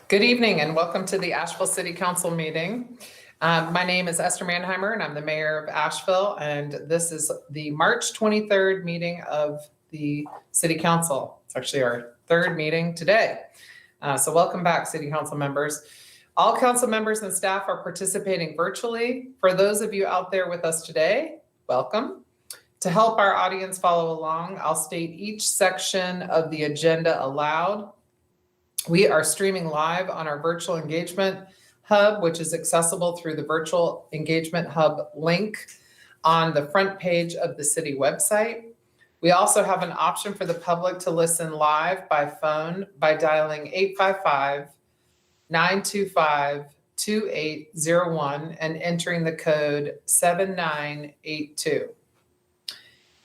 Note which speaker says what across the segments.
Speaker 1: Good evening and welcome to the Asheville City Council meeting. My name is Esther Mannheimer and I'm the mayor of Asheville, and this is the March 23rd meeting of the City Council. It's actually our third meeting today. So welcome back, City Council members. All council members and staff are participating virtually. For those of you out there with us today, welcome. To help our audience follow along, I'll state each section of the agenda aloud. We are streaming live on our virtual engagement hub, which is accessible through the virtual engagement hub link on the front page of the city website. We also have an option for the public to listen live by phone by dialing 855-925-2801 and entering the code 7982.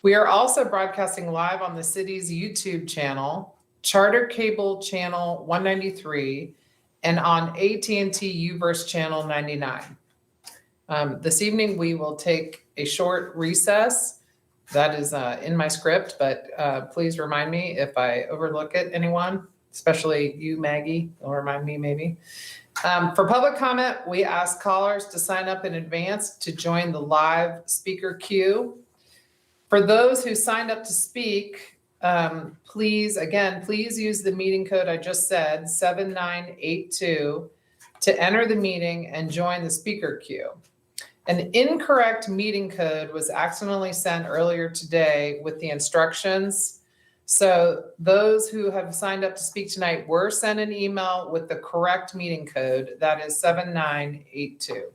Speaker 1: We are also broadcasting live on the city's YouTube channel, Charter Cable Channel 193, and on AT&T Uverse Channel 99. This evening, we will take a short recess. That is in my script, but please remind me if I overlook it, anyone, especially you, Maggie, will remind me maybe. For public comment, we ask callers to sign up in advance to join the live speaker queue. For those who signed up to speak, please use the meeting code I just said, 7982, to enter the meeting and join the speaker queue. An incorrect meeting code was accidentally sent earlier today with the instructions. So those who have signed up to speak tonight were sent an email with the correct meeting code. That is 7982.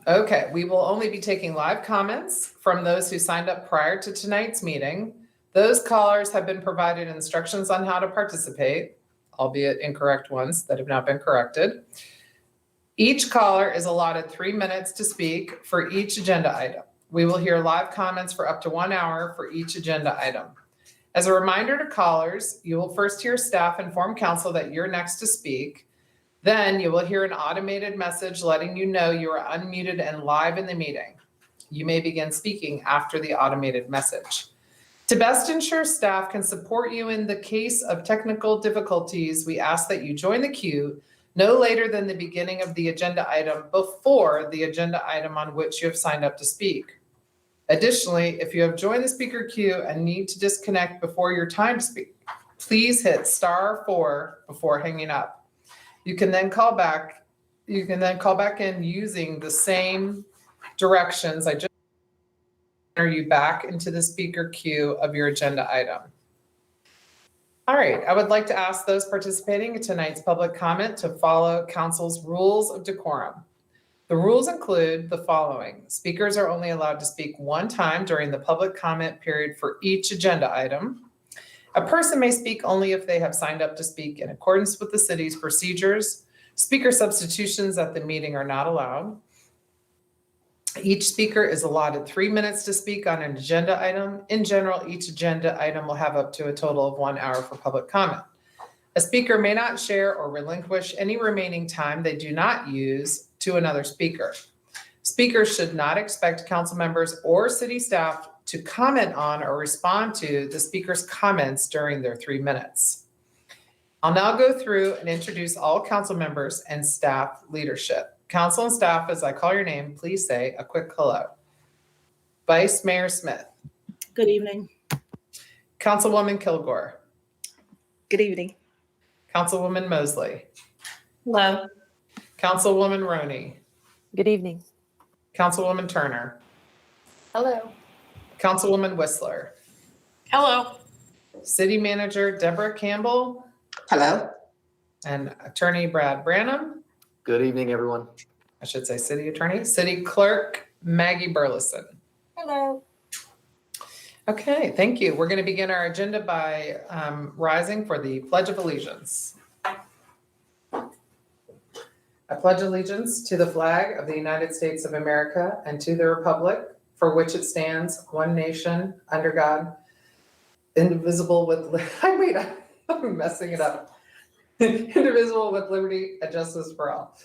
Speaker 1: Okay, we will only be taking live comments from those who signed up prior to tonight's meeting. Those callers have been provided instructions on how to participate, albeit incorrect ones that have now been corrected. Each caller is allotted 3 minutes to speak for each agenda item. We will hear live comments for up to 1 hour for each agenda item. As a reminder to callers, you will first hear staff inform council that you're next to speak. Then you will hear an automated message letting you know you are unmuted and live in the meeting. You may begin speaking after the automated message. To best ensure staff can support you in the case of technical difficulties, we ask that you join the queue no later than the beginning of the agenda item before the agenda item on which you have signed up to speak. Additionally, if you have joined the speaker queue and need to disconnect before your time to speak, please hit *4 before hanging up. You can then call back in using the same directions I just enter you back into the speaker queue of your agenda item. All right, I would like to ask those participating in tonight's public comment to follow council's rules of decorum. The rules include the following. Speakers are only allowed to speak one time during the public comment period for each agenda item. A person may speak only if they have signed up to speak in accordance with the city's procedures. Speaker substitutions at the meeting are not allowed. Each speaker is allotted 3 minutes to speak on an agenda item. In general, each agenda item will have up to a total of 1 hour for public comment. A speaker may not share or relinquish any remaining time they do not use to another speaker. Speakers should not expect council members or city staff to comment on or respond to the speaker's comments during their 3 minutes. I'll now go through and introduce all council members and staff leadership. Council and staff, as I call your name, please say a quick hello. Vice Mayor Smith.
Speaker 2: Good evening.
Speaker 1: Councilwoman Kilgore.
Speaker 2: Good evening.
Speaker 1: Councilwoman Mosley.
Speaker 2: Hello.
Speaker 1: Councilwoman Roney.
Speaker 3: Good evening.
Speaker 1: Councilwoman Turner.
Speaker 4: Hello.
Speaker 1: Councilwoman Whistler.
Speaker 4: Hello.
Speaker 1: City Manager Deborah Campbell.
Speaker 5: Hello.
Speaker 1: And Attorney Brad Branham.
Speaker 6: Good evening, everyone.
Speaker 1: I should say City Attorney. City Clerk Maggie Burleson.
Speaker 4: Hello.
Speaker 1: Okay, thank you. We're going to begin our agenda by rising for the Pledge of Allegiance. I pledge allegiance to the flag of the United States of America and to the republic for which it stands, one nation, under God, indivisible with, I'm messing it up. Indivisible with liberty and justice for all.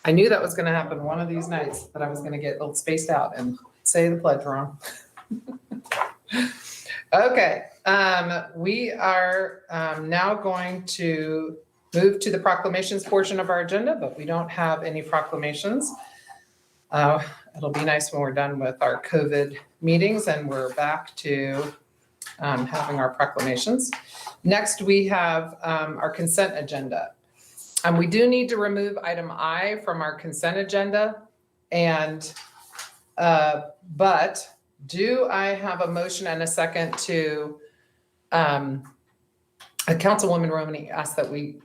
Speaker 1: I knew that was going to happen one of these nights, that I was going to get a little spaced out and say the pledge wrong. Okay, we are now going to move to the proclamations portion of our agenda, but we don't have any proclamations. It'll be nice when we're done with our COVID meetings and we're back to having our proclamations. Next, we have our consent agenda. We do need to remove item I from our consent agenda, and but do I have a motion and a second to Councilwoman Romani asked that we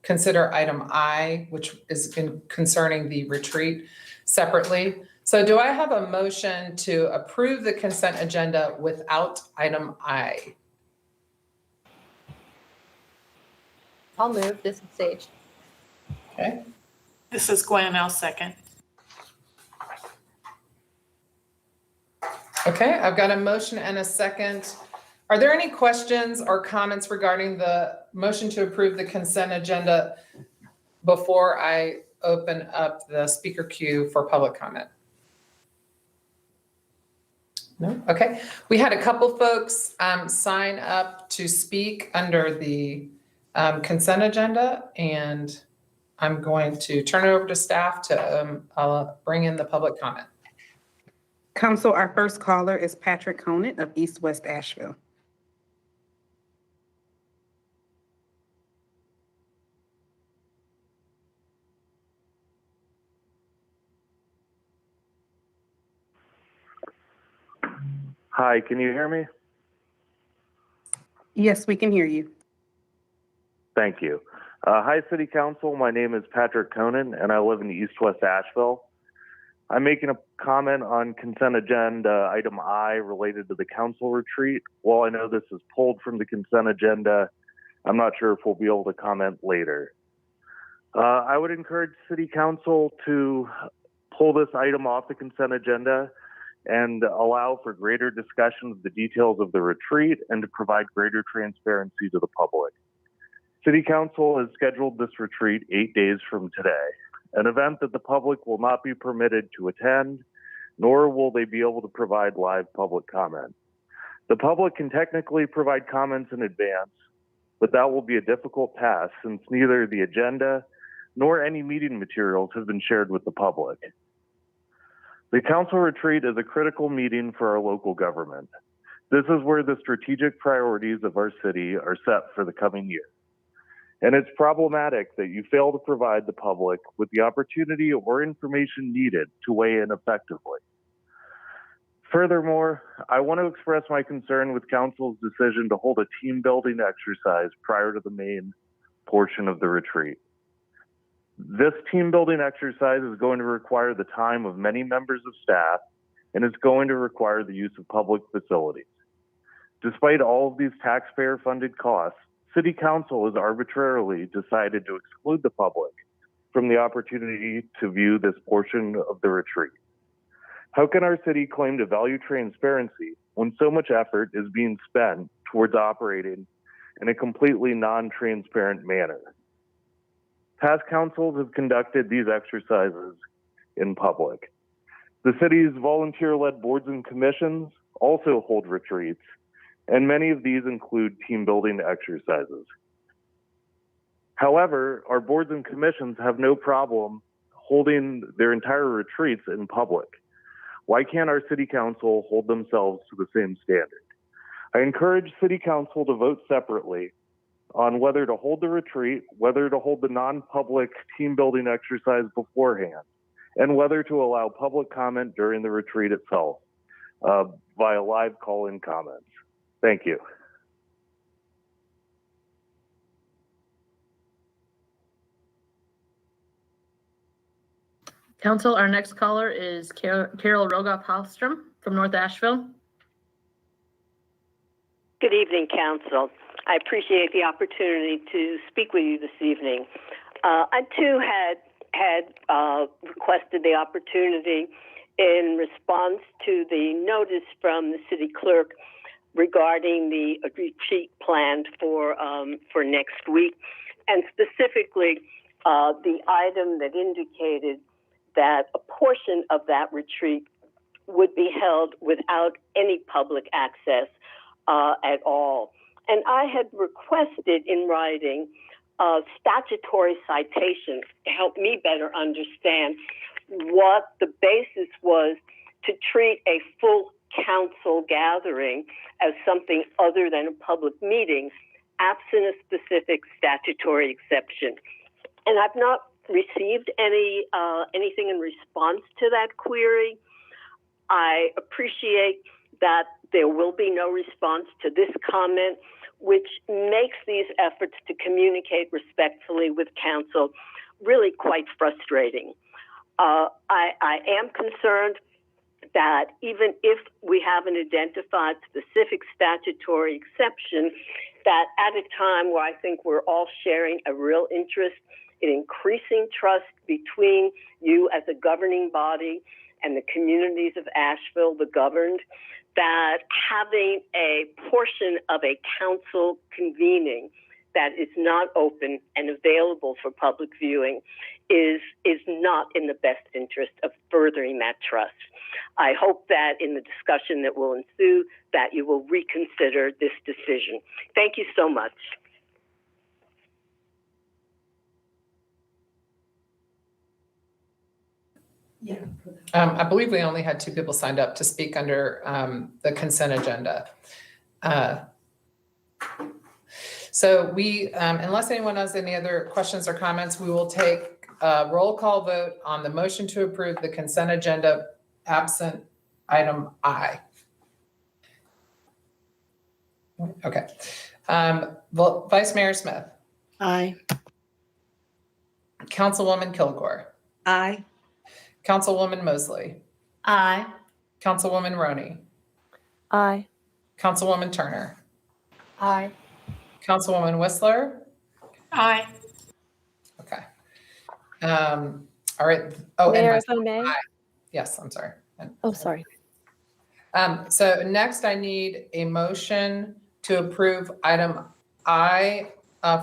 Speaker 1: consider item I, which is concerning the retreat, separately. So do I have a motion to approve the consent agenda without item I?
Speaker 4: I'll move. This is Sage.
Speaker 1: Okay.
Speaker 3: This is Gwen, I'll second.
Speaker 1: Okay, I've got a motion and a second. Are there any questions or comments regarding the motion to approve the consent agenda before I open up the speaker queue for public comment? No? Okay. We had a couple folks sign up to speak under the consent agenda, and I'm going to turn it over to staff to bring in the public comment.
Speaker 5: Council, our first caller is Patrick Conant of East West Asheville.
Speaker 6: Hi, can you hear me?
Speaker 5: Yes, we can hear you.
Speaker 6: Thank you. Hi, City Council. My name is Patrick Conan, and I live in East West Asheville. I'm making a comment on consent agenda item I related to the council retreat. While I know this is pulled from the consent agenda, I'm not sure if we'll be able to comment later. I would encourage City Council to pull this item off the consent agenda and allow for greater discussion of the details of the retreat and to provide greater transparency to the public. City Council has scheduled this retreat 8 days from today, an event that the public will not be permitted to attend, nor will they be able to provide live public comment. The public can technically provide comments in advance, but that will be a difficult task since neither the agenda nor any meeting materials have been shared with the public. The council retreat is a critical meeting for our local government. This is where the strategic priorities of our city are set for the coming year. And it's problematic that you fail to provide the public with the opportunity or information needed to weigh in effectively. Furthermore, I want to express my concern with council's decision to hold a team building exercise prior to the main portion of the retreat. This team building exercise is going to require the time of many members of staff, and it's going to require the use of public facilities. Despite all of these taxpayer funded costs, City Council has arbitrarily decided to exclude the public from the opportunity to view this portion of the retreat. How can our city claim to value transparency when so much effort is being spent towards operating in a completely non-transparent manner? Past councils have conducted these exercises in public. The city's volunteer-led boards and commissions also hold retreats, and many of these include team-building exercises. However, our boards and commissions have no problem holding their entire retreats in public. Why can't our city council hold themselves to the same standard? I encourage city council to vote separately on whether to hold the retreat, whether to hold the non-public team-building exercise beforehand, and whether to allow public comment during the retreat itself via live call-in comments. Thank you.
Speaker 7: Council, our next caller is Carol Rogoff-Hallstrom from North Asheville.
Speaker 8: Good evening, Council. I appreciate the opportunity to speak with you this evening. I too had requested the opportunity in response to the notice from the city clerk regarding the retreat planned for next week, and specifically the item that indicated that a portion of that retreat would be held without any public access at all. And I had requested in writing statutory citations to help me better understand what the basis was to treat a full council gathering as something other than a public meeting, absent a specific statutory exception. And I've not received anything in response to that query. I appreciate that there will be no response to this comment, which makes these efforts to communicate respectfully with council really quite frustrating. I am concerned that even if we haven't identified specific statutory exception, that at a time where I think we're all sharing a real interest in increasing trust between you as a governing body and the communities of Asheville, the governed, that having a portion of a council convening that is not open and available for public viewing is not in the best interest of furthering that trust. I hope that in the discussion that will ensue that you will reconsider this decision. Thank you so much.
Speaker 1: I believe we only had 2 people signed up to speak under the consent agenda. So we, unless anyone has any other questions or comments, we will take a roll call vote on the motion to approve the consent agenda absent item I. Okay. Well, Vice Mayor Smith,
Speaker 2: Aye.
Speaker 1: Councilwoman Kilgore,
Speaker 2: Aye.
Speaker 1: Councilwoman Mosley,
Speaker 7: Aye.
Speaker 1: Councilwoman Roney,
Speaker 4: Aye.
Speaker 1: Councilwoman Turner,
Speaker 4: Aye.
Speaker 1: Councilwoman Whistler.
Speaker 3: Aye.
Speaker 1: Okay. All right. Oh,
Speaker 4: Mayor,
Speaker 1: and
Speaker 4: if I may.
Speaker 1: yes, I'm sorry.
Speaker 4: Oh, sorry.
Speaker 1: So next I need a motion to approve item I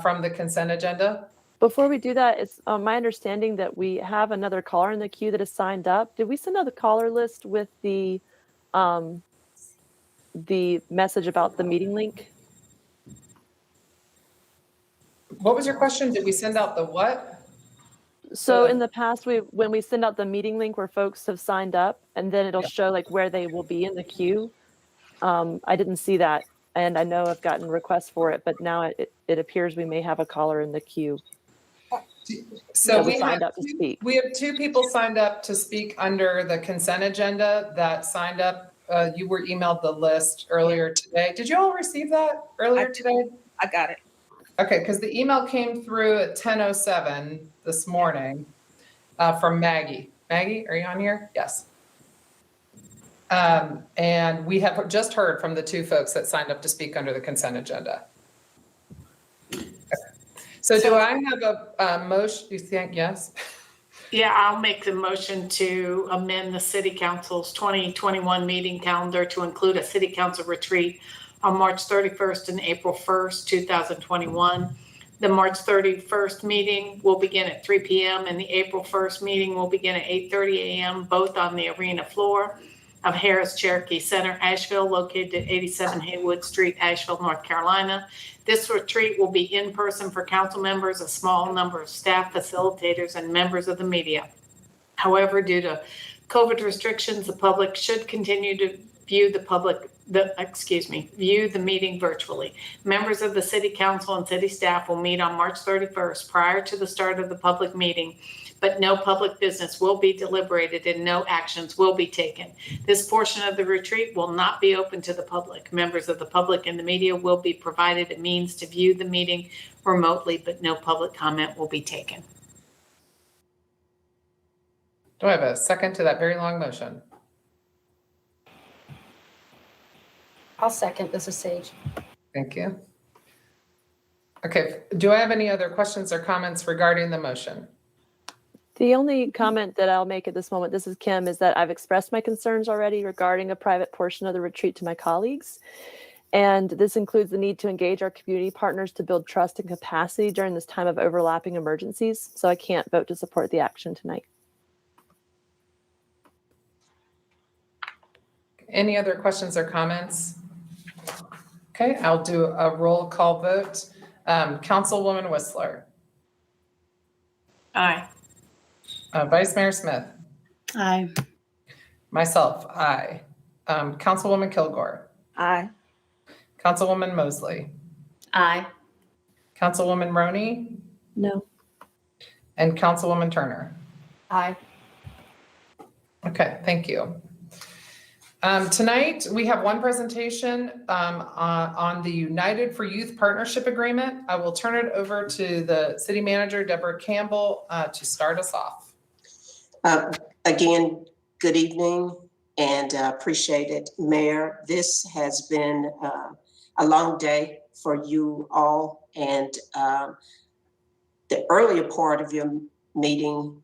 Speaker 1: from the consent agenda.
Speaker 4: Before we do that, it's my understanding that we have another caller in the queue that is signed up. Did we send out the caller list with the message about the meeting link?
Speaker 1: What was your question? Did we send out the what?
Speaker 4: So in the past, when we send out the meeting link where folks have signed up, and then it'll show like where they will be in the queue. I didn't see that, and I know I've gotten requests for it, but now it appears we may have a caller in the queue.
Speaker 1: So
Speaker 4: we signed up to speak.
Speaker 1: We have 2 people signed up to speak under the consent agenda that signed up. You were emailed the list earlier today. Did you all receive that earlier today?
Speaker 2: I got it.
Speaker 1: Okay, because the email came through at 10:07 this morning from Maggie. Maggie, are you on here? Yes. And we have just heard from the 2 folks that signed up to speak under the consent agenda. Okay. So do I have a motion? You think yes?
Speaker 3: Yeah, I'll make the motion to amend the City Council's 2021 meeting calendar to include a City Council retreat on March 31st and April 1st, 2021. The March 31st meeting will begin at 3 p.m. and the April 1st meeting will begin at 8:30 a.m., both on the arena floor of Harris Cherokee Center, Asheville, located at 87 Haywood Street, Asheville, North Carolina. This retreat will be in person for council members, a small number of staff, facilitators, and members of the media. However, due to COVID restrictions, the public should continue to view the meeting virtually. Members of the City Council and City staff will meet on March 31st prior to the start of the public meeting, but no public business will be deliberated and no actions will be taken. This portion of the retreat will not be open to the public. Members of the public and the media will be provided a means to view the meeting remotely, but no public comment will be taken.
Speaker 1: Do I have a second to that very long motion?
Speaker 4: I'll second. This is Sage.
Speaker 1: Thank you. Okay, do I have any other questions or comments regarding the motion?
Speaker 4: The only comment that I'll make at this moment, this is Kim, is that I've expressed my concerns already regarding a private portion of the retreat to my colleagues. And this includes the need to engage our community partners to build trust and capacity during this time of overlapping emergencies. So I can't vote to support the action tonight.
Speaker 1: Any other questions or comments? Okay, I'll do a roll call vote. Councilwoman Whistler,
Speaker 3: Aye.
Speaker 1: Vice Mayor Smith,
Speaker 2: Aye.
Speaker 1: myself, aye. Councilwoman Kilgore,
Speaker 2: Aye.
Speaker 1: Councilwoman Mosley,
Speaker 7: Aye.
Speaker 1: Councilwoman Roney,
Speaker 4: No.
Speaker 1: and Councilwoman Turner.
Speaker 7: Aye.
Speaker 1: Okay, thank you. Tonight, we have one presentation on the United for Youth Partnership Agreement. I will turn it over to the city manager, Deborah Campbell, to start us off.
Speaker 9: Again, good evening and appreciate it. Mayor, this has been a long day for you all, and the earlier part of your meeting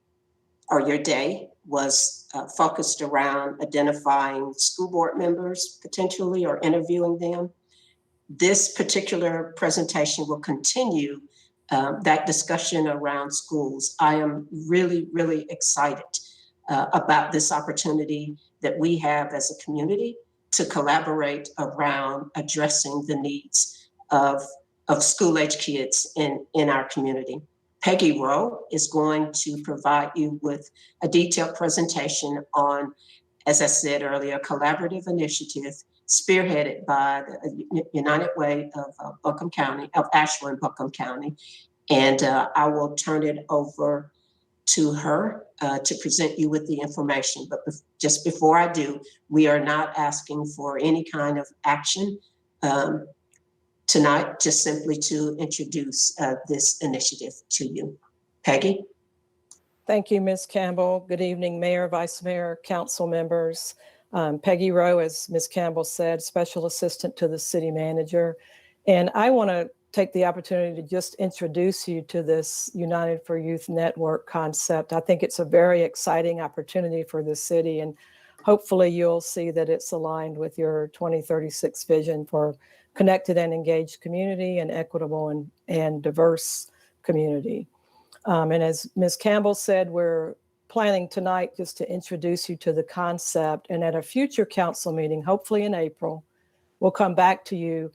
Speaker 9: or your day was focused around identifying school board members potentially or interviewing them. This particular presentation will continue that discussion around schools. I am really, really excited about this opportunity that we have as a community to collaborate around addressing the needs of school-age kids in our community. Peggy Rowe is going to provide you with a detailed presentation on, as I said earlier, a collaborative initiative spearheaded by the United Way of Buncombe County, of Asheville and Buncombe County. And I will turn it over to her to present you with the information. But just before I do, we are not asking for any kind of action tonight, just simply to introduce this initiative to you. Peggy?
Speaker 10: Thank you, Ms. Campbell. Good evening, Mayor, Vice Mayor, Council members. Peggy Rowe, as Ms. Campbell said, Special Assistant to the City Manager. And I want to take the opportunity to just introduce you to this United for Youth Network concept. I think it's a very exciting opportunity for the city, and hopefully you'll see that it's aligned with your 2036 vision for connected and engaged community and equitable and diverse community. And as Ms. Campbell said, we're planning tonight just to introduce you to the concept, and at a future council meeting, hopefully in April, we'll come back to you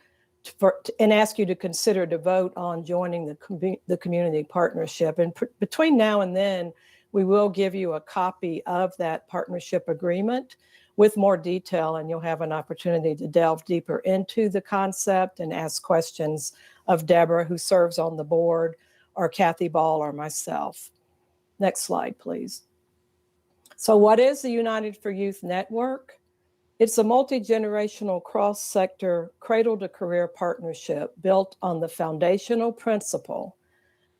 Speaker 10: and ask you to consider to vote on joining the community partnership. And between now and then, we will give you a copy of that partnership agreement with more detail, and you'll have an opportunity to delve deeper into the concept and ask questions of Deborah, who serves on the board, or Kathy Ball, or myself. Next slide, please. So what is the United for Youth Network? It's a multi-generational cross-sector cradle-to-career partnership built on the foundational principle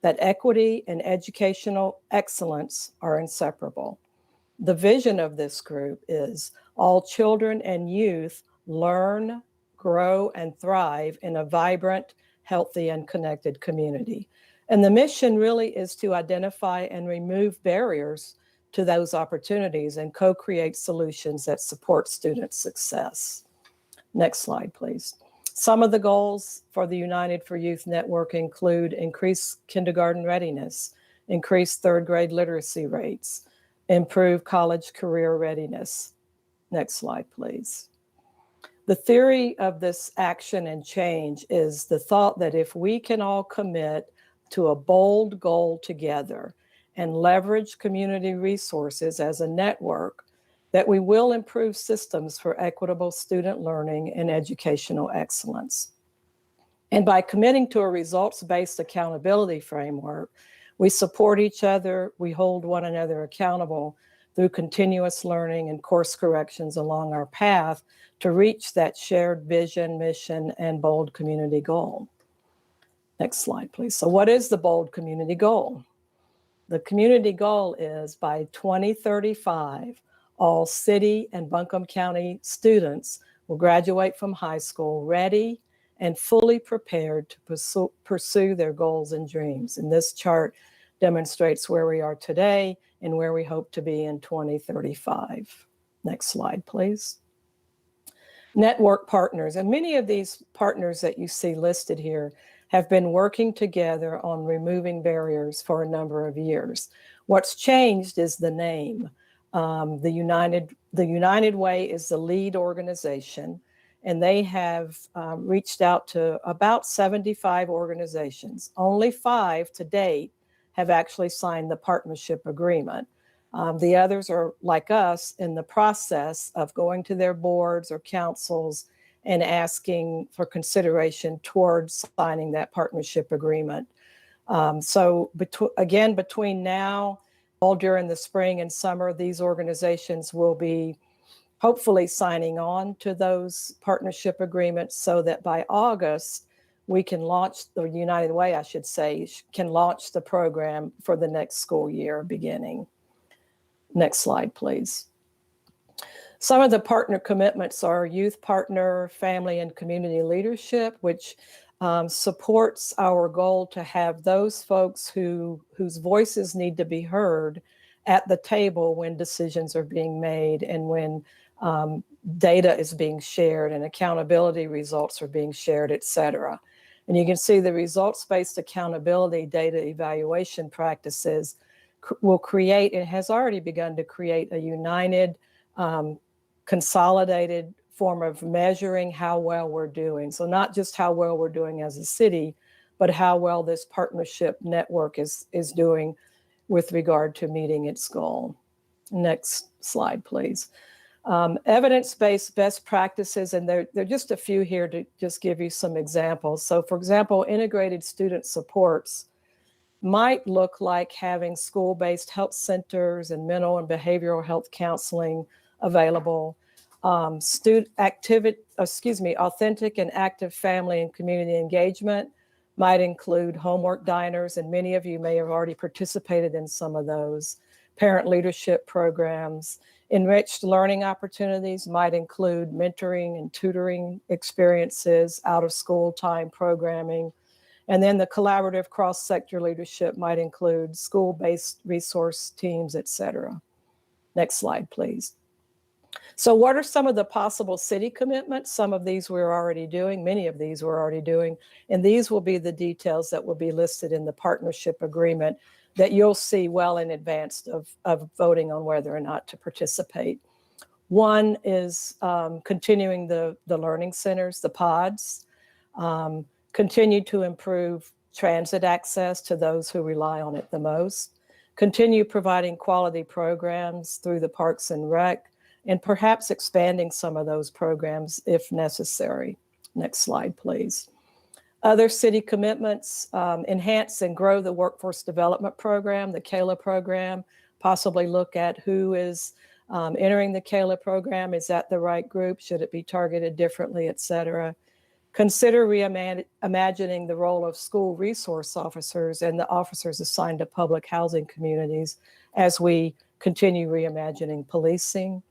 Speaker 10: that equity and educational excellence are inseparable. The vision of this group is all children and youth learn, grow, and thrive in a vibrant, healthy, and connected community. And the mission really is to identify and remove barriers to those opportunities and co-create solutions that support student success. Next slide, please. Some of the goals for the United for Youth Network include increased kindergarten readiness, increased third grade literacy rates, improve college career readiness. Next slide, please. The theory of this action and change is the thought that if we can all commit to a bold goal together and leverage community resources as a network, that we will improve systems for equitable student learning and educational excellence. And by committing to a results-based accountability framework, we support each other, we hold one another accountable through continuous learning and course corrections along our path to reach that shared vision, mission, and bold community goal. Next slide, please. So what is the bold community goal? The community goal is by 2035, all city and Buncombe County students will graduate from high school ready and fully prepared to pursue their goals and dreams. And this chart demonstrates where we are today and where we hope to be in 2035. Next slide, please. Network partners, and many of these partners that you see listed here have been working together on removing barriers for a number of years. What's changed is the name. The United Way is the lead organization, and they have reached out to about 75 organizations. Only 5 to date have actually signed the partnership agreement. The others are, like us, in the process of going to their boards or councils and asking for consideration towards signing that partnership agreement. So between now, all during the spring and summer, these organizations will be hopefully signing on to those partnership agreements so that by August, we can launch, the United Way, I should say, can launch the program for the next school year beginning. Next slide, please. Some of the partner commitments are youth partner, family and community leadership, which supports our goal to have those folks whose voices need to be heard at the table when decisions are being made and when data is being shared and accountability results are being shared, et cetera. And you can see the results-based accountability data evaluation practices will create, it has already begun to create a united, consolidated form of measuring how well we're doing. So not just how well we're doing as a city, but how well this partnership network is doing with regard to meeting its goal. Next slide, please. Evidence-based best practices, and there are just a few here to just give you some examples. So for example, integrated student supports might look like having school-based health centers and mental and behavioral health counseling available. Authentic and active family and community engagement might include homework diners, and many of you may have already participated in some of those. Parent leadership programs. Enriched learning opportunities might include mentoring and tutoring experiences, out-of-school time programming. And then the collaborative cross-sector leadership might include school-based resource teams, et cetera. Next slide, please. So what are some of the possible city commitments? Some of these we're already doing, many of these we're already doing, and these will be the details that will be listed in the partnership agreement that you'll see well in advance of voting on whether or not to participate. One is continuing the learning centers, the pods, continue to improve transit access to those who rely on it the most, continue providing quality programs through the Parks and Rec, and perhaps expanding some of those programs if necessary. Next slide, please. Other city commitments, enhance and grow the workforce development program, the CALA program, possibly look at who is entering the CALA program. Is that the right group? Should it be targeted differently, et cetera? Consider reimagining the role of school resource officers and the officers assigned to public housing communities as we continue reimagining policing.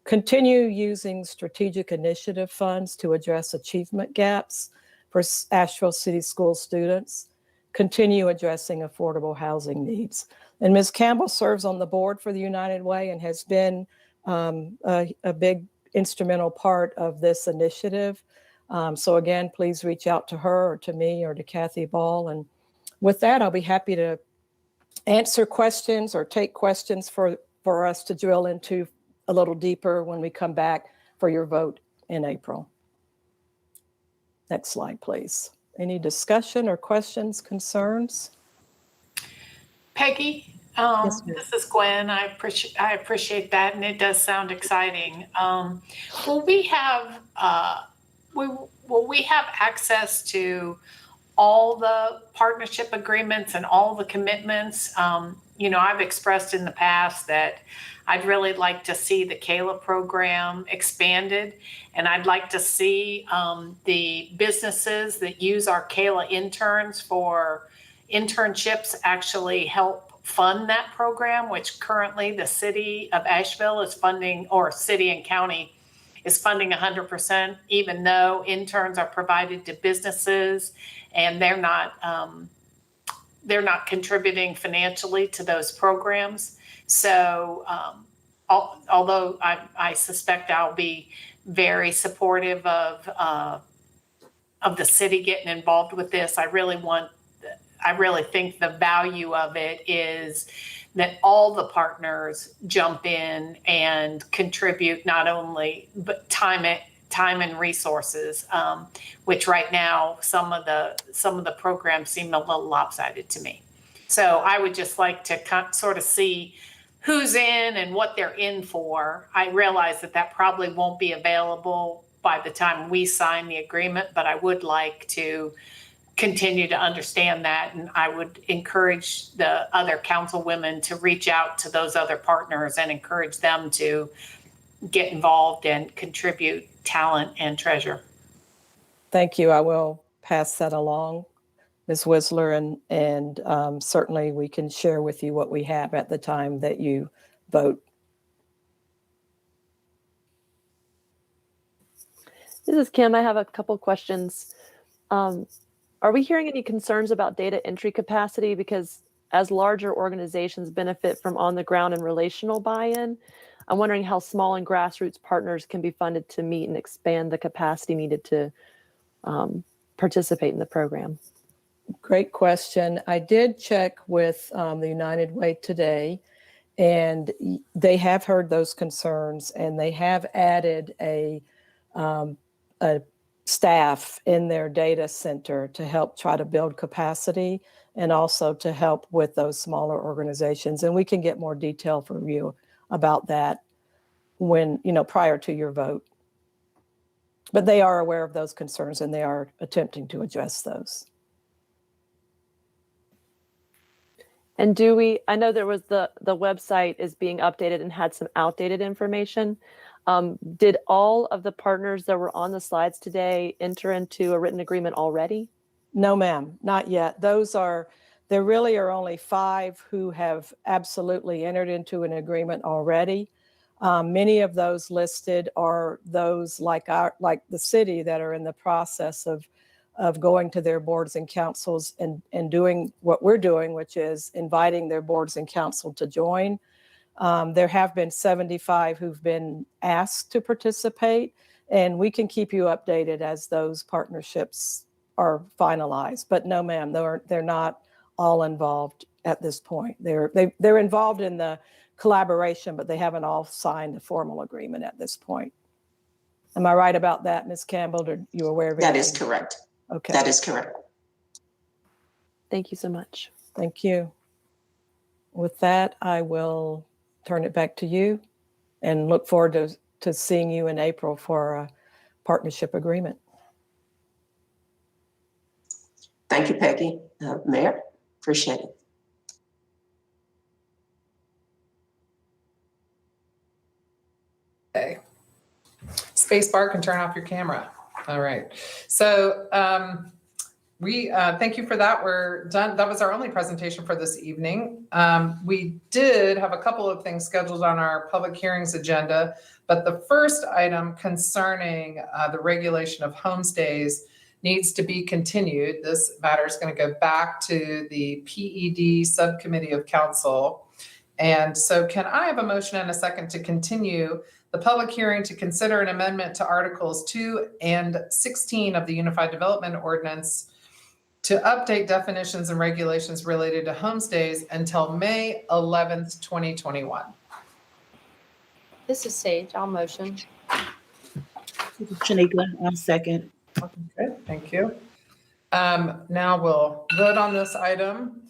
Speaker 10: Continue using strategic initiative funds to address achievement gaps for Asheville City School students. Continue addressing affordable housing needs. And Ms. Campbell serves on the board for the United Way and has been a big instrumental part of this initiative. So again, please reach out to her or to me or to Kathy Ball. And with that, I'll be happy to answer questions or take questions for us to drill into a little deeper when we come back for your vote in April. Next slide, please. Any discussion or questions, concerns?
Speaker 3: Peggy,
Speaker 10: Yes, ma'am.
Speaker 3: this is Gwen. I appreciate that, and it does sound exciting. Will we have access to all the partnership agreements and all the commitments? I've expressed in the past that I'd really like to see the CALA program expanded, and I'd like to see the businesses that use our CALA interns for internships actually help fund that program, which currently the city of Asheville is funding, or city and county is funding 100%, even though interns are provided to businesses and they're not contributing financially to those programs. So although I suspect I'll be very supportive of the city getting involved with this, I really think the value of it is that all the partners jump in and contribute not only but time time and resources, which right now some of the programs seem a little lopsided to me. So I would just like to sort of see who's in and what they're in for. I realize that probably won't be available by the time we sign the agreement, but I would like to continue to understand that. And I would encourage the other councilwomen to reach out to those other partners and encourage them to get involved and contribute talent and treasure.
Speaker 10: Thank you. I will pass that along, Ms. Whistler, and certainly we can share with you what we have at the time that you vote.
Speaker 4: This is Kim. I have a couple questions. Are we hearing any concerns about data entry capacity? Because as larger organizations benefit from on-the-ground and relational buy-in, I'm wondering how small and grassroots partners can be funded to meet and expand the capacity needed to participate in the program.
Speaker 10: Great question. I did check with the United Way today, and they have heard those concerns, and they have added a staff in their data center to help try to build capacity and also to help with those smaller organizations. And we can get more detail from you about that when, prior to your vote. But they are aware of those concerns and they are attempting to address those.
Speaker 4: And I know there was the website is being updated and had some outdated information. Did all of the partners that were on the slides today enter into a written agreement already?
Speaker 10: No, ma'am, not yet. There really are only 5 who have absolutely entered into an agreement already. Many of those listed are those like the city that are in the process of going to their boards and councils and doing what we're doing, which is inviting their boards and council to join. There have been 75 who've been asked to participate, and we can keep you updated as those partnerships are finalized. But no, ma'am, they're not all involved at this point. They're involved in the collaboration, but they haven't all signed a formal agreement at this point. Am I right about that, Ms. Campbell? Are you aware of it?
Speaker 9: That is correct.
Speaker 10: Okay.
Speaker 9: That is correct.
Speaker 4: Thank you so much.
Speaker 10: Thank you. With that, I will turn it back to you and look forward to seeing you in April for a partnership agreement.
Speaker 9: Thank you, Peggy. Mayor, appreciate it.
Speaker 1: Okay. Spacebar can turn off your camera. All right. So we thank you for that. We're done. That was our only presentation for this evening. We did have a couple of things scheduled on our public hearings agenda, but the first item concerning the regulation of homestays needs to be continued. This matter is going to go back to the PED subcommittee of council. And so can I have a motion and a second to continue the public hearing to consider an amendment to Articles 2 and 16 of the Unified Development Ordinance to update definitions and regulations related to homestays until May 11th, 2021.
Speaker 11: This is Sage. I'll motion.
Speaker 2: Shaniqua, I'll second.
Speaker 1: Okay, thank you. Now we'll vote on this item.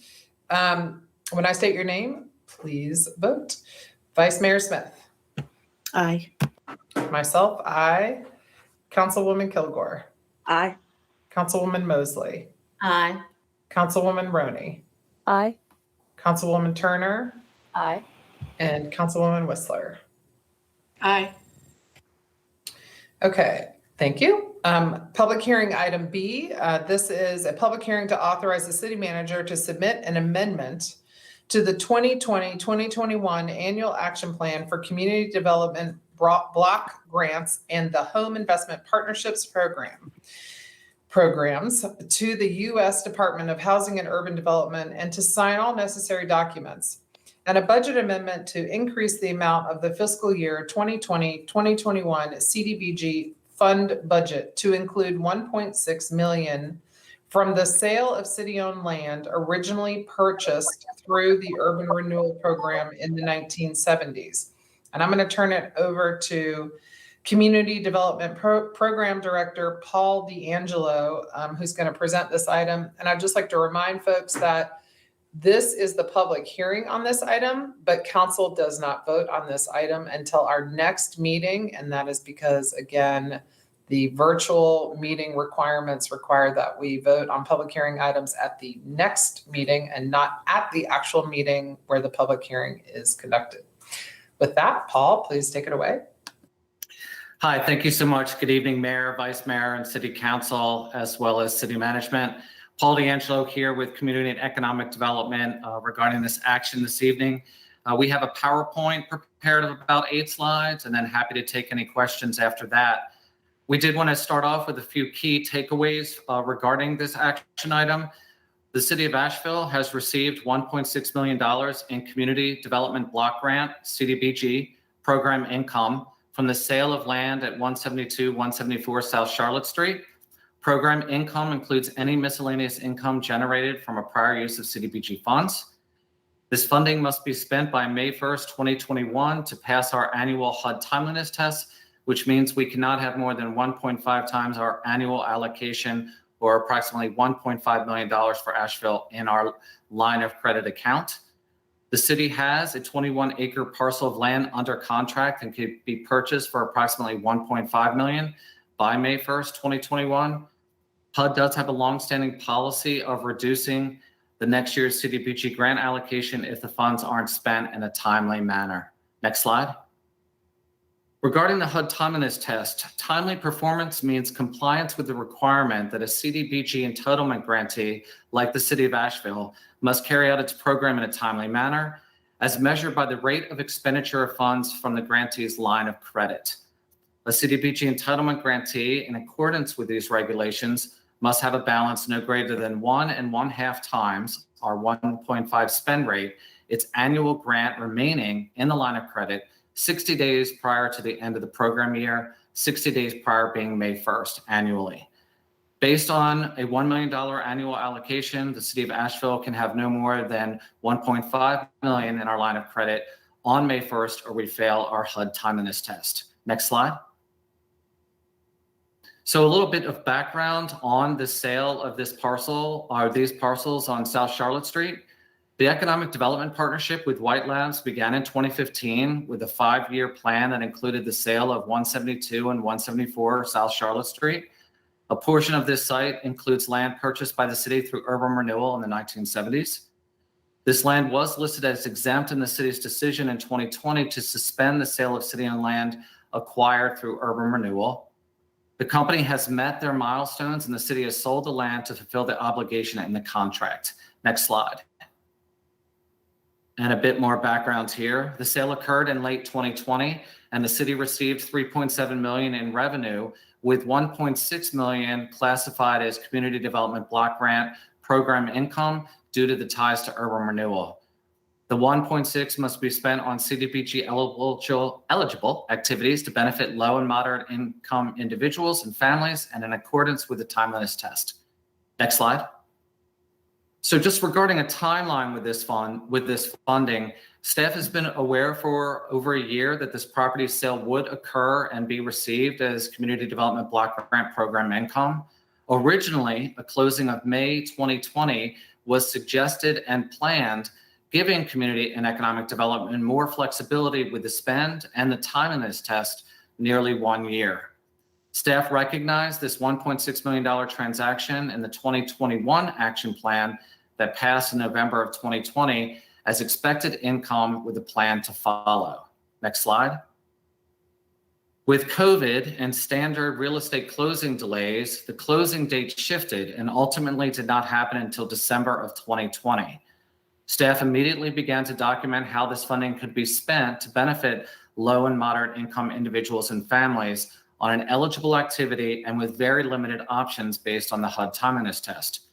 Speaker 1: When I state your name, please vote. Vice Mayor Smith.
Speaker 2: Aye.
Speaker 1: Myself, aye. Councilwoman Kilgore.
Speaker 2: Aye.
Speaker 1: Councilwoman Mosley.
Speaker 11: Aye.
Speaker 1: Councilwoman Roney.
Speaker 4: Aye.
Speaker 1: Councilwoman Turner.
Speaker 11: Aye.
Speaker 1: And Councilwoman Whistler.
Speaker 3: Aye.
Speaker 1: Okay, thank you. Public hearing item B. This is a public hearing to authorize the city manager to submit an amendment to the 2020-2021 annual action plan for community development block grants and the home investment partnerships programs to the U.S. Department of Housing and Urban Development and to sign all necessary documents, and a budget amendment to increase the amount of the fiscal year 2020-2021 CDBG fund budget to include $1.6 million from the sale of city-owned land originally purchased through the Urban Renewal Program in the 1970s. And I'm going to turn it over to Community Development Program Director, Paul D'Angelo, who's going to present this item. And I'd just like to remind folks that this is the public hearing on this item, but council does not vote on this item until our next meeting. And that is because, again, the virtual meeting requirements require that we vote on public hearing items at the next meeting and not at the actual meeting where the public hearing is conducted. With that, Paul, please take it away.
Speaker 11: Hi, thank you so much. Good evening, Mayor, Vice Mayor, and City Council, as well as City Management. Paul D'Angelo here with Community and Economic Development regarding this action this evening. We have a PowerPoint prepared of about 8 slides, and then happy to take any questions after that. We did want to start off with a few key takeaways regarding this action item. The City of Asheville has received $1.6 million in Community Development Block Grant, CDBG, program income from the sale of land at 172, 174 South Charlotte Street. Program income includes any miscellaneous income generated from a prior use of CDBG funds. This funding must be spent by May 1st, 2021 to pass our annual HUD timeliness test, which means we cannot have more than 1.5 times our annual allocation, or approximately $1.5 million for Asheville, in our line of credit account. The city has a 21-acre parcel of land under contract and could be purchased for approximately $1.5 million by May 1st, 2021. HUD does have a longstanding policy of reducing the next year's CDBG grant allocation if the funds aren't spent in a timely manner. Next slide. Regarding the HUD timeliness test, timely performance means compliance with the requirement that a CDBG entitlement grantee, like the City of Asheville, must carry out its program in a timely manner, as measured by the rate of expenditure of funds from the grantee's line of credit. A CDBG entitlement grantee, in accordance with these regulations, must have a balance no greater than 1.5 times our 1.5 spend rate, its annual grant remaining in the line of credit 60 days prior to the end of the program year, 60 days prior being May 1st annually. Based on a $1 million annual allocation, the City of Asheville can have no more than $1.5 million in our line of credit on May 1st, or we fail our HUD timeliness test. Next slide. So a little bit of background on the sale of this parcel, or these parcels on South Charlotte Street. The Economic Development Partnership with White Labs began in 2015 with a 5-year plan that included the sale of 172 and 174 South Charlotte Street. A portion of this site includes land purchased by the city through urban renewal in the 1970s. This land was listed as exempt in the city's decision in 2020 to suspend the sale of city-owned land acquired through urban renewal. The company has met their milestones, and the city has sold the land to fulfill the obligation in the contract. Next slide. And a bit more background here. The sale occurred in late 2020, and the city received $3.7 million in revenue, with $1.6 million classified as Community Development Block Grant program income due to the ties to urban renewal. The 1.6 must be spent on CDBG eligible activities to benefit low and moderate income individuals and families, and in accordance with the timeliness test. Next slide. So just regarding a timeline with this funding, staff has been aware for over a year that this property sale would occur and be received as Community Development Block Grant program income. Originally, a closing of May 2020 was suggested and planned, giving community and economic development more flexibility with the spend and the timeliness test nearly 1 year. Staff recognized this $1.6 million transaction in the 2021 action plan that passed in November of 2020 as expected income with a plan to follow. Next slide. With COVID and standard real estate closing delays, the closing date shifted and ultimately did not happen until December of 2020. Staff immediately began to document how this funding could be spent to benefit low and moderate income individuals and families on an eligible activity and with very limited options based on the HUD timeliness test.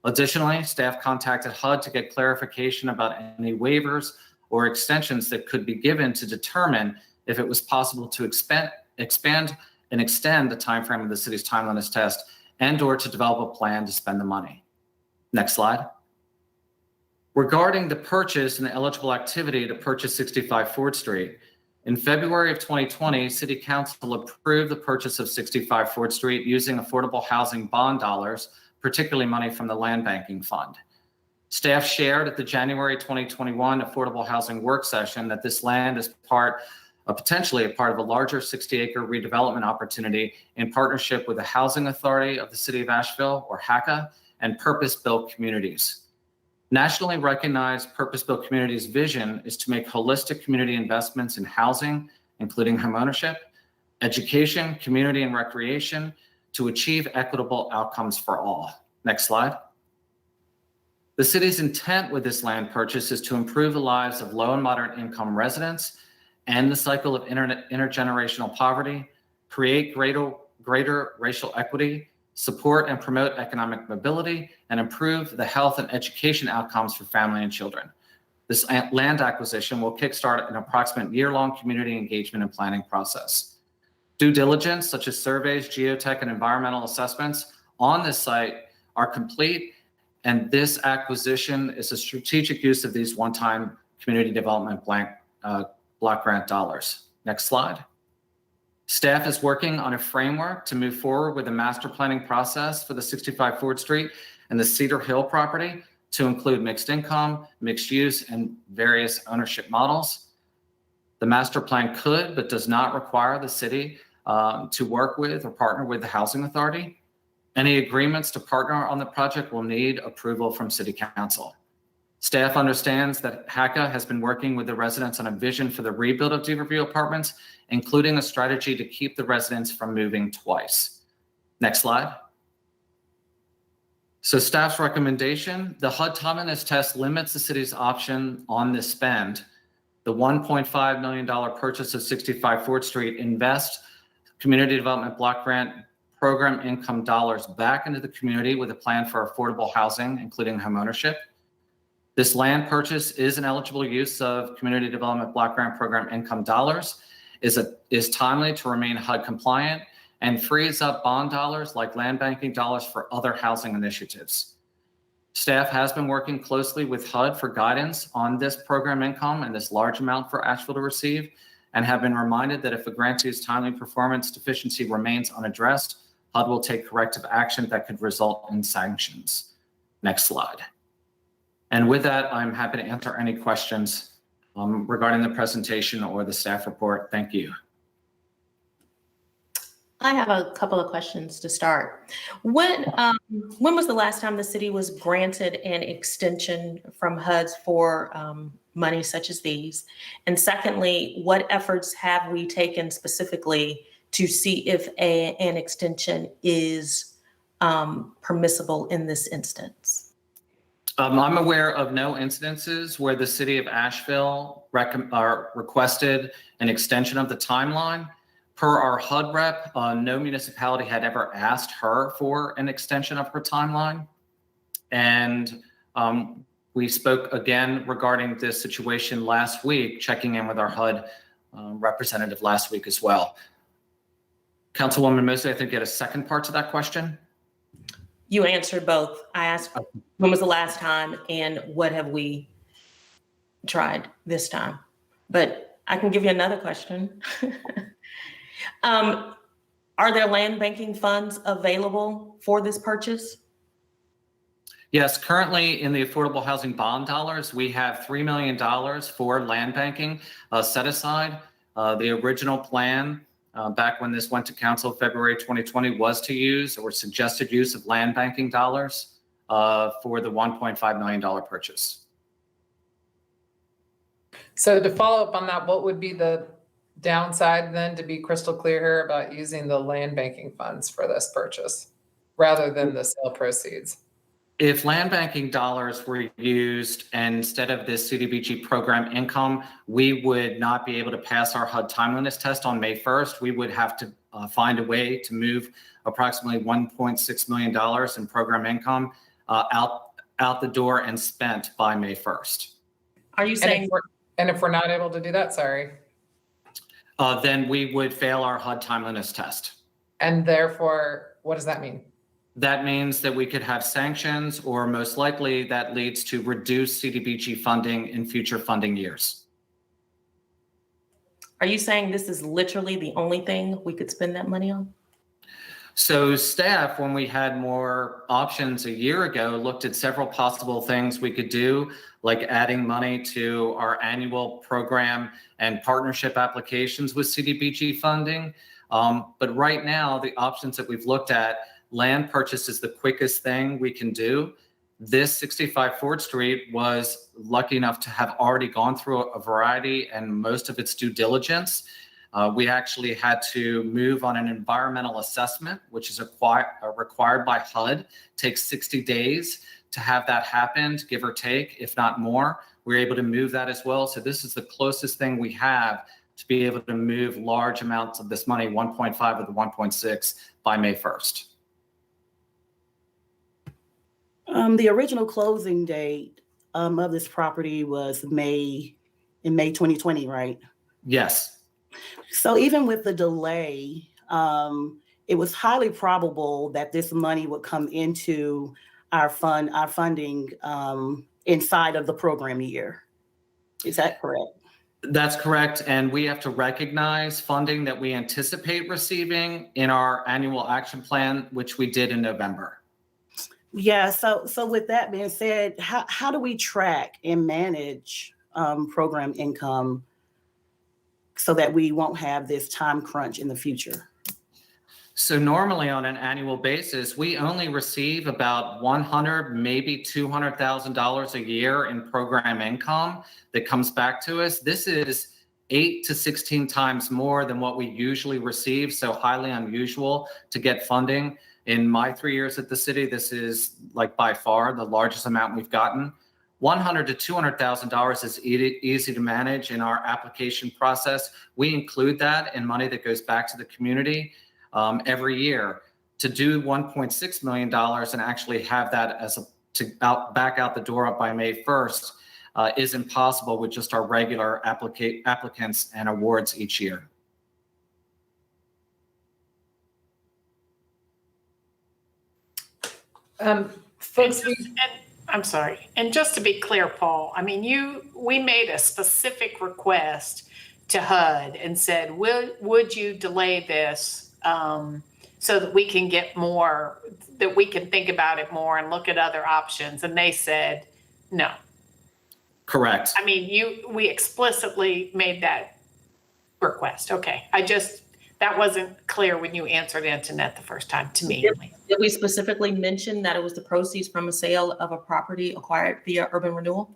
Speaker 11: Additionally, staff contacted HUD to get clarification about any waivers or extensions that could be given to determine if it was possible to expand and extend the timeframe of the city's timeliness test and/or to develop a plan to spend the money. Next slide. Regarding the purchase and the eligible activity to purchase 65 Ford Street, In February of 2020, City Council approved the purchase of 65 Ford Street using affordable housing bond dollars, particularly money from the Land Banking Fund. Staff shared at the January 2021 Affordable Housing Work Session that this land is potentially a part of a larger 60-acre redevelopment opportunity in partnership with the Housing Authority of the City of Asheville, or HACA, and purpose-built communities. Nationally recognized purpose-built communities' vision is to make holistic community investments in housing, including homeownership, education, community, and recreation to achieve equitable outcomes for all. Next slide. The city's intent with this land purchase is to improve the lives of low and moderate income residents, end the cycle of intergenerational poverty, create greater racial equity, support and promote economic mobility, and improve the health and education outcomes for family and children. This land acquisition will kickstart an approximate year-long community engagement and planning process. Due diligence, such as surveys, geotech, and environmental assessments on this site are complete, and this acquisition is a strategic use of these one-time community development block grant dollars. Next slide. Staff is working on a framework to move forward with the master planning process for the 65 Ford Street and the Cedar Hill property to include mixed income, mixed use, and various ownership models. The master plan could, but does not require the city to work with or partner with the Housing Authority. Any agreements to partner on the project will need approval from City Council. Staff understands that HACA has been working with the residents on a vision for the rebuild of Riverview Apartments, including a strategy to keep the residents from moving twice. Next slide. So staff's recommendation, the HUD timeliness test limits the city's option on this spend. The $1.5 million purchase of 65 Ford Street invests community development block grant program income dollars back into the community with a plan for affordable housing, including homeownership. This land purchase is an eligible use of community development block grant program income dollars, is timely to remain HUD compliant, and frees up bond dollars like land banking dollars for other housing initiatives. Staff has been working closely with HUD for guidance on this program income and this large amount for Asheville to receive, and have been reminded that if a grantee's timely performance deficiency remains unaddressed, HUD will take corrective action that could result in sanctions. Next slide. And with that, I'm happy to answer any questions regarding the presentation or the staff report. Thank you.
Speaker 12: I have a couple of questions to start. When was the last time the city was granted an extension from HUDs for money such as these? And secondly, what efforts have we taken specifically to see if an extension is permissible in this instance?
Speaker 11: I'm aware of no incidences where the city of Asheville requested an extension of the timeline. Per our HUD rep, no municipality had ever asked her for an extension of her timeline. And we spoke again regarding this situation last week, checking in with our HUD representative last week as well. Councilwoman Mosley, I think you had a second part to that question.
Speaker 12: You answered both. I asked when was the last time and what have we tried this time? But I can give you another question. Are there land banking funds available for this purchase?
Speaker 11: Yes, currently in the affordable housing bond dollars, we have $3 million for land banking set aside. The original plan back when this went to council February 2020 was to use or suggested use of land banking dollars for the $1.5 million purchase.
Speaker 1: So to follow up on that, what would be the downside then, to be crystal clear here, about using the land banking funds for this purchase rather than the sale proceeds?
Speaker 11: If land banking dollars were used instead of this CDBG program income, we would not be able to pass our HUD timeliness test on May 1st. We would have to find a way to move approximately $1.6 million in program income out the door and spent by May 1st.
Speaker 12: Are you saying?
Speaker 1: And if we're not able to do that, sorry.
Speaker 11: Then we would fail our HUD timeliness test.
Speaker 1: And therefore, what does that mean?
Speaker 11: That means that we could have sanctions, or most likely that leads to reduced CDBG funding in future funding years.
Speaker 12: Are you saying this is literally the only thing we could spend that money on?
Speaker 11: So staff, when we had more options a year ago, looked at several possible things we could do, like adding money to our annual program and partnership applications with CDBG funding. But right now, the options that we've looked at, land purchase is the quickest thing we can do. This 65 Ford Street was lucky enough to have already gone through a variety and most of its due diligence. We actually had to move on an environmental assessment, which is required by HUD. Takes 60 days to have that happen, give or take, if not more. We're able to move that as well. So this is the closest thing we have to be able to move large amounts of this money, 1.5 of the 1.6, by May 1st.
Speaker 2: The original closing date of this property was in May 2020, right?
Speaker 11: Yes.
Speaker 2: So even with the delay, it was highly probable that this money would come into our funding inside of the program year. Is that correct?
Speaker 11: That's correct. And we have to recognize funding that we anticipate receiving in our annual action plan, which we did in November.
Speaker 2: Yeah, so with that being said, how do we track and manage program income so that we won't have this time crunch in the future?
Speaker 11: So normally on an annual basis, we only receive about $100,000, maybe $200,000 a year in program income that comes back to us. This is 8 to 16 times more than what we usually receive, so highly unusual to get funding. In my 3 years at the city, this is like by far the largest amount we've gotten. $100,000 to $200,000 is easy to manage in our application process. We include that in money that goes back to the community every year. To do $1.6 million and actually have that back out the door up by May 1st is impossible with just our regular applicants and awards each year.
Speaker 1: Folks,
Speaker 3: I'm sorry. And just to be clear, Paul, I mean, we made a specific request to HUD and said, would you delay this so that we can get more, that we can think about it more and look at other options? And they said, no.
Speaker 11: Correct.
Speaker 3: I mean, we explicitly made that request. Okay. That wasn't clear when you answered Antoinette the first time to me.
Speaker 12: Did we specifically mention that it was the proceeds from a sale of a property acquired via urban renewal?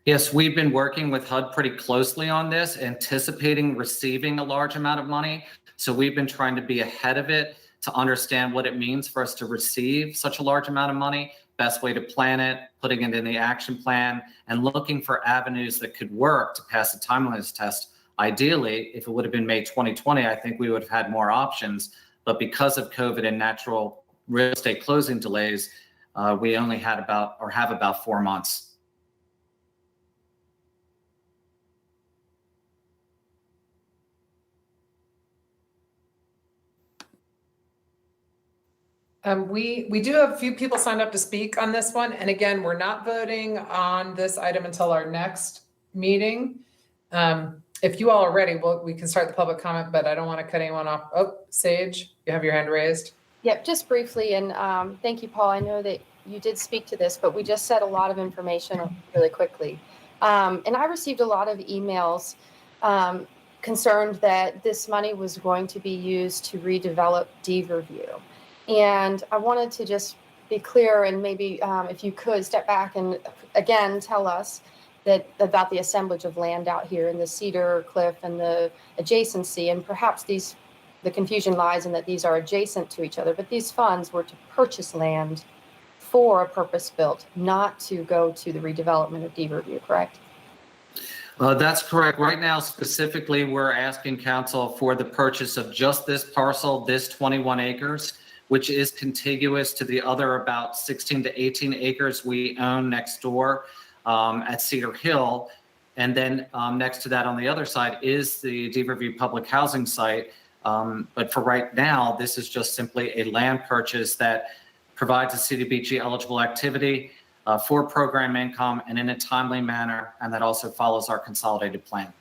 Speaker 11: Yes, we've been working with HUD pretty closely on this, anticipating receiving a large amount of money. So we've been trying to be ahead of it to understand what it means for us to receive such a large amount of money, best way to plan it, putting it in the action plan, and looking for avenues that could work to pass the timeliness test. Ideally, if it would have been May 2020, I think we would have had more options. But because of COVID and natural real estate closing delays, we only have about 4 months.
Speaker 1: We do have a few people signed up to speak on this one. And again, we're not voting on this item until our next meeting. If you all are ready, we can start the public comment, but I don't want to cut anyone off. Oh, Sage, you have your hand raised.
Speaker 13: Yep, just briefly, and thank you, Paul. I know that you did speak to this, but we just said a lot of information really quickly. And I received a lot of emails concerned that this money was going to be used to redevelop Deaverview. And I wanted to just be clear, and maybe if you could step back and again tell us about the assemblage of land out here in the Cedar Cliff and the adjacency, and perhaps the confusion lies in that these are adjacent to each other, but these funds were to purchase land for a purpose built, not to go to the redevelopment of Deaverview, correct?
Speaker 11: That's correct. Right now, specifically, we're asking council for the purchase of just this parcel, this 21 acres, which is contiguous to the other about 16 to 18 acres we own next door at Cedar Hill. And then next to that on the other side is the Deaverview public housing site. But for right now, this is just simply a land purchase that provides a CDBG eligible activity for program income and in a timely manner, and that also follows our consolidated plan.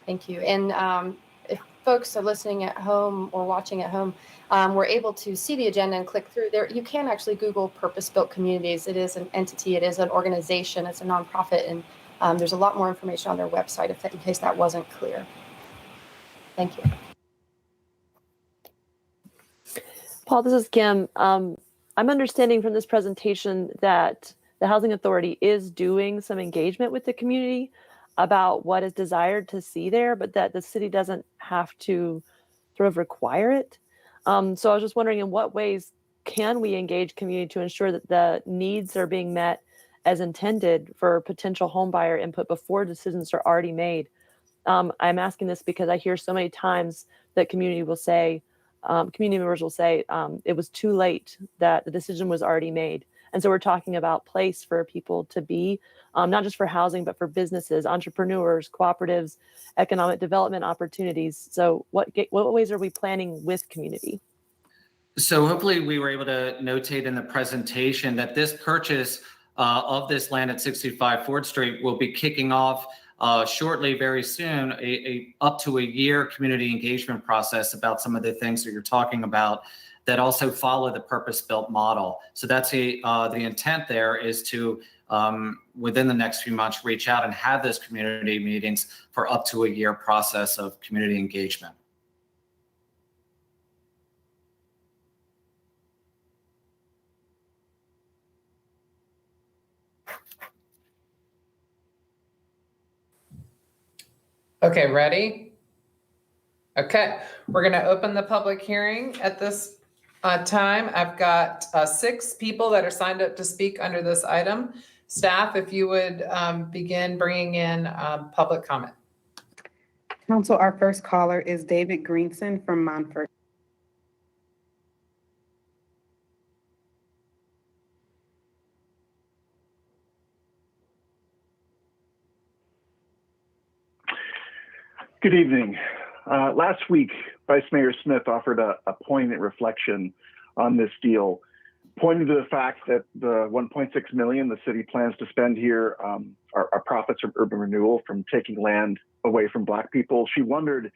Speaker 13: Thank you. And if folks are listening at home or watching at home, we're able to see the agenda and click through there. You can actually Google purpose-built communities. It is an entity. It is an organization. It's a nonprofit. And there's a lot more information on their website in case that wasn't clear. Thank you.
Speaker 4: Paul, this is Kim. I'm understanding from this presentation that the Housing Authority is doing some engagement with the community about what is desired to see there, but that the city doesn't have to sort of require it. So I was just wondering, in what ways can we engage community to ensure that the needs are being met as intended for potential homebuyer input before decisions are already made? I'm asking this because I hear so many times that community members will say it was too late, that the decision was already made. And so we're talking about place for people to be, not just for housing, but for businesses, entrepreneurs, cooperatives, economic development opportunities. So what ways are we planning with community?
Speaker 11: So hopefully we were able to notate in the presentation that this purchase of this land at 65 Ford Street will be kicking off shortly, very soon, up to a year community engagement process about some of the things that you're talking about that also follow the purpose-built model. So that's the intent there is to, within the next few months, reach out and have those community meetings for up to a year process of community engagement.
Speaker 1: Okay, ready? Okay, we're going to open the public hearing at this time. I've got 6 people that are signed up to speak under this item. Staff, if you would begin bringing in public comment.
Speaker 5: Council, our first caller is David Greenson from Montford.
Speaker 14: Good evening. Last week, Vice Mayor Smith offered a poignant reflection on this deal, pointing to the fact that the $1.6 million the city plans to spend here are profits from urban renewal, from taking land away from Black people. She wondered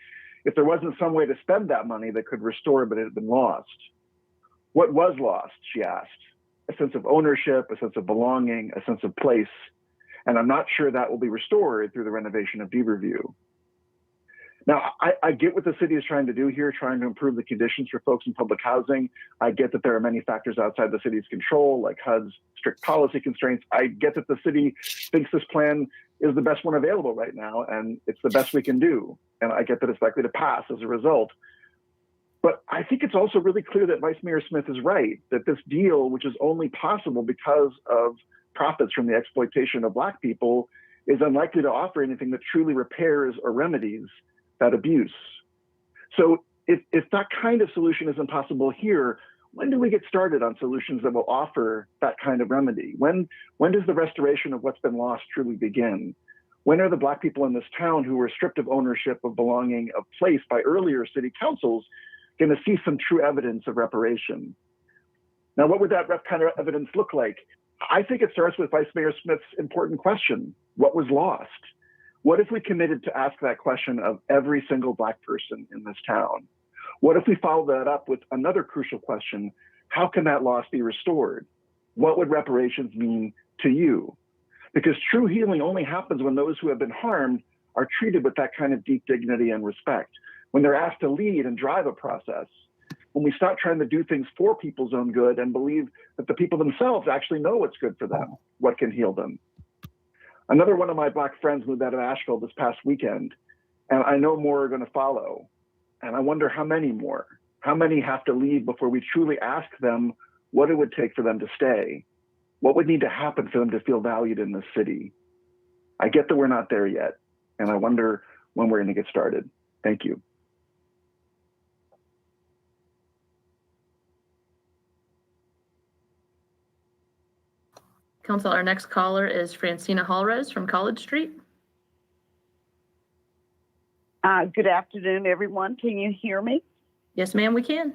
Speaker 14: if there wasn't some way to spend that money that could restore, but it had been lost. What was lost, she asked? A sense of ownership, a sense of belonging, a sense of place. And I'm not sure that will be restored through the renovation of Beaverview. Now, I get what the city is trying to do here, trying to improve the conditions for folks in public housing. I get that there are many factors outside the city's control, like HUD's strict policy constraints. I get that the city thinks this plan is the best one available right now, and it's the best we can do. And I get that it's likely to pass as a result. But I think it's also really clear that Vice Mayor Smith is right, that this deal, which is only possible because of profits from the exploitation of Black people, is unlikely to offer anything that truly repairs or remedies that abuse. So if that kind of solution isn't possible here, when do we get started on solutions that will offer that kind of remedy? When does the restoration of what's been lost truly begin? When are the Black people in this town who were stripped of ownership, of belonging, of place by earlier city councils going to see some true evidence of reparation? Now, what would that kind of evidence look like? I think it starts with Vice Mayor Smith's important question: what was lost? What if we committed to ask that question of every single Black person in this town? What if we followed that up with another crucial question: how can that loss be restored? What would reparations mean to you? Because true healing only happens when those who have been harmed are treated with that kind of deep dignity and respect, when they're asked to lead and drive a process, when we stop trying to do things for people's own good and believe that the people themselves actually know what's good for them, what can heal them. Another one of my Black friends moved out of Asheville this past weekend, and I know more are going to follow. And I wonder how many more. How many have to leave before we truly ask them what it would take for them to stay? What would need to happen for them to feel valued in this city? I get that we're not there yet, and I wonder when we're going to get started. Thank you.
Speaker 7: Council, our next caller is Francina Hallrose from College Street.
Speaker 15: Good afternoon, everyone. Can you hear me?
Speaker 7: Yes, ma'am, we can.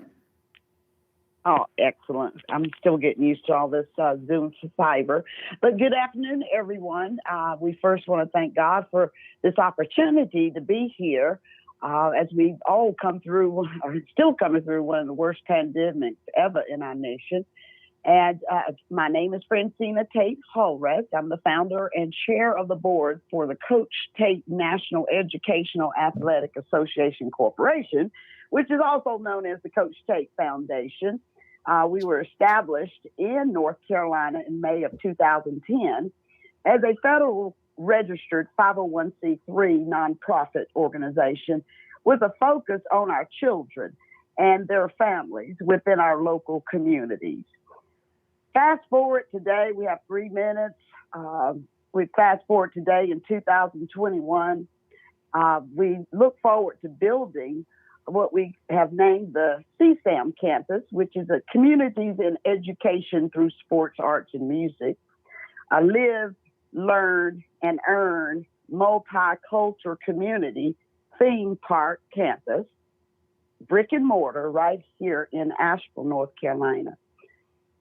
Speaker 15: Oh, Excellent. I'm still getting used to all this Zoom fiber. But good afternoon, everyone. We first want to thank God for this opportunity to be here as we've all come through, or still coming through, one of the worst pandemics ever in our nation. And my name is Francina Tate Hallrest. I'm the founder and chair of the board for the Coach Tate National Educational Athletic Association Corporation, which is also known as the Coach Tate Foundation. We were established in North Carolina in May of 2010 as a federal registered 501c3 nonprofit organization with a focus on our children and their families within our local communities. Fast forward today, we have 3 minutes. We fast forward today in 2021. We look forward to building what we have named the CSAM campus, which is a Communities in Education through Sports, Arts, and Music, a live, learn, and earn multicultural community theme park campus, brick and mortar right here in Asheville, North Carolina.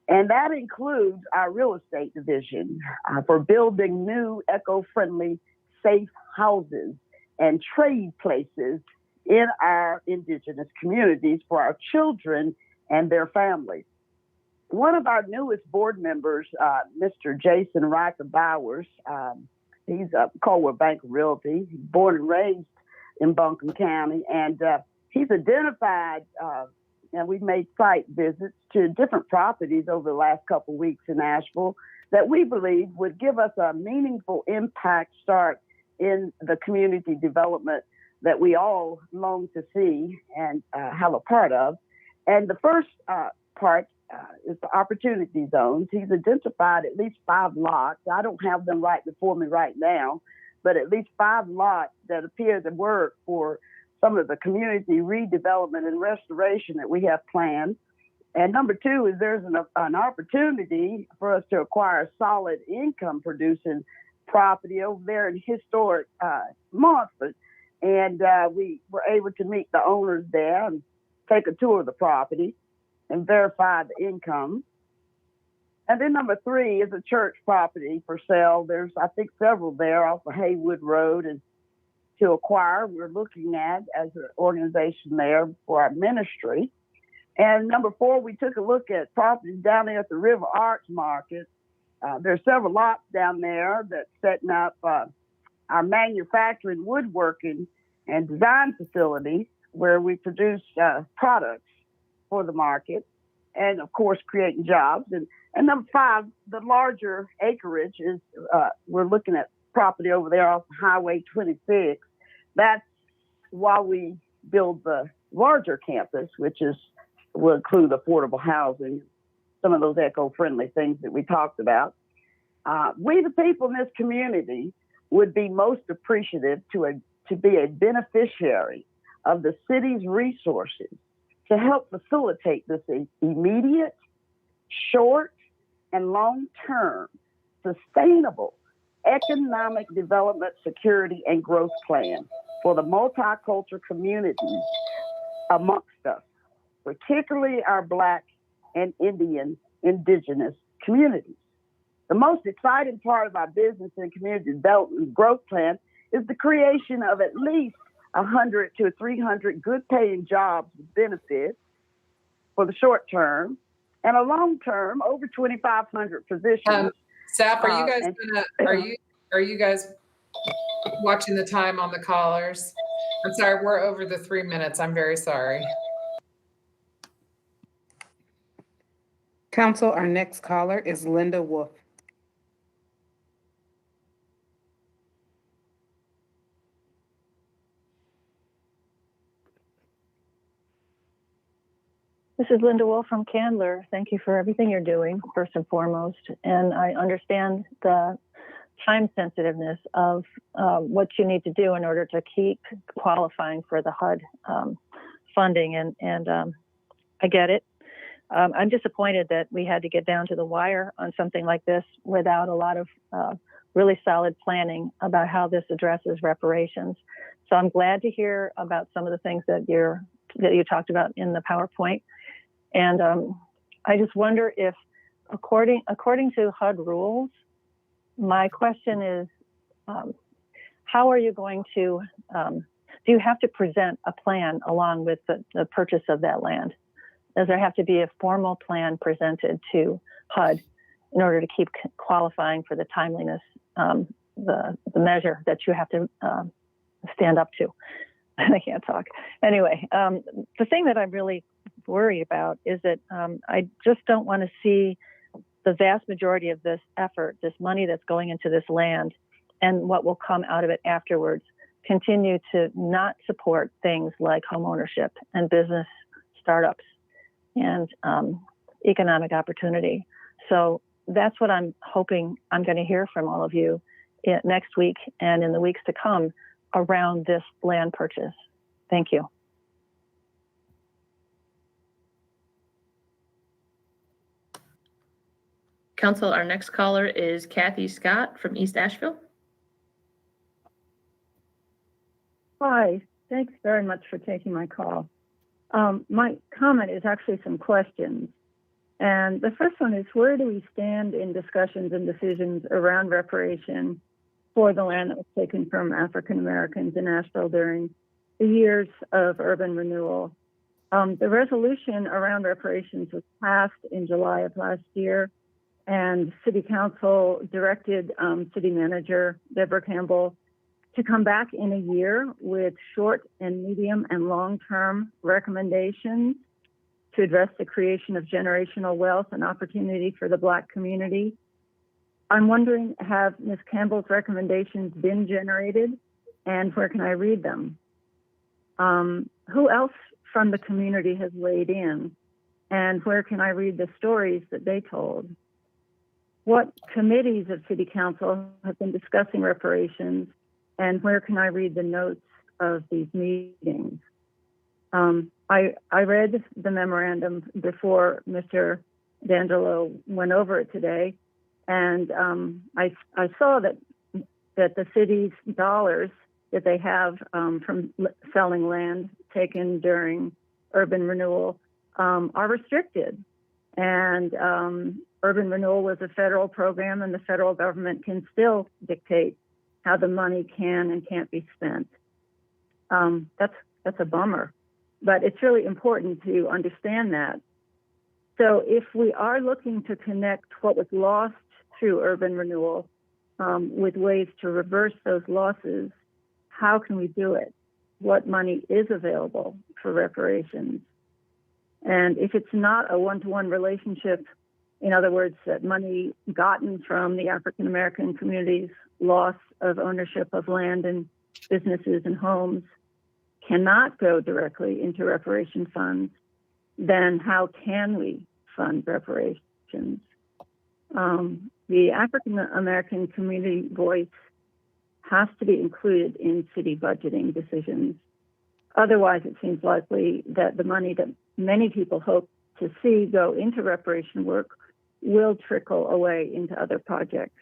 Speaker 15: And that includes our real estate division for building new eco-friendly, safe houses and trade places in our indigenous communities for our children and their families. One of our newest board members, Mr. Jason Riker Bowers, he's a Colwell Bank Realty. He's born and raised in Buncombe County, and he's identified, and we've made site visits to different properties over the last couple of weeks in Asheville that we believe would give us a meaningful impact start in the community development that we all long to see and have a part of. And the first part is the opportunity zones. He's identified at least 5 lots. I don't have them right before me right now, but at least 5 lots that appear to work for some of the community redevelopment and restoration that we have planned. And number 2 is there's an opportunity for us to acquire solid income producing property over there in historic Montfort. And we were able to meet the owners there and take a tour of the property and verify the income. And then number 3 is a church property for sale. There's, I think, several there off of Haywood Road and to acquire. We're looking at as an organization there for our ministry. And number 4, we took a look at properties down there at the River Arts Market. There's several lots down there that's setting up our manufacturing, woodworking, and design facility where we produce products for the market and, of course, creating jobs. And number 5, the larger acreage is we're looking at property over there off Highway 26. That's while we build the larger campus, which will include affordable housing, some of those eco-friendly things that we talked about. We, the people in this community, would be most appreciative to be a beneficiary of the city's resources to help facilitate this immediate, short, and long-term sustainable economic development, security, and growth plan for the multicultural communities amongst us, particularly our Black and Indian indigenous communities. The most exciting part of our business and community development growth plan is the creation of at least 100 to 300 good-paying jobs with benefits for the short term, and a long term over 2,500 positions.
Speaker 1: Staff, are you guys watching the time on the callers? I'm sorry, we're over the 3 minutes. I'm very sorry.
Speaker 5: Council, our next caller is Linda Wolf.
Speaker 16: This is Linda Wolf from Candler. Thank you for everything you're doing, first and foremost. And I understand the time sensitiveness of what you need to do in order to keep qualifying for the HUD funding. And I get it. I'm disappointed that we had to get down to the wire on something like this without a lot of really solid planning about how this addresses reparations. So I'm glad to hear about some of the things that you talked about in the PowerPoint. And I just wonder if, according to HUD rules, my question is, how are you going to, do you have to present a plan along with the purchase of that land? Does there have to be a formal plan presented to HUD in order to keep qualifying for the timeliness, the measure that you have to stand up to? I can't talk. Anyway, the thing that I'm really worried about is that I just don't want to see the vast majority of this effort, this money that's going into this land, and what will come out of it afterwards, continue to not support things like home ownership and business startups and economic opportunity. So that's what I'm hoping I'm going to hear from all of you next week and in the weeks to come around this land purchase. Thank you.
Speaker 7: Council, our next caller is Kathy Scott from East Asheville.
Speaker 17: Hi, thanks very much for taking my call. My comment is actually some questions. And the first one is, where do we stand in discussions and decisions around reparation for the land that was taken from African Americans in Asheville during the years of urban renewal? The resolution around reparations was passed in July of last year, and City Council directed City Manager Deborah Campbell to come back in a year with short and medium and long-term recommendations to address the creation of generational wealth and opportunity for the Black community. I'm wondering, have Ms. Campbell's recommendations been generated, and where can I read them? Who else from the community has weighed in, and where can I read the stories that they told? What committees of City Council have been discussing reparations, and where can I read the notes of these meetings? I read the memorandum before Mr. D'Angelo went over it today, and I saw that the city's dollars that they have from selling land taken during urban renewal are restricted. And urban renewal was a federal program, and the federal government can still dictate how the money can and can't be spent. That's a bummer, but it's really important to understand that. So if we are looking to connect what was lost through urban renewal with ways to reverse those losses, how can we do it? What money is available for reparations? And if it's not a one-to-one relationship, in other words, that money gotten from the African American community's loss of ownership of land and businesses and homes cannot go directly into reparation funds, then how can we fund reparations? The African American community voice has to be included in city budgeting decisions. Otherwise, it seems likely that the money that many people hope to see go into reparation work will trickle away into other projects.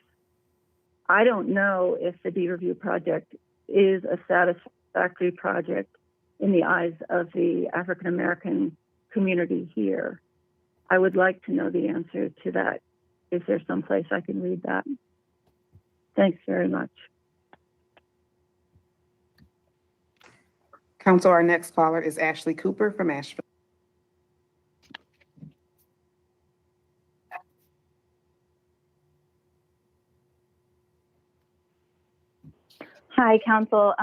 Speaker 17: I don't know if the Deed Review project is a satisfactory project in the eyes of the African American community here. I would like to know the answer to that. Is there some place I can read that? Thanks very much.
Speaker 5: Council, our next caller is Ashley Cooper from Asheville.
Speaker 18: Hi, Council.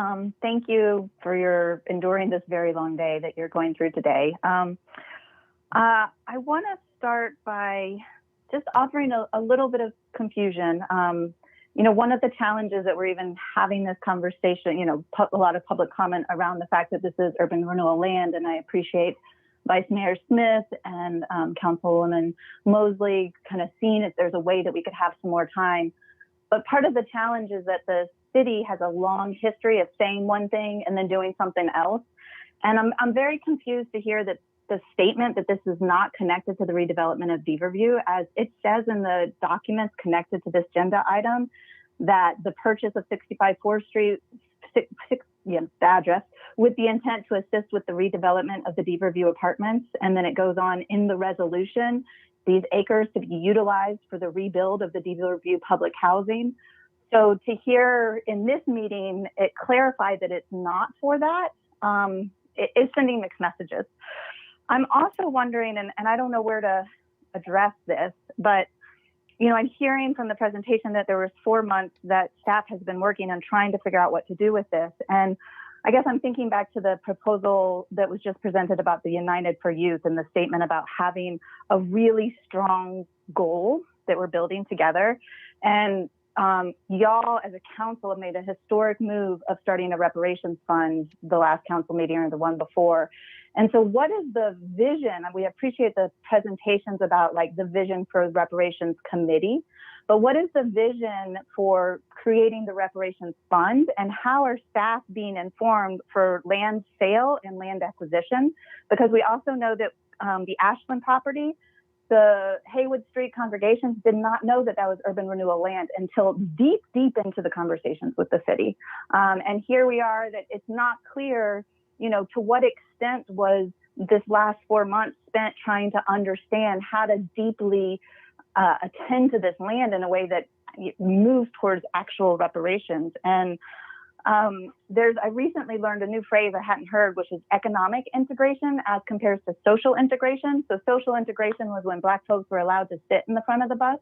Speaker 18: Thank you for your enduring this very long day that you're going through today. I want to start by just offering a little bit of confusion. One of the challenges that we're even having this conversation, a lot of public comment around the fact that this is urban renewal land, and I appreciate Vice Mayor Smith and Councilwoman Mosley kind of seeing if there's a way that we could have some more time. But part of the challenge is that the city has a long history of saying one thing and then doing something else. And I'm very confused to hear that the statement that this is not connected to the redevelopment of Deed Review, as it says in the documents connected to this agenda item, that the purchase of 65 4th Street, the address, with the intent to assist with the redevelopment of the Deed Review apartments. And then it goes on in the resolution, these acres to be utilized for the rebuild of the DV Review public housing. So to hear in this meeting, it clarified that it's not for that. It is sending mixed messages. I'm also wondering, and I don't know where to address this, but I'm hearing from the presentation that there was 4 months that staff has been working on trying to figure out what to do with this. And I guess I'm thinking back to the proposal that was just presented about the United for Youth and the statement about having a really strong goal that we're building together. And y'all as a council have made a historic move of starting a reparations fund the last council meeting or the one before. And so what is the vision? We appreciate the presentations about like the vision for the reparations committee, but what is the vision for creating the reparations fund, and how are staff being informed for land sale and land acquisition? Because we also know that the Ashland property, the Haywood Street congregations did not know that that was urban renewal land until deep, deep into the conversations with the city. And here we are that it's not clear, to what extent was this last 4 months spent trying to understand how to deeply attend to this land in a way that moves towards actual reparations. And I recently learned a new phrase I hadn't heard, which is economic integration as compared to social integration. So social integration was when Black folks were allowed to sit in the front of the bus,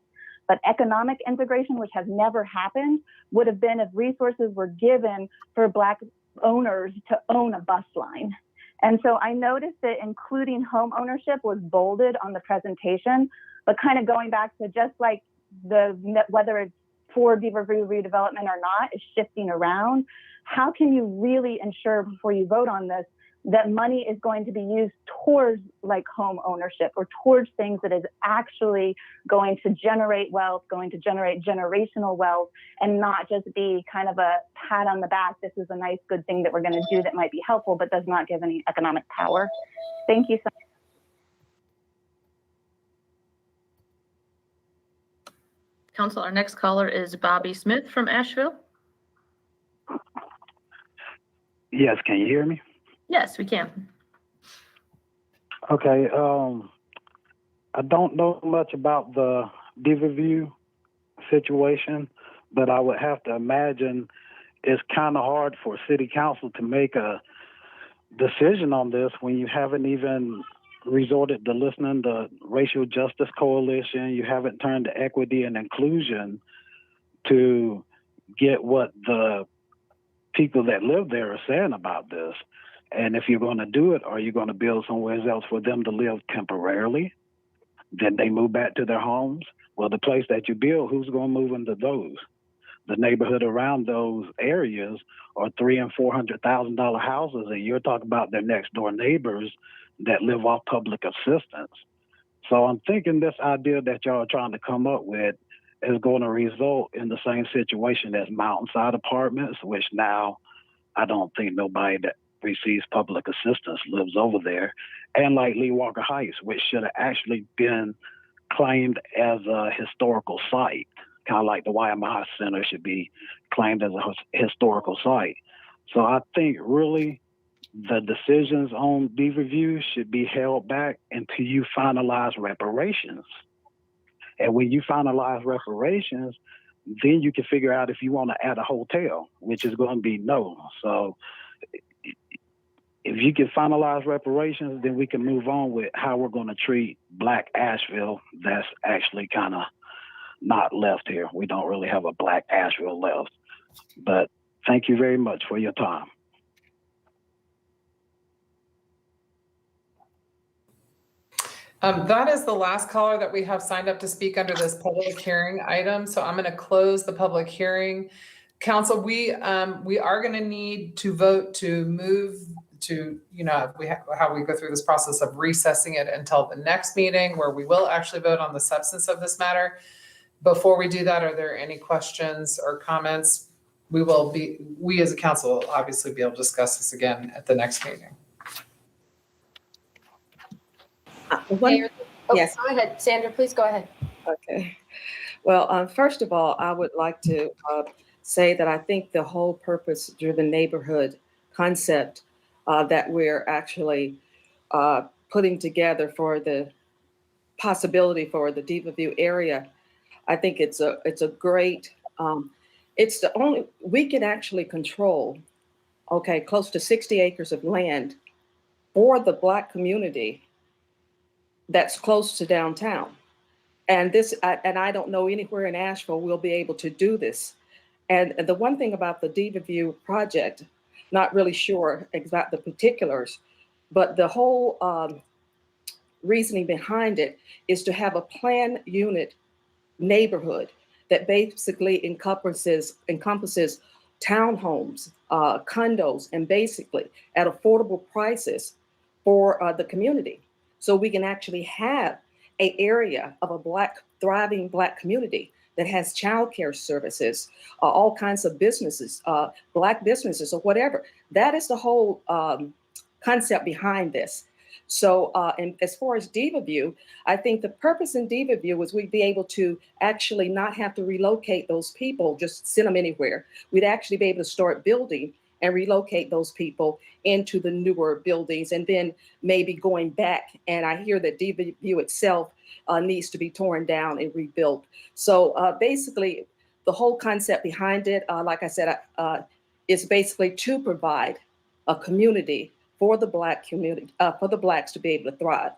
Speaker 18: but economic integration, which has never happened, would have been if resources were given for Black owners to own a bus line. And so I noticed that including home ownership was bolded on the presentation, but kind of going back to just like whether it's for Beaver View redevelopment or not is shifting around. How can you really ensure before you vote on this that money is going to be used towards like home ownership or towards things that is actually going to generate wealth, going to generate generational wealth, and not just be kind of a pat on the back. This is a nice, good thing that we're going to do that might be helpful, but does not give any economic power. Thank you so much.
Speaker 7: Council, our next caller is Bobby Smith from Asheville.
Speaker 19: Yes, can you hear me?
Speaker 7: Yes, we can.
Speaker 19: Okay, I don't know much about the Beaver View situation, but I would have to imagine it's kind of hard for city council to make a decision on this when you haven't even resorted to listening to Racial Justice Coalition. You haven't turned to equity and inclusion to get what the people that live there are saying about this. And if you're going to do it, are you going to build somewhere else for them to live temporarily? Then they move back to their homes. Well, the place that you build, who's going to move into those? The neighborhood around those areas are $300,000 and $400,000 houses, and you're talking about their next door neighbors that live off public assistance. So I'm thinking this idea that y'all are trying to come up with is going to result in the same situation as Mountainside Apartments, which now I don't think nobody that receives public assistance lives over there, and like Lee Walker Heights, which should have actually been claimed as a historical site, kind of like the YMI Center should be claimed as a historical site. So I think really the decisions on Beaver View should be held back until you finalize reparations. And when you finalize reparations, then you can figure out if you want to add a hotel, which is going to be no. So if you can finalize reparations, then we can move on with how we're going to treat Black Asheville. That's actually kind of not left here. We don't really have a Black Asheville left. But thank you very much for your time.
Speaker 1: That is the last caller that we have signed up to speak under this public hearing item. So I'm going to close the public hearing. Council, we are going to need to vote to move to, how we go through this process of recessing it until the next meeting where we will actually vote on the substance of this matter. Before we do that, are there any questions or comments? We as a council will obviously be able to discuss this again at the next meeting.
Speaker 13: Yes. Go ahead, Sandra, please go ahead.
Speaker 20: Okay. Well, first of all, I would like to say that I think the whole purpose-driven neighborhood concept that we're actually putting together for the possibility for the Diva View area. I think it's a great, it's the only, we can actually control, okay, close to 60 acres of land for the Black community that's close to downtown. And I don't know anywhere in Asheville we'll be able to do this. And the one thing about the Diva View project, not really sure about the particulars, but the whole reasoning behind it is to have a planned unit neighborhood that basically encompasses townhomes, condos, and basically at affordable prices for the community. So we can actually have an area of a thriving Black community that has childcare services, all kinds of businesses, Black businesses or whatever. That is the whole concept behind this. So, and as far as Diva View, I think the purpose in Diva View was we'd be able to actually not have to relocate those people, just send them anywhere. We'd actually be able to start building and relocate those people into the newer buildings, and then maybe going back. And I hear that Diva View itself needs to be torn down and rebuilt. So basically, the whole concept behind it, like I said, is basically to provide a community for the Black community, for the Blacks to be able to thrive.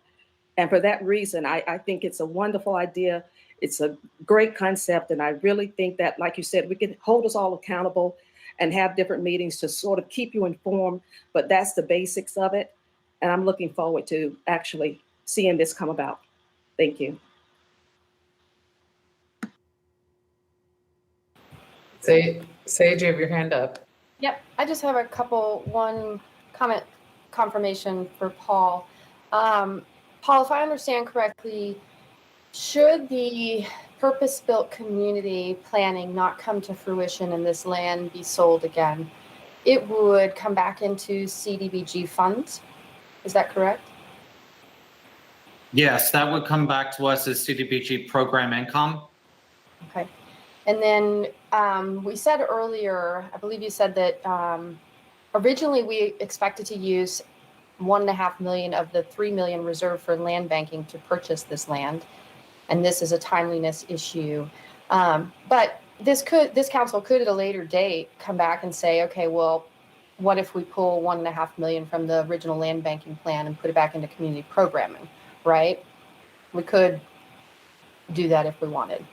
Speaker 20: And for that reason, I think it's a wonderful idea. It's a great concept. And I really think that, like you said, we can hold us all accountable and have different meetings to sort of keep you informed, but that's the basics of it. And I'm looking forward to actually seeing this come about. Thank you.
Speaker 1: Sage, you have your hand up.
Speaker 13: Yep, I just have one comment confirmation for Paul. Paul, if I understand correctly, should the purpose-built community planning not come to fruition and this land be sold again, it would come back into CDBG funds. Is that correct?
Speaker 11: Yes, that would come back to us as CDBG program income.
Speaker 13: Okay. And then we said earlier, I believe you said that originally we expected to use $1.5 million of the $3 million reserved for land banking to purchase this land. And this is a timeliness issue. But this council could at a later date come back and say, okay, well, what if we pull $1.5 million from the original land banking plan and put it back into community programming, right? We could do that if we wanted.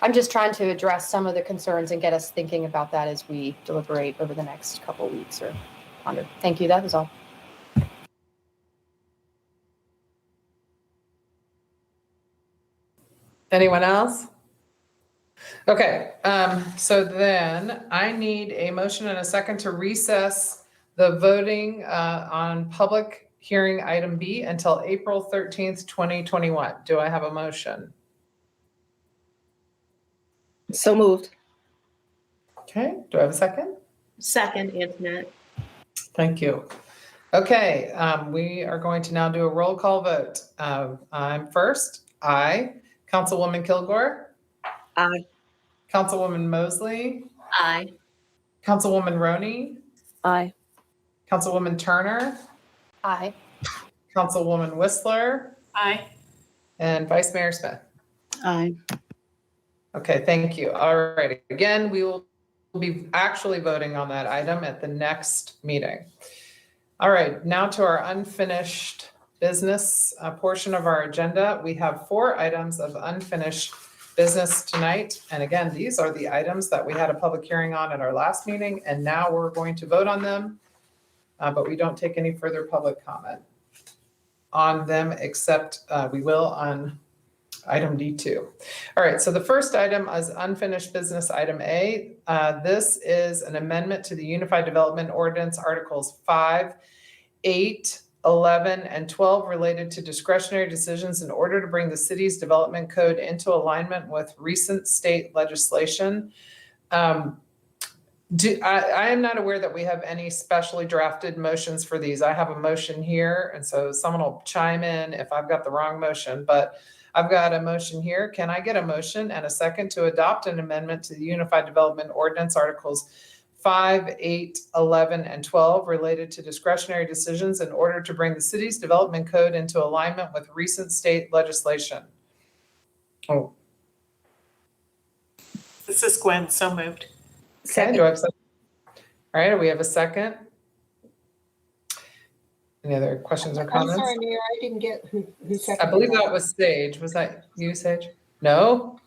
Speaker 13: I'm just trying to address some of the concerns and get us thinking about that as we deliberate over the next couple of weeks or ponder. Thank you, that was all.
Speaker 1: Anyone else? Okay, so then I need a motion and a second to recess the voting on public hearing item B until April 13th, 2021. Do I have a motion?
Speaker 20: So moved.
Speaker 1: Okay, do I have a second?
Speaker 12: Second, Antoinette.
Speaker 1: Thank you. Okay, we are going to now do a roll call vote. I'm first. Aye. Councilwoman Kilgore?
Speaker 20: Aye.
Speaker 1: Councilwoman Mosley?
Speaker 12: Aye.
Speaker 1: Councilwoman Roney?
Speaker 4: Aye.
Speaker 1: Councilwoman Turner?
Speaker 13: Aye.
Speaker 1: Councilwoman Whistler?
Speaker 3: Aye.
Speaker 1: And Vice Mayor Smith?
Speaker 2: Aye.
Speaker 1: Okay, thank you. All right. Again, we will be actually voting on that item at the next meeting. All right, now to our unfinished business portion of our agenda. We have 4 items of unfinished business tonight. And again, these are the items that we had a public hearing on at our last meeting, and now we're going to vote on them, but we don't take any further public comment on them, except we will on item D2. All right, so the first item is unfinished business, item A. This is an amendment to the Unified Development Ordinance Articles 5, 8, 11, and 12 related to discretionary decisions in order to bring the city's development code into alignment with recent state legislation. I am not aware that we have any specially drafted motions for these. I have a motion here, and so someone will chime in if I've got the wrong motion, but I've got a motion here. Can I get a motion and a second to adopt an amendment to the Unified Development Ordinance Articles 5, 8, 11, and 12 related to discretionary decisions in order to bring the city's development code into alignment with recent state legislation. Oh,
Speaker 3: This is Gwen, so moved.
Speaker 1: okay, do I have a second? All right, we have a second. Any other questions or comments?
Speaker 21: I'm sorry, Mayor, I didn't get who seconded
Speaker 1: I believe that was Sage. Was that you, Sage? No?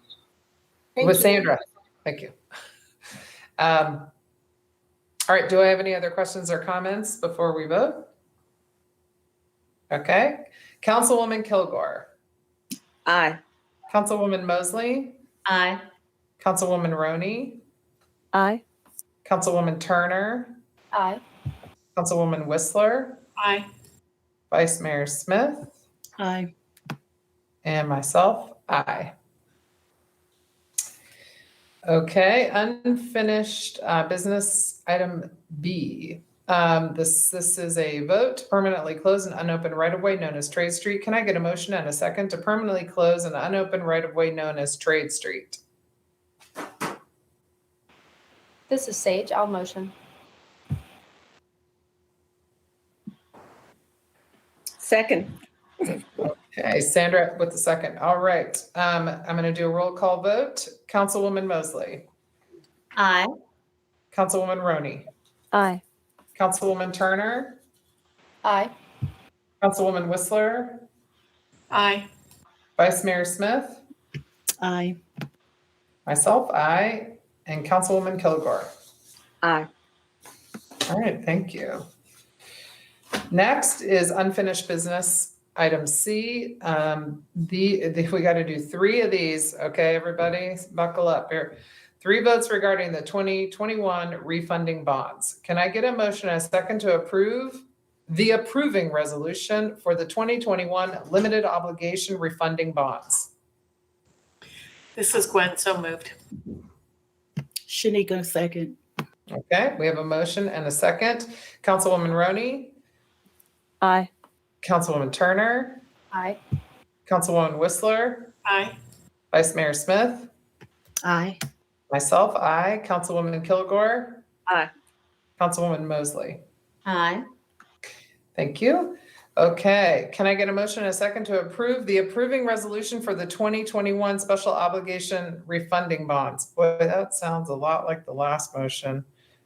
Speaker 1: It was Sandra. Thank you. All right, do I have any other questions or comments before we vote? Okay. Councilwoman Kilgore.
Speaker 20: Aye.
Speaker 1: Councilwoman Mosley.
Speaker 12: Aye.
Speaker 1: Councilwoman Roney.
Speaker 4: Aye.
Speaker 1: Councilwoman Turner.
Speaker 13: Aye.
Speaker 1: Councilwoman Whistler.
Speaker 3: Aye.
Speaker 1: Vice Mayor Smith.
Speaker 2: Aye.
Speaker 1: And myself, aye. Okay, unfinished business item B. This is a vote to permanently close an unopened right-of-way known as Trade Street. Can I get a motion and a second to permanently close an unopened right-of-way known as Trade Street?
Speaker 13: This is Sage. I'll motion.
Speaker 20: Second.
Speaker 1: Okay, Sandra with the second. All right, I'm going to do a roll call vote. Councilwoman Mosley.
Speaker 12: Aye.
Speaker 1: Councilwoman Roney.
Speaker 4: Aye.
Speaker 1: Councilwoman Turner.
Speaker 13: Aye.
Speaker 1: Councilwoman Whistler.
Speaker 3: Aye.
Speaker 1: Vice Mayor Smith.
Speaker 2: Aye.
Speaker 1: Myself, aye. And Councilwoman Kilgore.
Speaker 20: Aye.
Speaker 1: All right, thank you. Next is unfinished business, item C. We got to do 3 of these. Okay, everybody, buckle up here. 3 votes regarding the 2021 refunding bonds. Can I get a motion and a second to approve the approving resolution for the 2021 limited obligation refunding bonds?
Speaker 3: This is Gwen, so moved.
Speaker 2: Shanika, second.
Speaker 1: Okay, we have a motion and a second. Councilwoman Roney.
Speaker 4: Aye.
Speaker 1: Councilwoman Turner.
Speaker 13: Aye.
Speaker 1: Councilwoman Whistler.
Speaker 3: Aye.
Speaker 1: Vice Mayor Smith.
Speaker 2: Aye.
Speaker 1: Myself, aye. Councilwoman Kilgore.
Speaker 20: Aye.
Speaker 1: Councilwoman Mosley.
Speaker 12: Aye.
Speaker 1: Thank you. Okay, can I get a motion and a second to approve the approving resolution for the 2021 special obligation refunding bonds? Boy, that sounds a lot like the last motion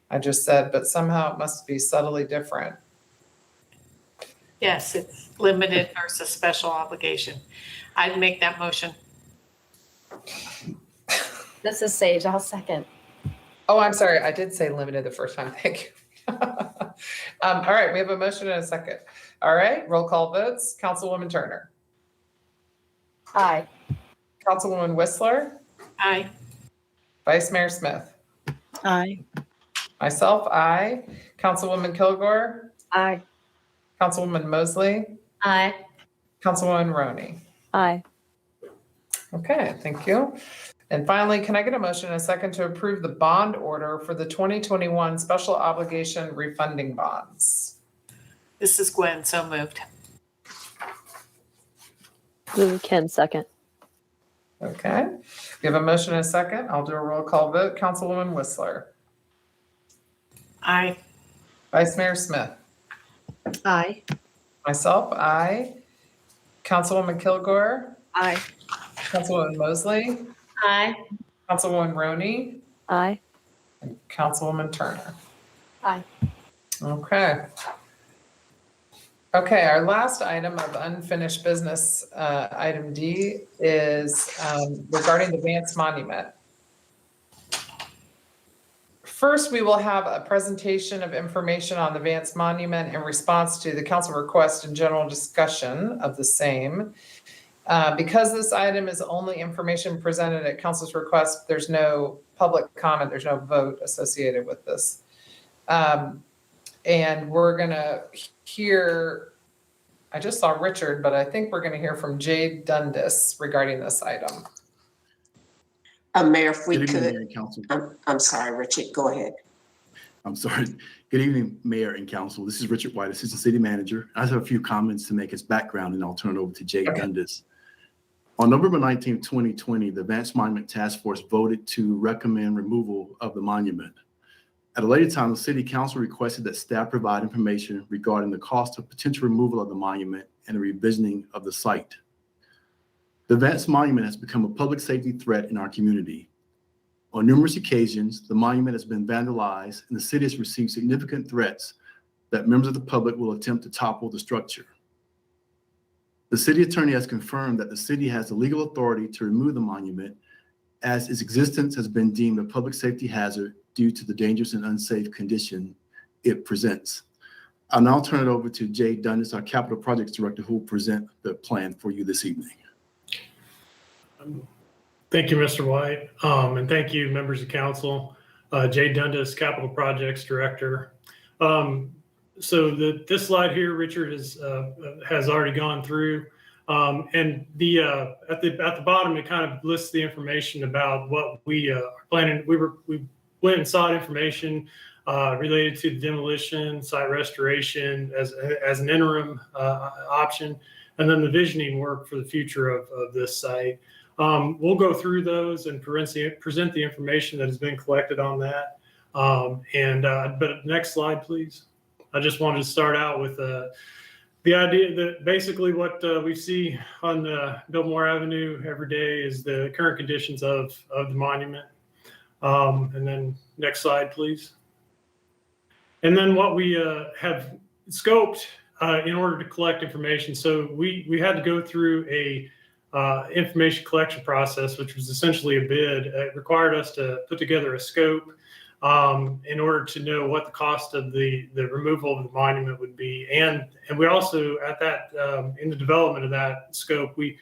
Speaker 1: I just said, but somehow it must be subtly different.
Speaker 3: Yes, it's limited versus special obligation. I'd make that motion.
Speaker 13: This is Sage. I'll second.
Speaker 1: Oh, I'm sorry. I did say limited the first time. Thank you. All right, we have a motion and a second. All right, roll call votes. Councilwoman Turner.
Speaker 13: Aye.
Speaker 1: Councilwoman Whistler.
Speaker 3: Aye.
Speaker 1: Vice Mayor Smith.
Speaker 2: Aye.
Speaker 1: Myself, aye. Councilwoman Kilgore.
Speaker 20: Aye.
Speaker 1: Councilwoman Mosley.
Speaker 12: Aye.
Speaker 1: Councilwoman Roney.
Speaker 4: Aye.
Speaker 1: Okay, thank you. And finally, can I get a motion and a second to approve the bond order for the 2021 special obligation refunding bonds?
Speaker 3: This is Gwen, so moved.
Speaker 4: Ken, second.
Speaker 1: Okay, we have a motion and a second. I'll do a roll call vote. Councilwoman Whistler.
Speaker 3: Aye.
Speaker 1: Vice Mayor Smith.
Speaker 2: Aye.
Speaker 1: Myself, aye. Councilwoman Kilgore.
Speaker 20: Aye.
Speaker 1: Councilwoman Mosley.
Speaker 12: Aye.
Speaker 1: Councilwoman Roney.
Speaker 4: Aye.
Speaker 1: And Councilwoman Turner.
Speaker 13: Aye.
Speaker 1: Okay. Okay, our last item of unfinished business, item D, is regarding the Vance Monument. First, we will have a presentation of information on the Vance Monument in response to the council request and general discussion of the same. Because this item is only information presented at council's request, there's no public comment, there's no vote associated with this. And we're gonna hear, I just saw Richard, but I think we're gonna hear from Jade Dundas regarding this item.
Speaker 9: Mayor, if we
Speaker 22: Good evening,
Speaker 9: could,
Speaker 22: Mayor and Council.
Speaker 9: I'm sorry, Richard, go ahead.
Speaker 22: I'm sorry. Good evening, Mayor and Council. This is Richard White, Assistant City Manager. I have a few comments to make as background, and I'll turn it over to Jade Dundas. On November 19, 2020, the Vance Monument Task Force voted to recommend removal of the monument. At a later time, the City Council requested that staff provide information regarding the cost of potential removal of the monument and the revisioning of the site. The Vance Monument has become a public safety threat in our community. On numerous occasions, the monument has been vandalized and the city has received significant threats that members of the public will attempt to topple the structure. The city attorney has confirmed that the city has the legal authority to remove the monument as its existence has been deemed a public safety hazard due to the dangerous and unsafe condition it presents. I'll now turn it over to Jay Dundas, our Capital Projects Director, who will present the plan for you this evening.
Speaker 6: Thank you, Mr. White, and thank you, members of council. Jay Dundas, Capital Projects Director. So this slide here, Richard has already gone through, and at the bottom it kind of lists the information about what we are planning. We went and sought information related to demolition, site restoration as an interim option, and then the visioning work for the future of this site. We'll go through those and present the information that has been collected on that. But next slide, please. I just wanted to start out with the idea that basically what we see on Biltmore Avenue every day is the current conditions of the monument. And then next slide, please. And then what we have scoped in order to collect information. So we had to go through a information collection process, which was essentially a bid. It required us to put together a scope in order to know what the cost of the removal of the monument would be. And we also, at that, in the development of that scope, we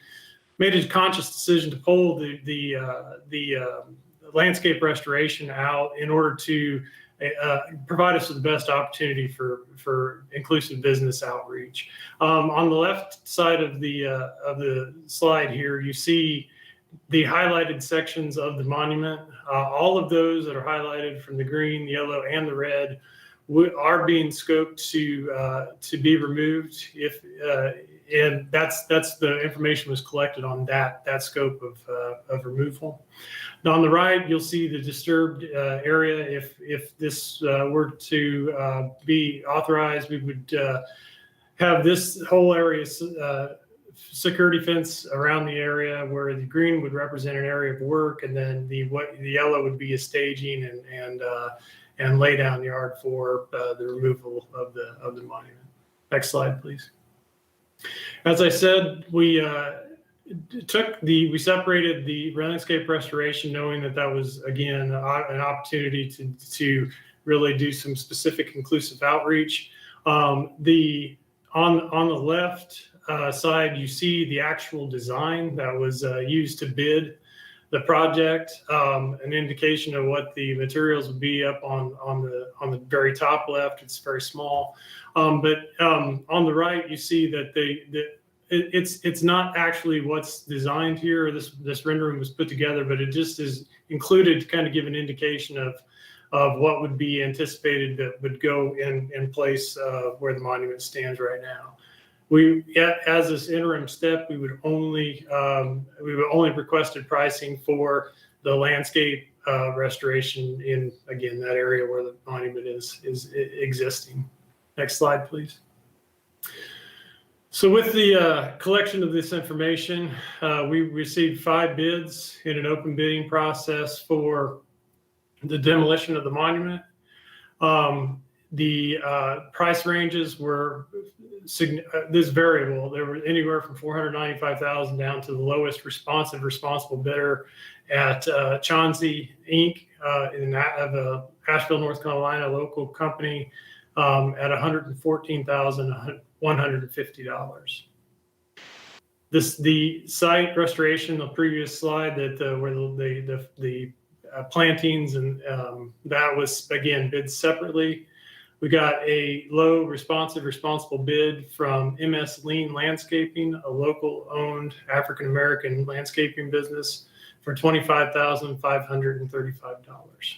Speaker 6: made a conscious decision to pull the landscape restoration out in order to provide us with the best opportunity for inclusive business outreach. On the left side of the slide here, you see the highlighted sections of the monument. All of those that are highlighted from the green, the yellow, and the red are being scoped to be removed. And that's the information was collected on that scope of removal. Now on the right, you'll see the disturbed area. If this were to be authorized, we would have this whole area security fence around the area, where the green would represent an area of work, and then the yellow would be a staging and lay down yard for the removal of the monument. Next slide, please. As I said, we separated the Railingscape Restoration, knowing that was again an opportunity to really do some specific inclusive outreach. On the left side, you see the actual design that was used to bid the project, an indication of what the materials would be up on the very top left. It's very small, but on the right, you see that it's not actually what's designed here. This rendering was put together, but it just is included to kind of give an indication of what would be anticipated that would go in place where the monument stands right now. As this interim step, we would only requested pricing for the landscape restoration in, again, that area where the monument is existing. Next slide, please. So with the collection of this information, we received 5 bids in an open bidding process for the demolition of the monument. The price ranges were this variable. There were anywhere from $495,000 down to the lowest responsible bidder at Chauncey Inc. of Asheville, North Carolina, a local company, at $114,150. The site restoration, the previous slide where the plantings and that was again bid separately. We got a low responsible bid from MS Lean Landscaping, a local owned African-American landscaping business, for $25,535.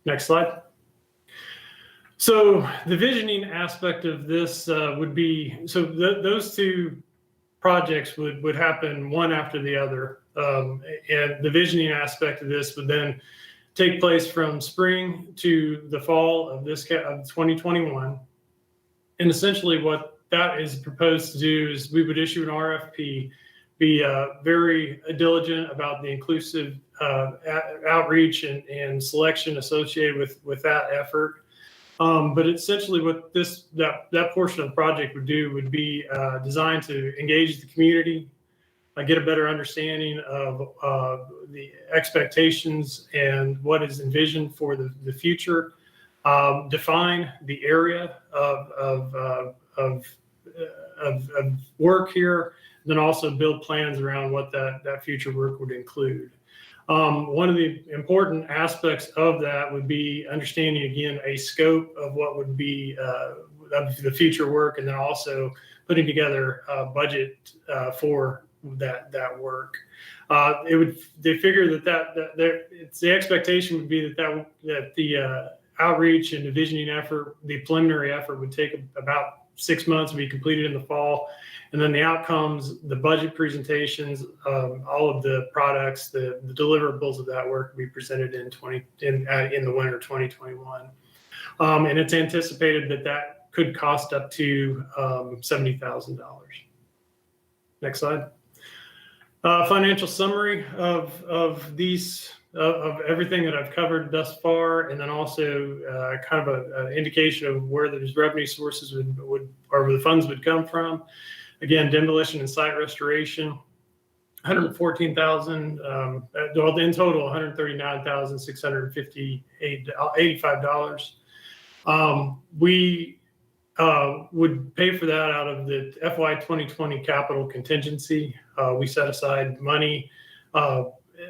Speaker 6: Next slide. So the visioning aspect of this would be, those two projects would happen one after the other. And the visioning aspect of this would then take place from spring to the fall of of 2021. And essentially what that is proposed to do is we would issue an RFP, be very diligent about the inclusive outreach and selection associated with that effort. But essentially what that portion of the project would do would be designed to engage the community, get a better understanding of the expectations and what is envisioned for the future, define the area of work here, then also build plans around what that future work would include. One of the important aspects of that would be understanding, again, a scope of what would be of the future work, and then also putting together a budget for that work. They figure that it's the expectation would be that the outreach and divisioning effort, the preliminary effort, would take about 6 months to be completed in the fall. And then the outcomes, the budget presentations, all of the products, the deliverables of that work will be presented in the winter 2021. And it's anticipated that could cost up to $70,000. Next slide. Financial summary of everything that I've covered thus far, and then also kind of an indication of where those revenue sources would or where the funds would come from. Again, demolition and site restoration, $114,000. Well, in total, $139,685. We would pay for that out of the FY 2020 capital contingency. We set aside money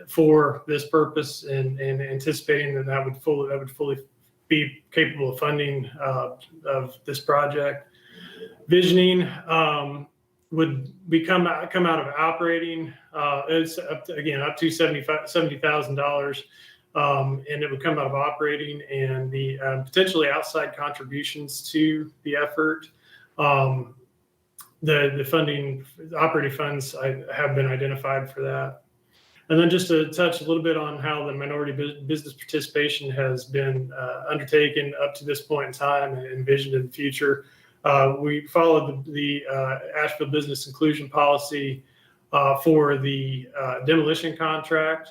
Speaker 6: for this purpose, and anticipating that would fully be capable of funding of this project. Visioning would come out of operating. It's up to $70,000, and it would come out of operating, and the potentially outside contributions to the effort. The funding, the operating funds have been identified for that. And then just to touch a little bit on how the minority business participation has been undertaken up to this point in time and envisioned in the future. We followed the Asheville Business Inclusion Policy for the demolition contract.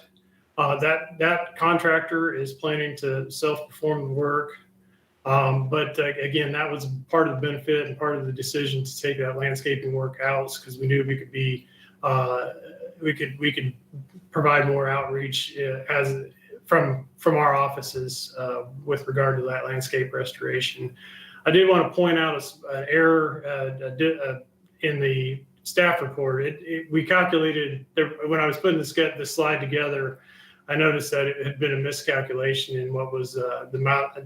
Speaker 6: That contractor is planning to self-perform the work. But again, that was part of the benefit and part of the decision to take that landscaping work out, because we knew we could provide more outreach from our offices with regard to that landscape restoration. I did want to point out an error in the staff report. We calculated, when I was putting this slide together, I noticed that it had been a miscalculation in what was the amount of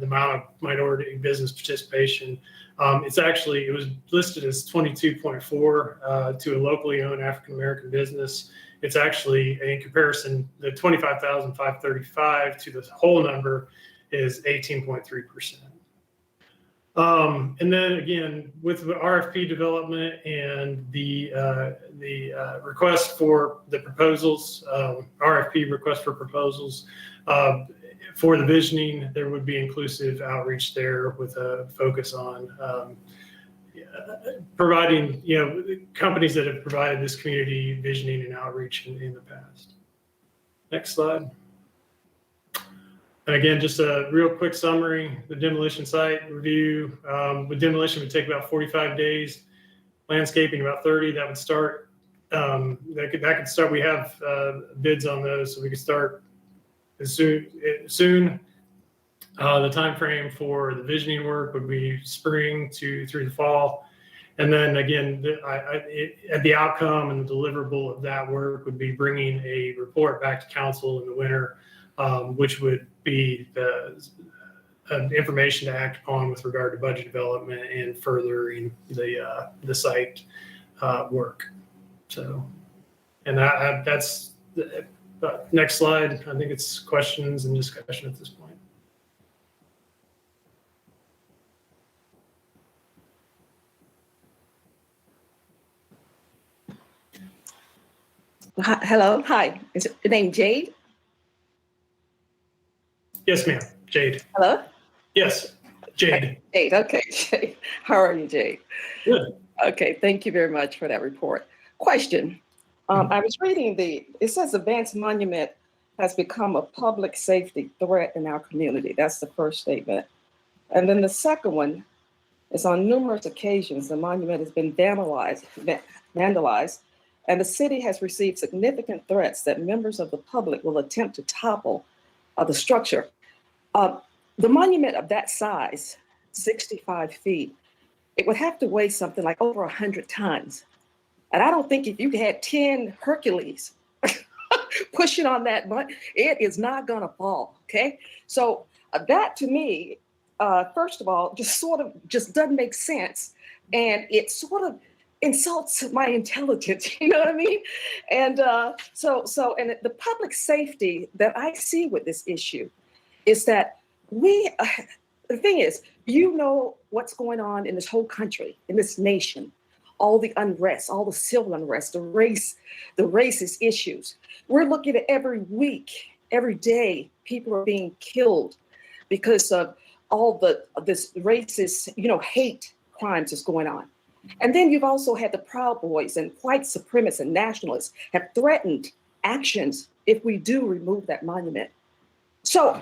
Speaker 6: minority business participation. It was listed as 22.4 to a locally owned African American business. It's actually, in comparison, the 25,535 to the whole number is 18.3%. And then again, with the RFP development and the request for the proposals, RFP request for proposals for the visioning, there would be inclusive outreach there with a focus on providing, companies that have provided this community visioning and outreach in the past. Next slide. And again, just a real quick summary, the demolition site review. With demolition, it would take about 45 days. Landscaping, about 30. That would start, that could start, we have bids on those, so we could start as soon. The time frame for the visioning work would be spring through the fall. And then again, the outcome and the deliverable of that work would be bringing a report back to council in the winter, which would be the information to act upon with regard to budget development and furthering the site work. So, and that's the next slide. I think it's questions and discussion at this point.
Speaker 20: Hello, hi. Is your name Jade?
Speaker 6: Yes, ma'am. Jade.
Speaker 20: Hello?
Speaker 6: Yes, Jade.
Speaker 20: Tate, okay, Jade. How are you, Jade?
Speaker 6: Good.
Speaker 20: Okay, thank you very much for that report. Question. I was reading it says the Vance Monument has become a public safety threat in our community. That's the first statement. And then the second one is on numerous occasions, the monument has been vandalized, and the city has received significant threats that members of the public will attempt to topple the structure. The monument of that size, 65 feet, it would have to weigh something like over 100 tons. And I don't think if you had 10 Hercules pushing on that, but it is not gonna fall, okay? So that to me, first of all, just doesn't make sense. And it sort of insults my intelligence, you know what I mean? And and the public safety that I see with this issue is that the thing is, you know what's going on in this whole country, in this nation, all the unrest, all the civil unrest, the racist issues. We're looking at every week, every day, people are being killed because of all this racist, hate crimes that's going on. And then you've also had the Proud Boys and white supremacists and nationalists have threatened actions if we do remove that monument. So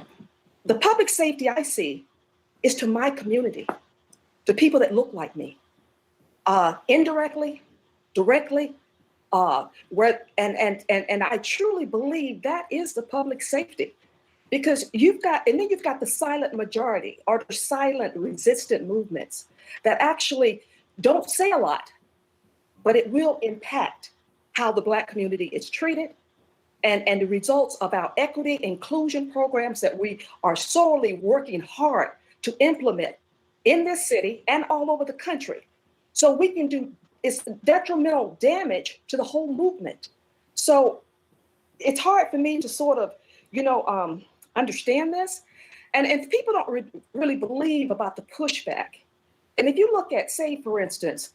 Speaker 20: the public safety I see is to my community, to people that look like me, indirectly, directly, and I truly believe that is the public safety, because you've got the silent majority or the silent resistant movements that actually don't say a lot, but it will impact how the Black community is treated and the results of our equity inclusion programs that we are sorely working hard to implement in this city and all over the country. So we can do, it's detrimental damage to the whole movement. So it's hard for me to sort of, understand this. And people don't really believe about the pushback. And if you look at, say, for instance,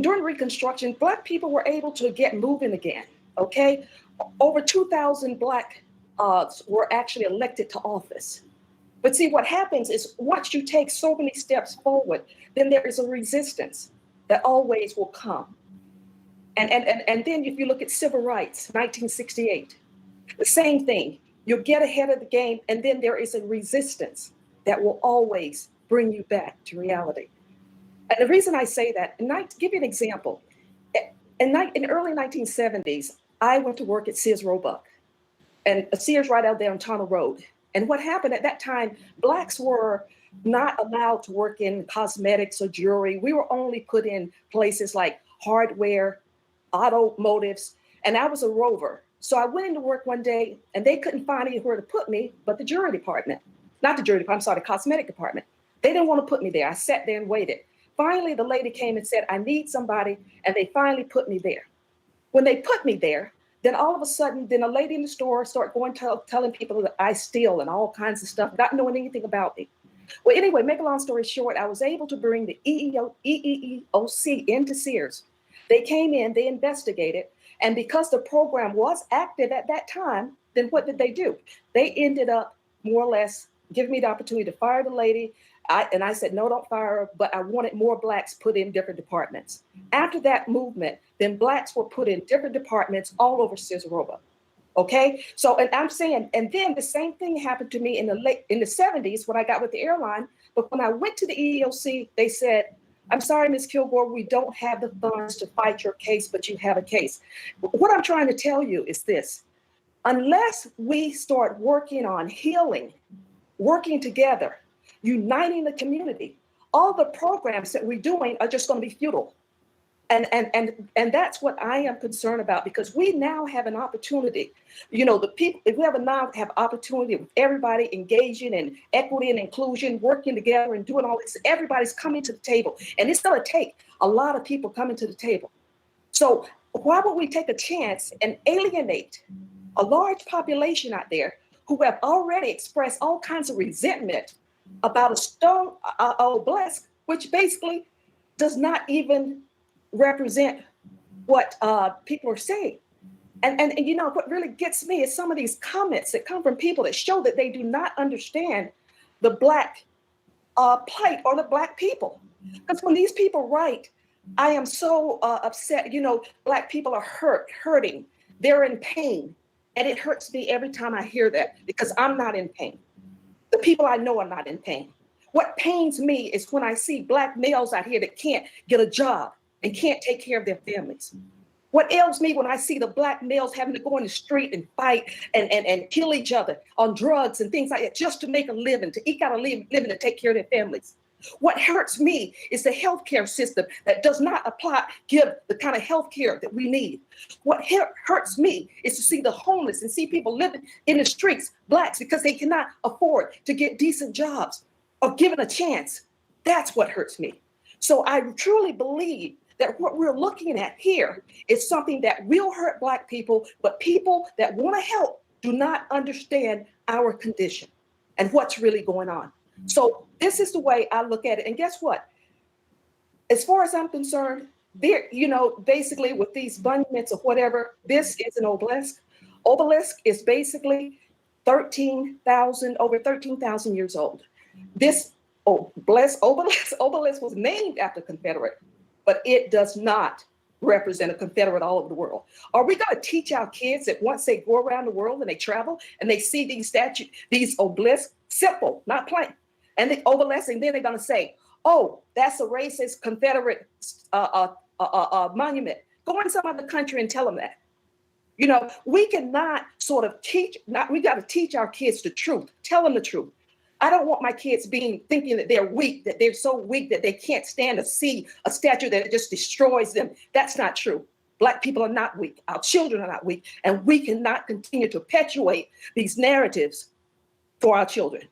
Speaker 20: during Reconstruction, Black people were able to get moving again, okay? Over 2,000 Black were actually elected to office. But see, what happens is once you take so many steps forward, then there is a resistance that always will come. And then if you look at civil rights, 1968, the same thing. You'll get ahead of the game, and then there is a resistance that will always bring you back to reality. And the reason I say that, to give you an example, in early 1970s, I went to work at Sears Roebuck, and Sears right out there on Tunnel Road. And what happened at that time, Blacks were not allowed to work in cosmetics or jewelry. We were only put in places like hardware, automotives, and I was a rover. So I went into work one day and they couldn't find anywhere to put me but the jewelry department. Not the jewelry department, I'm sorry, the cosmetic department. They didn't want to put me there. I sat there and waited. Finally, the lady came and said, I need somebody, and they finally put me there. When they put me there, then all of a sudden, then a lady in the store started telling people that I steal and all kinds of stuff, not knowing anything about me. Well, anyway, make a long story short, I was able to bring the EEOC into Sears. They came in, they investigated, and because the program was active at that time, then what did they do? They ended up more or less giving me the opportunity to fire the lady. I said, no, don't fire her, but I wanted more Blacks put in different departments. After that movement, then Blacks were put in different departments all over Sears Roebuck. Okay, so and I'm saying, and then the same thing happened to me in the 70s when I got with the airline. But when I went to the EEOC, they said, I'm sorry, Ms. Kilgore, we don't have the funds to fight your case, but you have a case. What I'm trying to tell you is this: unless we start working on healing, working together, uniting the community, all the programs that we're doing are just going to be futile. And that's what I am concerned about, because we now have an opportunity. The people, if we have opportunity with everybody engaging in equity and inclusion, working together and doing all this, everybody's coming to the table. And it's going to take a lot of people coming to the table. So why would we take a chance and alienate a large population out there who have already expressed all kinds of resentment about a stone obelisk, which basically does not even represent what people are saying? And you know, what really gets me is some of these comments that come from people that show that they do not understand the Black plight or the Black people. Because when these people write, I am so upset, you know, Black people are hurting, they're in pain. And it hurts me every time I hear that because I'm not in pain. The people I know are not in pain. What pains me is when I see Black males out here that can't get a job and can't take care of their families. What ails me when I see the Black males having to go in the street and fight and kill each other on drugs and things like that just to make a living, to eke out a living to take care of their families. What hurts me is the healthcare system that does not give the kind of healthcare that we need. What hurts me is to see the homeless and see people living in the streets, Blacks, because they cannot afford to get decent jobs or given a chance. That's what hurts me. So I truly believe that what we're looking at here is something that will hurt Black people, but people that want to help do not understand our condition and what's really going on. So this is the way I look at it. And guess what? As far as I'm concerned, there, you know, basically with these monuments or whatever, this is an obelisk. Obelisk is basically over 13,000 years old. This obelisk was named after Confederate, but it does not represent a Confederate all over the world. Are we going to teach our kids that once they go around the world and they travel and they see these statues, these obelisks, simple, not plain, and the obelisks, and then they're going to say, oh, that's a racist Confederate monument. Go in some other country and tell them that. You know, we cannot sort of we got to teach our kids the truth, tell them the truth. I don't want my kids thinking that they're weak, that they're so weak that they can't stand to see a statue that just destroys them. That's not true. Black people are not weak. Our children are not weak. And we cannot continue to perpetuate these narratives for our children.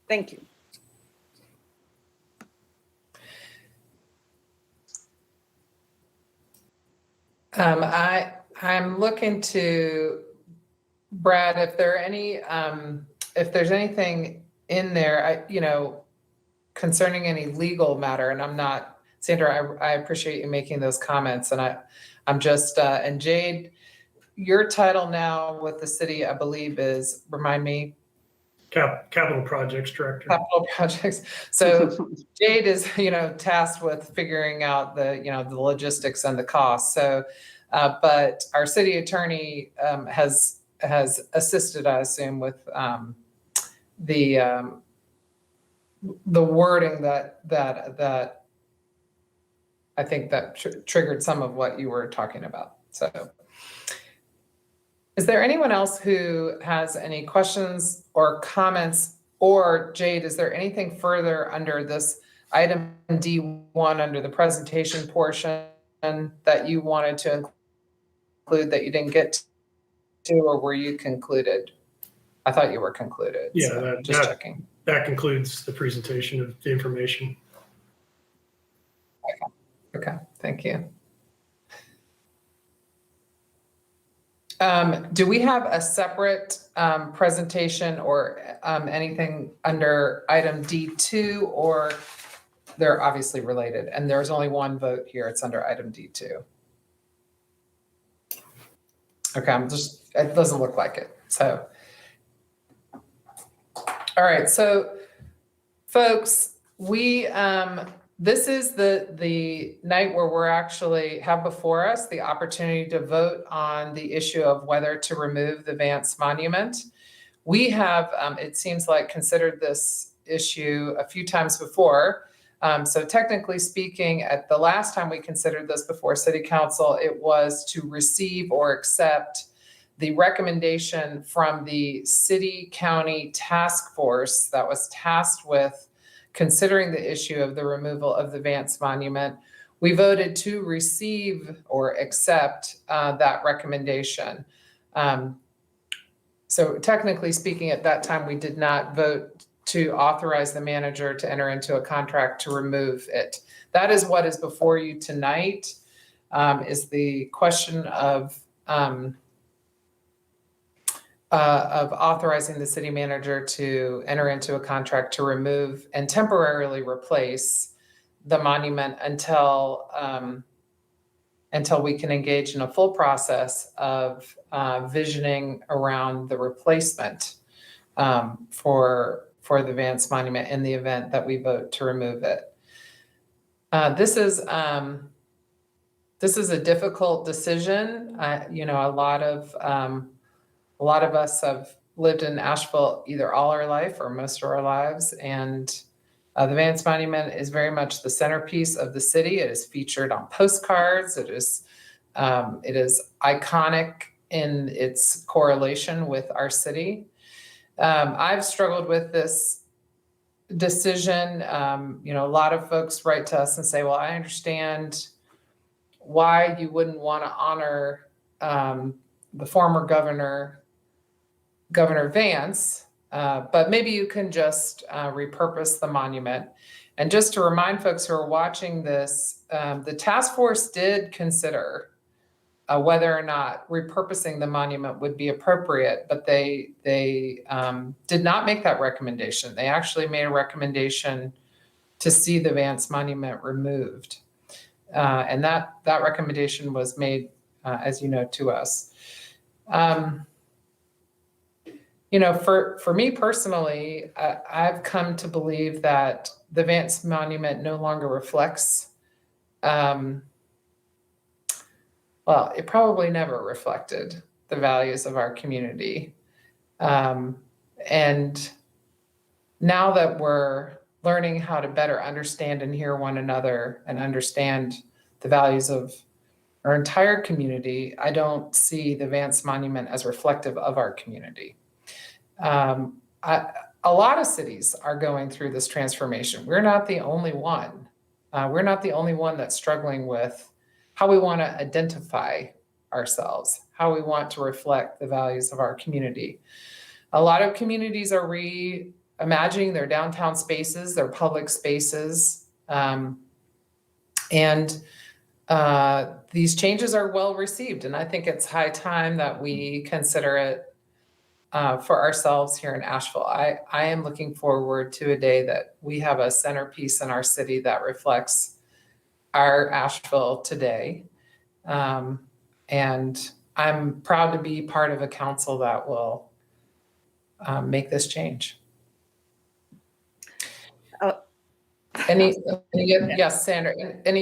Speaker 20: Thank you.
Speaker 1: I'm looking to Brad, if there are any, if there's anything in there, concerning any legal matter, and I'm not, Sandra, I appreciate you making those comments, and I'm just, and Jade, your title now with the city, I believe is, remind me.
Speaker 6: Capital Projects Director.
Speaker 1: Capital Projects. So Jade is, tasked with figuring out the logistics and the costs. So, but our city attorney has assisted, I assume, with the wording that I think that triggered some of what you were talking about. So, is there anyone else who has any questions or comments? Or Jade, is there anything further under this item D1 under the presentation portion that you wanted to include that you didn't get to, or were you concluded? I thought you were concluded.
Speaker 6: Yeah,
Speaker 1: so just checking.
Speaker 6: That concludes the presentation of the information.
Speaker 1: Okay, thank you. Do we have a separate presentation or anything under item D2, or they're obviously related? And there's only one vote here. It's under item D2. Okay, it doesn't look like it. So, all right. So, folks, this is the night where we're actually have before us the opportunity to vote on the issue of whether to remove the Vance monument. We have, it seems like, considered this issue a few times before. So technically speaking, at the last time we considered this before City Council, it was to receive or accept the recommendation from the City County Task Force that was tasked with considering the issue of the removal of the Vance monument. We voted to receive or accept that recommendation. So technically speaking, at that time, we did not vote to authorize the manager to enter into a contract to remove it. That is what is before you tonight, is the question of authorizing the city manager to enter into a contract to remove and temporarily replace the monument until we can engage in a full process of visioning around the replacement for the Vance Monument in the event that we vote to remove it. This is a difficult decision. You know, a lot of us have lived in Asheville either all our life or most of our lives, and the Vance Monument is very much the centerpiece of the city. It is featured on postcards. It is iconic in its correlation with our city. I've struggled with this decision. You know, a lot of folks write to us and say, well, I understand why you wouldn't want to honor the former Governor Vance, but maybe you can just repurpose the monument. And just to remind folks who are watching this, the task force did consider whether or not repurposing the monument would be appropriate, but they did not make that recommendation. They actually made a recommendation to see the Vance Monument removed. And that recommendation was made, as you know, to us. You know, for me personally, I've come to believe that the Vance Monument no longer reflects, well, it probably never reflected the values of our community. And now that we're learning how to better understand and hear one another and understand the values of our entire community, I don't see the Vance Monument as reflective of our community. A lot of cities are going through this transformation. We're not the only one. We're not the only one that's struggling with how we want to identify ourselves, how we want to reflect the values of our community. A lot of communities are reimagining their downtown spaces, their public spaces, and these changes are well received. And I think it's high time that we consider it for ourselves here in Asheville. I am looking forward to a day that we have a centerpiece in our city that reflects our Asheville today. And I'm proud to be part of a council that will make this change. Yes, Sandra, and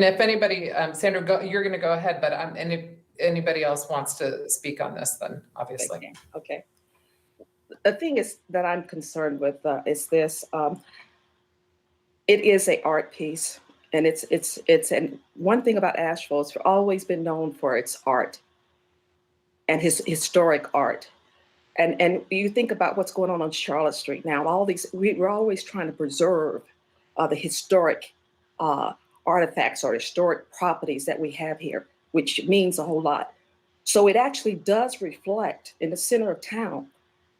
Speaker 1: if anybody, Sandra, you're going to go ahead, but anybody else wants to speak on this, then obviously.
Speaker 20: Okay. The thing is that I'm concerned with is this. It is an art piece, and and one thing about Asheville, it's always been known for its art and his historic art. And you think about what's going on Charlotte Street now, all these, we're always trying to preserve the historic artifacts or historic properties that we have here, which means a whole lot. So it actually does reflect in the center of town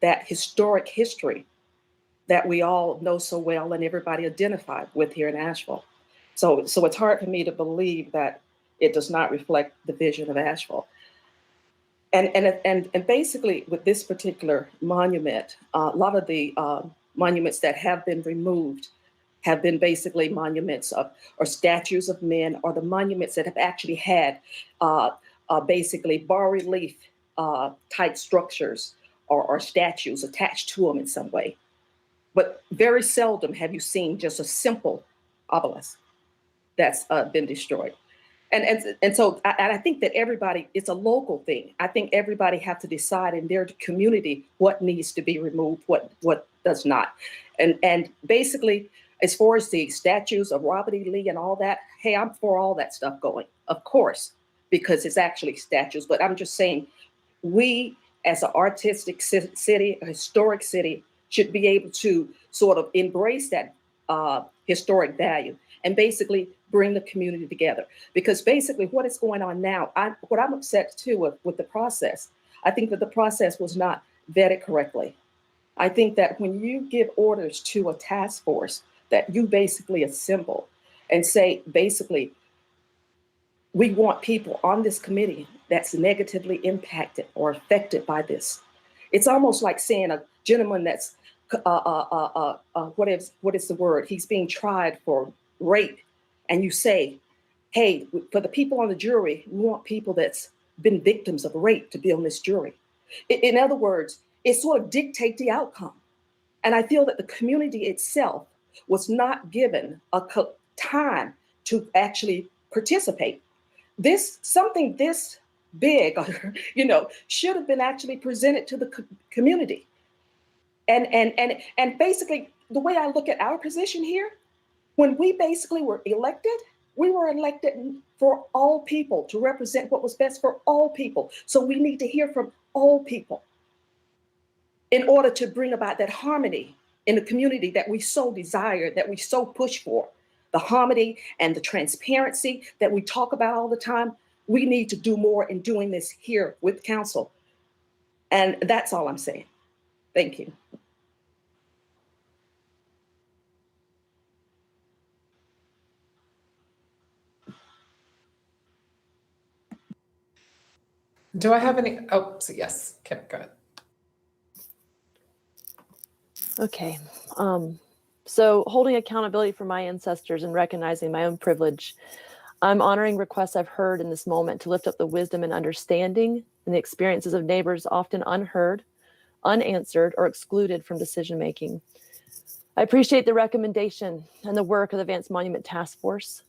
Speaker 20: that historic history that we all know so well and everybody identified with here in Asheville. So it's hard for me to believe that it does not reflect the vision of Asheville. And basically with this particular monument, a lot of the monuments that have been removed have been basically monuments of, or statues of men, or the monuments that have actually had basically bas-relief type structures or statues attached to them in some way. But very seldom have you seen just a simple obelisk that's been destroyed. And so I think that everybody, it's a local thing. I think everybody have to decide in their community what needs to be removed, what does not. And basically, as far as the statues of Robert E. Lee and all that, hey, I'm for all that stuff going, of course, because it's actually statues. But I'm just saying, we as an artistic city, a historic city, should be able to sort of embrace that historic value and basically bring the community together. Because basically what is going on now, what I'm upset too with the process, I think that the process was not vetted correctly. I think that when you give orders to a task force that you basically assemble and say, basically, we want people on this committee that's negatively impacted or affected by this. It's almost like saying a gentleman that's what is the word? He's being tried for rape, and you say, hey, for the people on the jury, we want people that's been victims of rape to be on this jury. In other words, it sort of dictates the outcome. And I feel that the community itself was not given time to actually participate. Something this big, should have been actually presented to the community. And basically, the way I look at our position here, when we basically were elected, we were elected for all people to represent what was best for all people. So we need to hear from all people in order to bring about that harmony in the community that we so desire, that we so push for. The harmony and the transparency that we talk about all the time. We need to do more in doing this here with council. And that's all I'm saying. Thank you.
Speaker 1: Do I have any? Oh, so yes, Kim, go ahead.
Speaker 4: Okay. So holding accountability for my ancestors and recognizing my own privilege, I'm honoring requests I've heard in this moment to lift up the wisdom and understanding and the experiences of neighbors often unheard, unanswered, or excluded from decision making. I appreciate the recommendation and the work of the Vance Monument Task Force.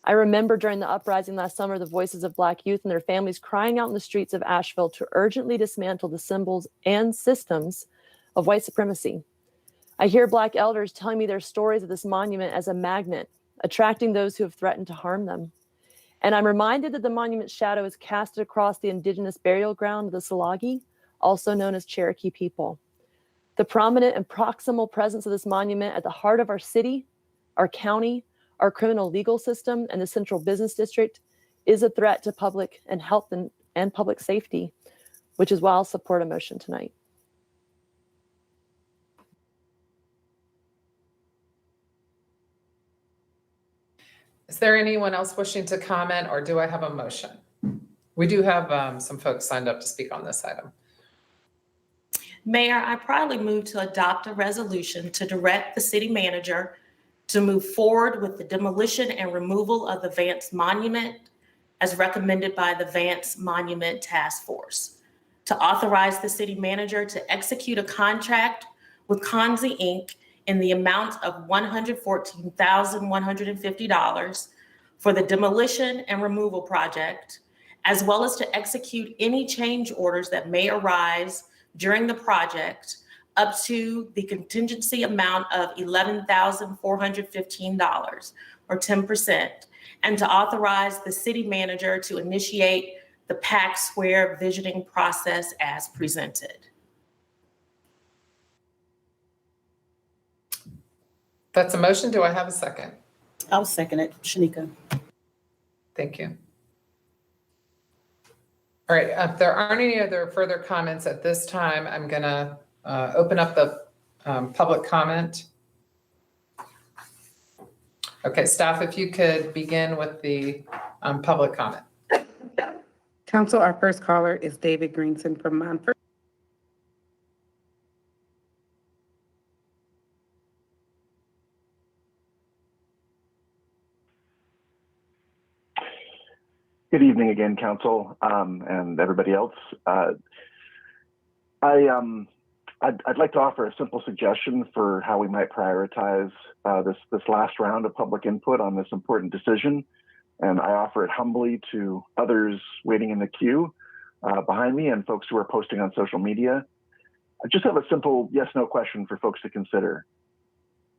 Speaker 4: I remember during the uprising last summer, the voices of Black youth and their families crying out in the streets of Asheville to urgently dismantle the symbols and systems of white supremacy. I hear Black elders telling me their stories of this monument as a magnet, attracting those who have threatened to harm them. And I'm reminded that the monument's shadow is casted across the indigenous burial ground of the Salagi, also known as Cherokee people. The prominent and proximal presence of this monument at the heart of our city, our county, our criminal legal system, and the central business district is a threat to public and health and public safety, which is why I'll support a motion tonight.
Speaker 1: Is there anyone else wishing to comment, or do I have a motion? We do have some folks signed up to speak on this item.
Speaker 12: Mayor, I proudly move to adopt a resolution to direct the city manager to move forward with the demolition and removal of the Vance Monument as recommended by the Vance Monument Task Force, to authorize the city manager to execute a contract with Conzi Inc. in the amount of $114,150 for the demolition and removal project, as well as to execute any change orders that may arise during the project up to the contingency amount of $11,415 or 10%, and to authorize the city manager to initiate the Pack Square visioning process as presented.
Speaker 1: That's a motion. Do I have a second?
Speaker 2: I'll second it, Shanika.
Speaker 1: Thank you. All right, if there aren't any other further comments at this time, I'm gonna open up the public comment. Okay, staff, if you could begin with the public comment.
Speaker 5: Council, our first caller is David Greenson from Montfort.
Speaker 14: Good evening again, Council, and everybody else. I'd like to offer a simple suggestion for how we might prioritize this last round of public input on this important decision, and I offer it humbly to others waiting in the queue behind me and folks who are posting on social media. I just have a simple yes/no question for folks to consider.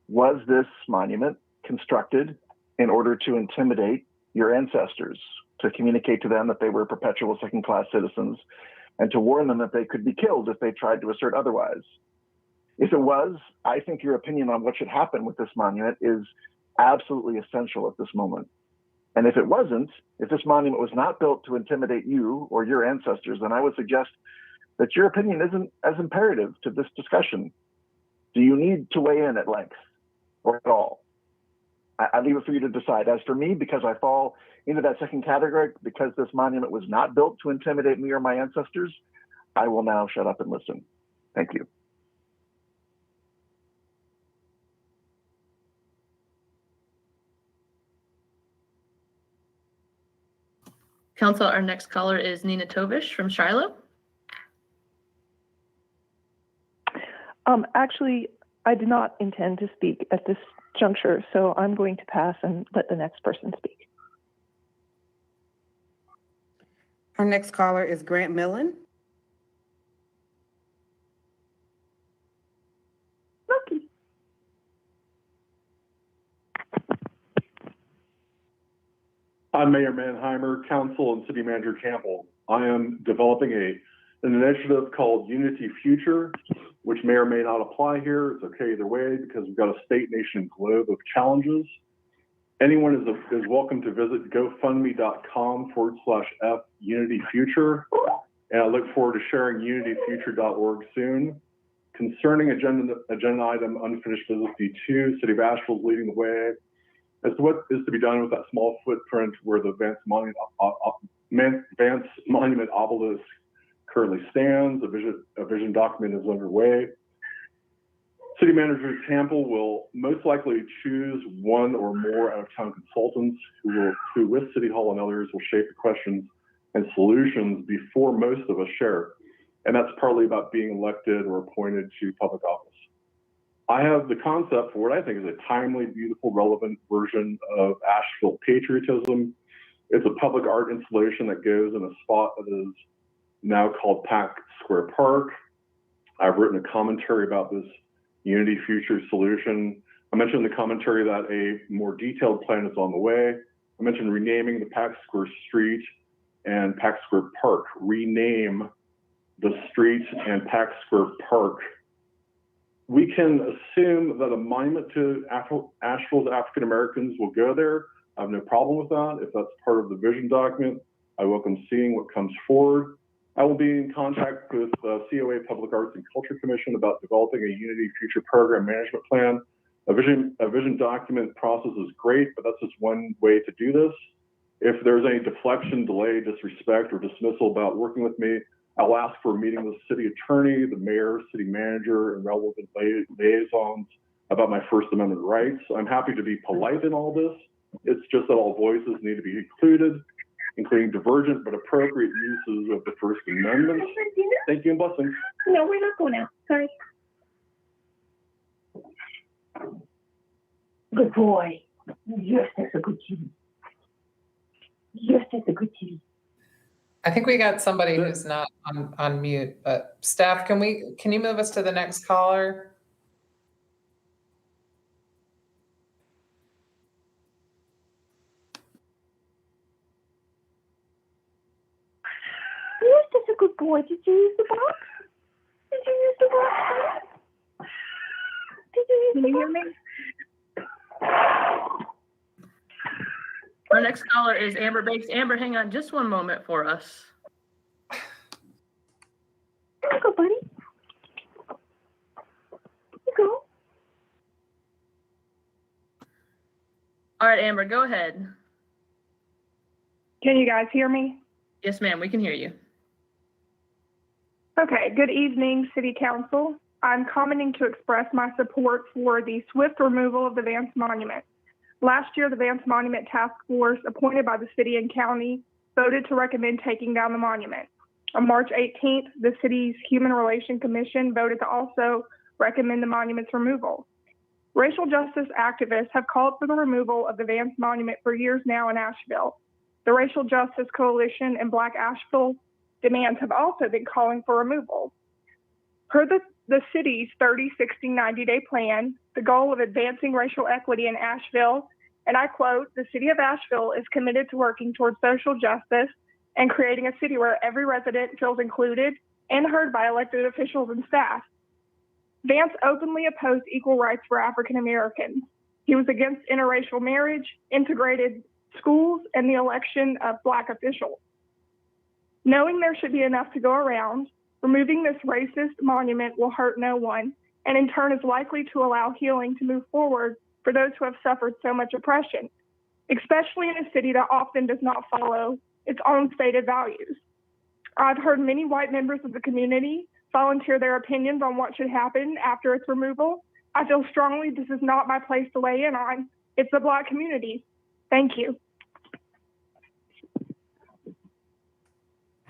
Speaker 14: Was this monument constructed in order to intimidate your ancestors, to communicate to them that they were perpetual second-class citizens, and to warn them that they could be killed if they tried to assert otherwise? If it was, I think your opinion on what should happen with this monument is absolutely essential at this moment. And if it wasn't, if this monument was not built to intimidate you or your ancestors, then I would suggest that your opinion isn't as imperative to this discussion. Do you need to weigh in at length or at all? I leave it for you to decide. As for me, because I fall into that second category, because this monument was not built to intimidate me or my ancestors, I will now shut up and listen. Thank you.
Speaker 7: Council, our next caller is Nina Tovish from Shiloh.
Speaker 8: Actually, I did not intend to speak at this juncture, so I'm going to pass and let the next person speak.
Speaker 5: Our next caller is Grant Millen.
Speaker 10: I'm Mayor Manheimer, Council, and City Manager Campbell. I am developing an initiative called Unity Future, which may or may not apply here. It's okay either way because we've got a state, nation, globe of challenges. Anyone is welcome to visit gofundme.com/F Unity Future. And I look forward to sharing unityfuture.org soon. Concerning agenda item unfinished business D2, City of Asheville is leading the way as to what is to be done with that small footprint where the Vance Monument obelisk currently stands. A vision document is underway. City Manager Campbell will most likely choose one or more out-of-town consultants who with City Hall and others will shape the questions and solutions before most of us share. And that's partly about being elected or appointed to public office. I have the concept for what I think is a timely, beautiful, relevant version of Asheville patriotism. It's a public art installation that goes in a spot that is now called Pack Square Park. I've written a commentary about this Unity Future solution. I mentioned in the commentary that a more detailed plan is on the way. I mentioned renaming the Pack Square Street and Pack Square Park. Rename the street and Pack Square Park. We can assume that a monument to Asheville's African Americans will go there. I have no problem with that. If that's part of the vision document, I welcome seeing what comes forward. I will be in contact with COA Public Arts and Culture Commission about developing a Unity Future program management plan. A vision document process is great, but that's just one way to do this. If there's any deflection, delay, disrespect, or dismissal about working with me, I'll ask for a meeting with the city attorney, the mayor, city manager, and relevant liaisons about my First Amendment rights. I'm happy to be polite in all this. It's just that all voices need to be included, including divergent but appropriate uses of the First Amendment. Thank you and blessings.
Speaker 17: No, we're not going out. Sorry. Good boy. Yes, that's a good TV. Yes, that's a good TV.
Speaker 1: I think we got somebody who's not on mute, but staff, can you move us to the next caller?
Speaker 17: Yes, that's a good boy. Did you use the box? Did you use the box? Did you use the box?
Speaker 7: Our next caller is Amber Bakes. Amber, hang on just one moment for us.
Speaker 17: There you go, buddy. There you go.
Speaker 7: All right, Amber, go ahead.
Speaker 23: Can you guys hear me?
Speaker 7: Yes, ma'am, we can hear you.
Speaker 23: Okay, good evening, City Council. I'm commenting to express my support for the swift removal of the Vance Monument. Last year, the Vance Monument Task Force, appointed by the city and county, voted to recommend taking down the monument. On March 18th, the city's Human Relations Commission voted to also recommend the monument's removal. Racial justice activists have called for the removal of the Vance Monument for years now in Asheville. The Racial Justice Coalition and Black Asheville demands have also been calling for removal. Per the city's 30, 60, 90-day plan, the goal of advancing racial equity in Asheville, and I quote, "The city of Asheville is committed to working towards social justice and creating a city where every resident feels included and heard by elected officials and staff." Vance openly opposed equal rights for African Americans. He was against interracial marriage, integrated schools, and the election of Black officials. Knowing there should be enough to go around, removing this racist monument will hurt no one, and in turn is likely to allow healing to move forward for those who have suffered so much oppression, especially in a city that often does not follow its own stated values. I've heard many white members of the community volunteer their opinions on what should happen after its removal. I feel strongly this is not my place to weigh in on. It's the Black community. Thank you.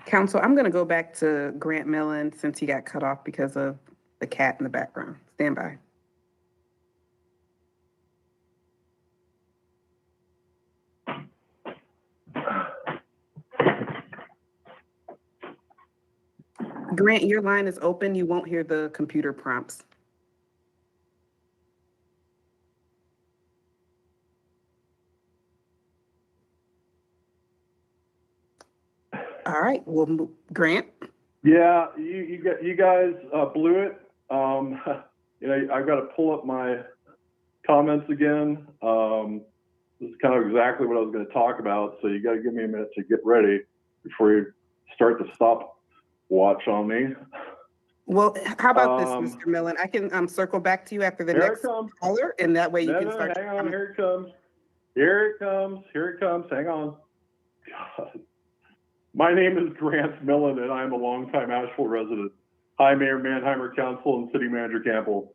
Speaker 5: Council, I'm going to go back to Grant Millen since he got cut off because of the cat in the background. Stand by. Grant, your line is open. You won't hear the computer prompts. All right, we'll move. Grant?
Speaker 10: Yeah, you guys blew it. I've got to pull up my comments again. This is kind of exactly what I was going to talk about, so you got to give me a minute to get ready before you start the stopwatch on me.
Speaker 5: Well, how about this, Mr. Millen? I can circle back to you after the next caller, and that way you can start.
Speaker 10: Hang on, here it comes. Here it comes. Hang on. God. My name is Grant Millen, and I'm a longtime Asheville resident. Hi, Mayor Manheimer, Council, and City Manager Campbell.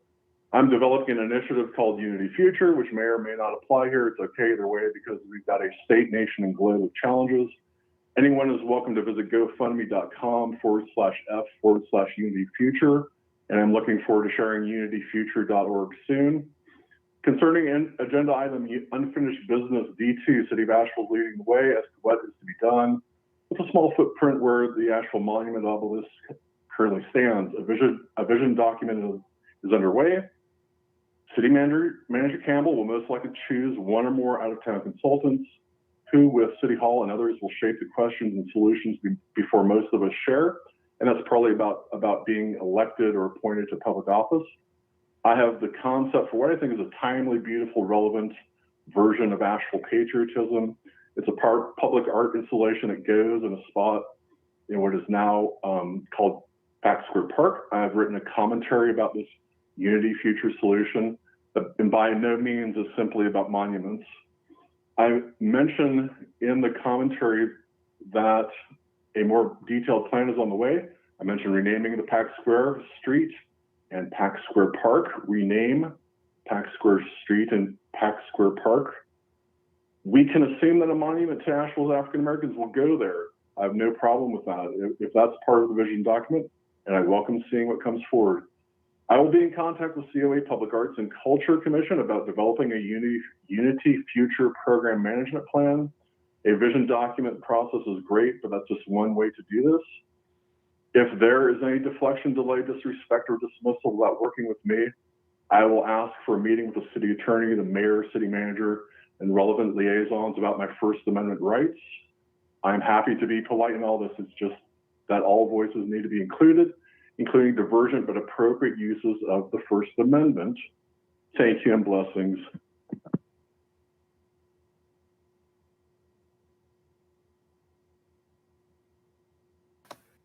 Speaker 10: I'm developing an initiative called Unity Future, which may or may not apply here. It's okay either way because we've got a state, nation, and globe of challenges. Anyone is welcome to visit gofundme.com/F/Unity Future, and I'm looking forward to sharing unityfuture.org soon. Concerning agenda item unfinished business D2, City of Asheville is leading the way as to what is to be done. With a small footprint where the Asheville Monument obelisk currently stands, a vision document is underway. City Manager Campbell will most likely choose one or more out-of-town consultants who, with City Hall and others, will shape the questions and solutions before most of us share. And that's probably about being elected or appointed to public office. I have the concept for what I think is a timely, beautiful, relevant version of Asheville patriotism. It's a public art installation that goes in a spot in what is now called Pack Square Park. I've written a commentary about this Unity Future solution, and by no means is simply about monuments. I mentioned in the commentary that a more detailed plan is on the way. I mentioned renaming the Pack Square Street and Pack Square Park, rename Pack Square Street and Pack Square Park. We can assume that a monument to Asheville's African Americans will go there. I have no problem with that if that's part of the vision document, and I welcome seeing what comes forward. I will be in contact with COA Public Arts and Culture Commission about developing a Unity Future Program Management Plan. A vision document process is great, but that's just one way to do this. If there is any deflection, delay, disrespect, or dismissal without working with me, I will ask for a meeting with the city attorney, the mayor, city manager, and relevant liaisons about my First Amendment rights. I'm happy to be polite in all this. It's just that all voices need to be included, including divergent but appropriate uses of the First Amendment. Thank you and blessings.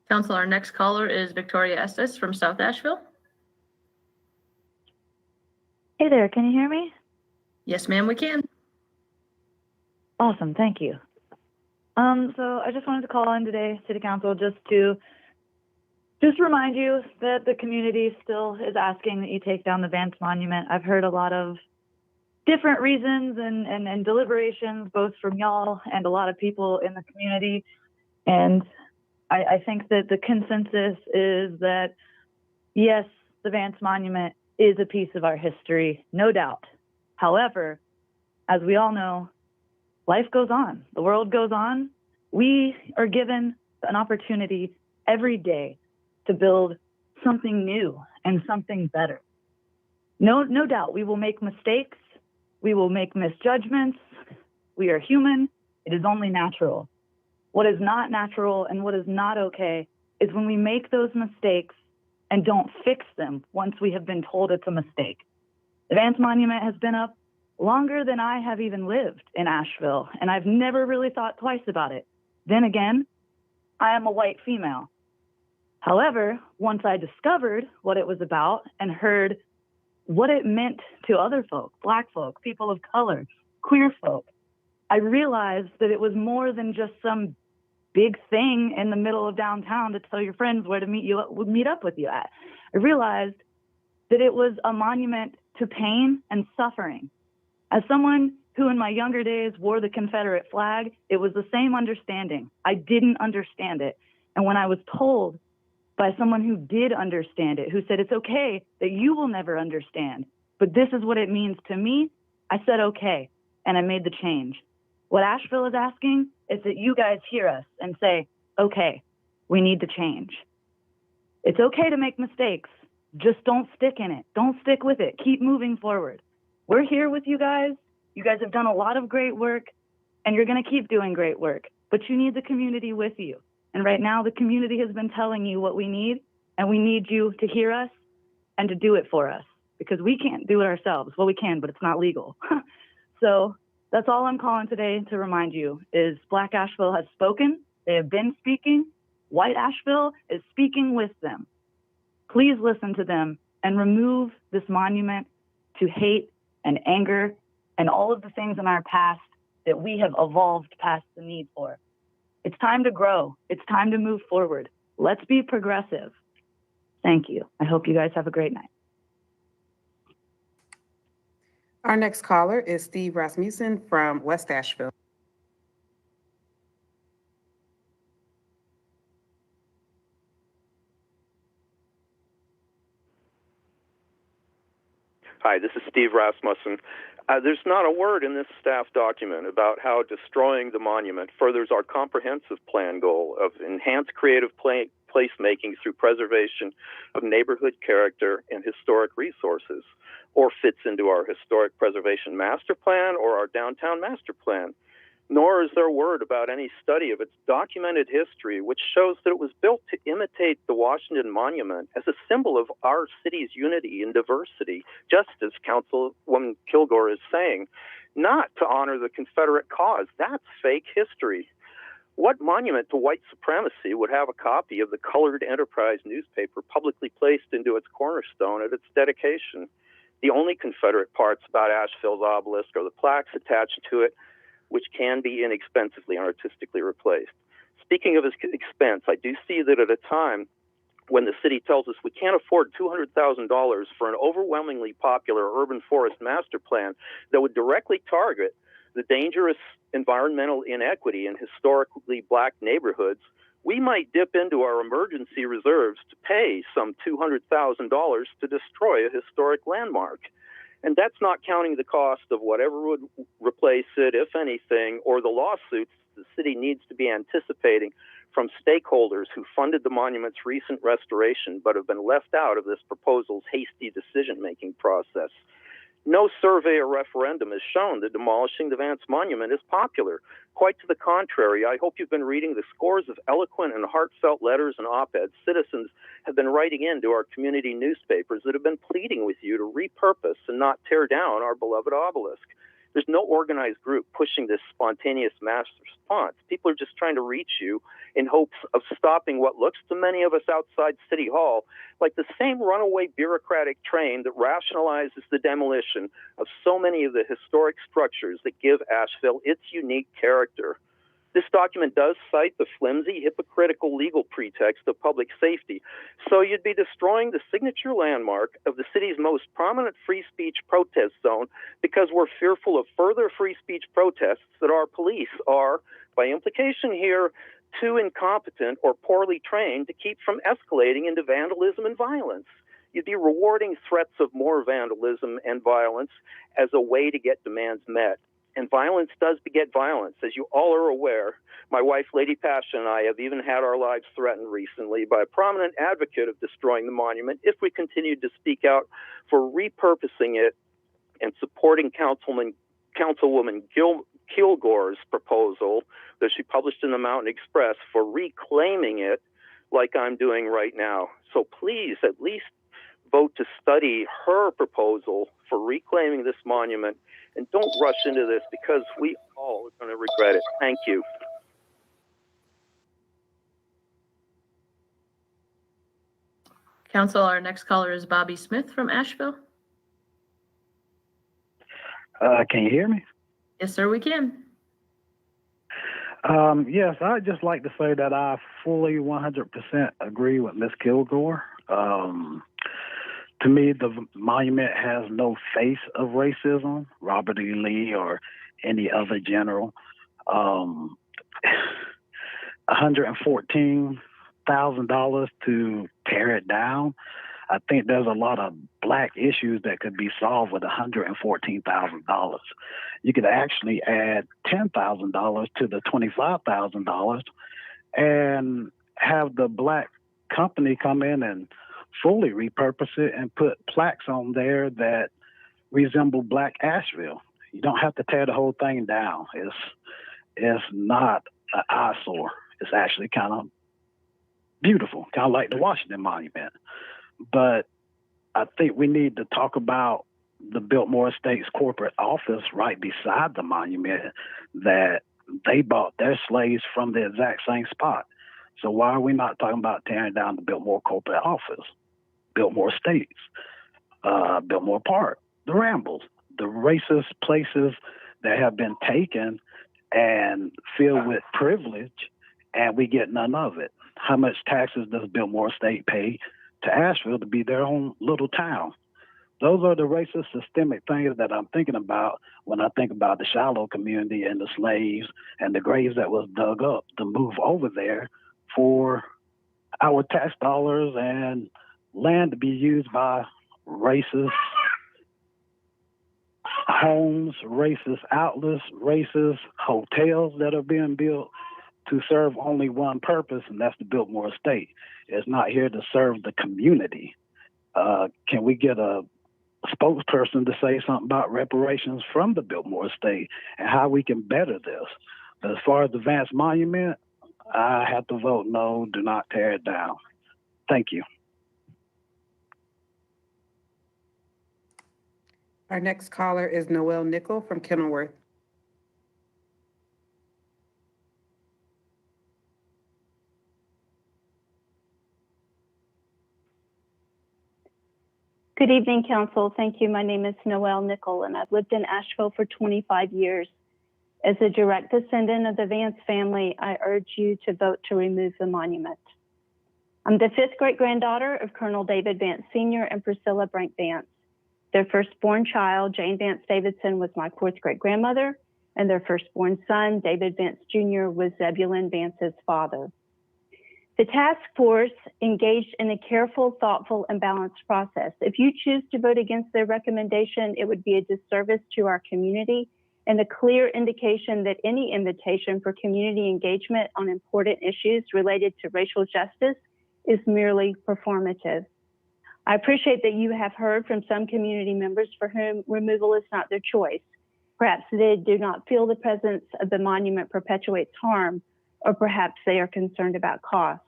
Speaker 7: Council, our next caller is Victoria Estes from South Asheville.
Speaker 15: Hey there, can you hear me?
Speaker 7: Yes, ma'am, we can.
Speaker 15: Awesome, thank you. So I just wanted to call in today, City Council, just to remind you that the community still is asking that you take down the Vance Monument. I've heard a lot of different reasons and deliberations, both from y'all and a lot of people in the community. And I think that the consensus is that, yes, the Vance Monument is a piece of our history, no doubt. However, as we all know, life goes on, the world goes on. We are given an opportunity every day to build something new and something better. No doubt we will make mistakes. We will make misjudgments. We are human. It is only natural. What is not natural and what is not okay is when we make those mistakes and don't fix them once we have been told it's a mistake. The Vance Monument has been up longer than I have even lived in Asheville, and I've never really thought twice about it. Then again, I am a white female. However, once I discovered what it was about and heard what it meant to other folk, Black folk, people of color, queer folk, I realized that it was more than just some big thing in the middle of downtown to tell your friends where to meet up with you at. I realized that it was a monument to pain and suffering. As someone who in my younger days wore the Confederate flag, it was the same understanding. I didn't understand it. And when I was told by someone who did understand it, who said, it's okay that you will never understand, but this is what it means to me, I said, okay, and I made the change. What Asheville is asking is that you guys hear us and say, okay, we need to change. It's okay to make mistakes. Just don't stick in it. Don't stick with it. Keep moving forward. We're here with you guys. You guys have done a lot of great work, and you're going to keep doing great work, but you need the community with you. And right now, the community has been telling you what we need, and we need you to hear us and to do it for us, because we can't do it ourselves. Well, we can, but it's not legal. So that's all I'm calling today to remind you is Black Asheville has spoken. They have been speaking. White Asheville is speaking with them. Please listen to them and remove this monument to hate and anger and all of the things in our past that we have evolved past the need for. It's time to grow. It's time to move forward. Let's be progressive. Thank you. I hope you guys have a great night.
Speaker 5: Our next caller is Steve Rasmussen from West Asheville.
Speaker 16: Hi, this is Steve Rasmussen. There's not a word in this staff document about how destroying the monument furthers our comprehensive plan goal of enhanced creative placemaking through preservation of neighborhood character and historic resources, or fits into our historic preservation master plan or our downtown master plan. Nor is there a word about any study of its documented history, which shows that it was built to imitate the Washington Monument as a symbol of our city's unity and diversity, just as Councilwoman Kilgore is saying, not to honor the Confederate cause. That's fake history. What monument to white supremacy would have a copy of the Colored Enterprise newspaper publicly placed into its cornerstone at its dedication? The only Confederate parts about Asheville's obelisk are the plaques attached to it, which can be inexpensively and artistically replaced. Speaking of expense, I do see that at a time when the city tells us we can't afford $200,000 for an overwhelmingly popular urban forest master plan that would directly target the dangerous environmental inequity in historically Black neighborhoods, we might dip into our emergency reserves to pay some $200,000 to destroy a historic landmark. And that's not counting the cost of whatever would replace it, if anything, or the lawsuits the city needs to be anticipating from stakeholders who funded the monument's recent restoration but have been left out of this proposal's hasty decision-making process. No survey or referendum has shown that demolishing the Vance Monument is popular. Quite to the contrary, I hope you've been reading the scores of eloquent and heartfelt letters and op-eds citizens have been writing into our community newspapers that have been pleading with you to repurpose and not tear down our beloved obelisk. There's no organized group pushing this spontaneous mass response. People are just trying to reach you in hopes of stopping what looks to many of us outside City Hall like the same runaway bureaucratic train that rationalizes the demolition of so many of the historic structures that give Asheville its unique character. This document does cite the flimsy, hypocritical legal pretext of public safety, so you'd be destroying the signature landmark of the city's most prominent free speech protest zone because we're fearful of further free speech protests that our police are, by implication here, too incompetent or poorly trained to keep from escalating into vandalism and violence. You'd be rewarding threats of more vandalism and violence as a way to get demands met. And violence does beget violence, as you all are aware. My wife, Lady Passion, and I have even had our lives threatened recently by a prominent advocate of destroying the monument if we continued to speak out for repurposing it and supporting Councilwoman Kilgore's proposal that she published in the Mountain Express for reclaiming it like I'm doing right now. So please at least vote to study her proposal for reclaiming this monument, and don't rush into this because we all are going to regret it. Thank you.
Speaker 7: Council, our next caller is Bobby Smith from Asheville.
Speaker 18: Can you hear me?
Speaker 7: Yes, sir, we can.
Speaker 18: Yes, I'd just like to say that I fully 100% agree with Ms. Kilgore. To me, the monument has no face of racism, Robert E. Lee or any other general. 114 $10,000 to tear it down. I think there's a lot of Black issues that could be solved with $114,000. You could actually add $10,000 to the $25,000 and have the Black company come in and fully repurpose it and put plaques on there that resemble Black Asheville. You don't have to tear the whole thing down. It's not an eyesore. It's actually kind of beautiful, kind of like the Washington Monument. But I think we need to talk about the Biltmore Estates corporate office right beside the monument that they bought their slaves from the exact same spot. So why are we not talking about tearing down the Biltmore corporate office, Biltmore Estates, Biltmore Park, the Rambles, the racist places that have been taken and filled with privilege, and we get none of it? How much taxes does Biltmore Estate pay to Asheville to be their own little town? Those are the racist systemic things that I'm thinking about when I think about the Shiloh community and the slaves and the graves that was dug up to move over there for our tax dollars and land to be used by racist homes, racist outlets, racist hotels that are being built to serve only one purpose, and that's the Biltmore Estate. It's not here to serve the community. Can we get a spokesperson to say something about reparations from the Biltmore Estate and how we can better this? But as far as the Vance Monument, I have to vote no, do not tear it down. Thank you.
Speaker 5: Our next caller is Noel Nickel from Kenilworth.
Speaker 11: Good evening, Council. Thank you. My name is Noelle Nickel, and I've lived in Asheville for 25 years. As a direct descendant of the Vance family, I urge you to vote to remove the monument. I'm the fifth great-granddaughter of Colonel David Vance Sr. and Priscilla Brink Vance. Their firstborn child, Jane Vance Davidson, was my fourth great-grandmother, and their firstborn son, David Vance Jr., was Zebulon Vance's father. The task force engaged in a careful, thoughtful, and balanced process. If you choose to vote against their recommendation, it would be a disservice to our community and a clear indication that any invitation for community engagement on important issues related to racial justice is merely performative. I appreciate that you have heard from some community members for whom removal is not their choice. Perhaps they do not feel the presence of the monument perpetuates harm, or perhaps they are concerned about cost.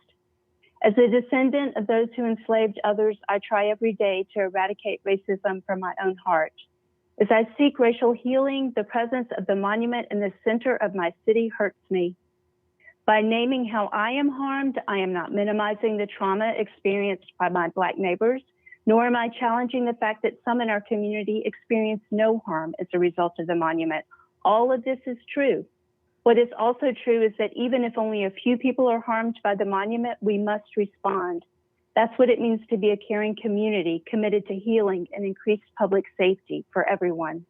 Speaker 11: As a descendant of those who enslaved others, I try every day to eradicate racism from my own heart. As I seek racial healing, the presence of the monument in the center of my city hurts me. By naming how I am harmed, I am not minimizing the trauma experienced by my Black neighbors, nor am I challenging the fact that some in our community experience no harm as a result of the monument. All of this is true. What is also true is that even if only a few people are harmed by the monument, we must respond. That's what it means to be a caring community committed to healing and increased public safety for everyone.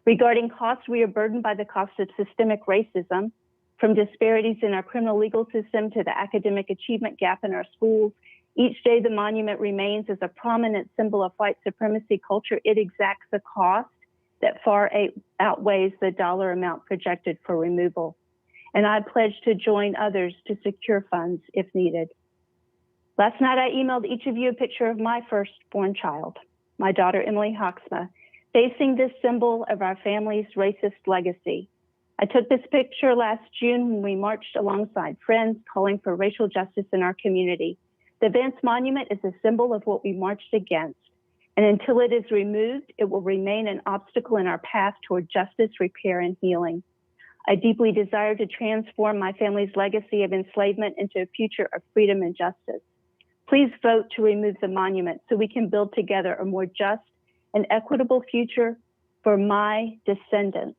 Speaker 11: Regarding costs, we are burdened by the cost of systemic racism, from disparities in our criminal legal system to the academic achievement gap in our schools. Each day the monument remains as a prominent symbol of white supremacy culture. It exacts a cost that far outweighs the dollar amount projected for removal. And I pledge to join others to secure funds if needed. Last night, I emailed each of you a picture of my firstborn child, my daughter, Emily Hoxma, facing this symbol of our family's racist legacy. I took this picture last June when we marched alongside friends calling for racial justice in our community. The Vance Monument is a symbol of what we marched against. And until it is removed, it will remain an obstacle in our path toward justice, repair, and healing. I deeply desire to transform my family's legacy of enslavement into a future of freedom and justice. Please vote to remove the monument so we can build together a more just and equitable future for my descendants.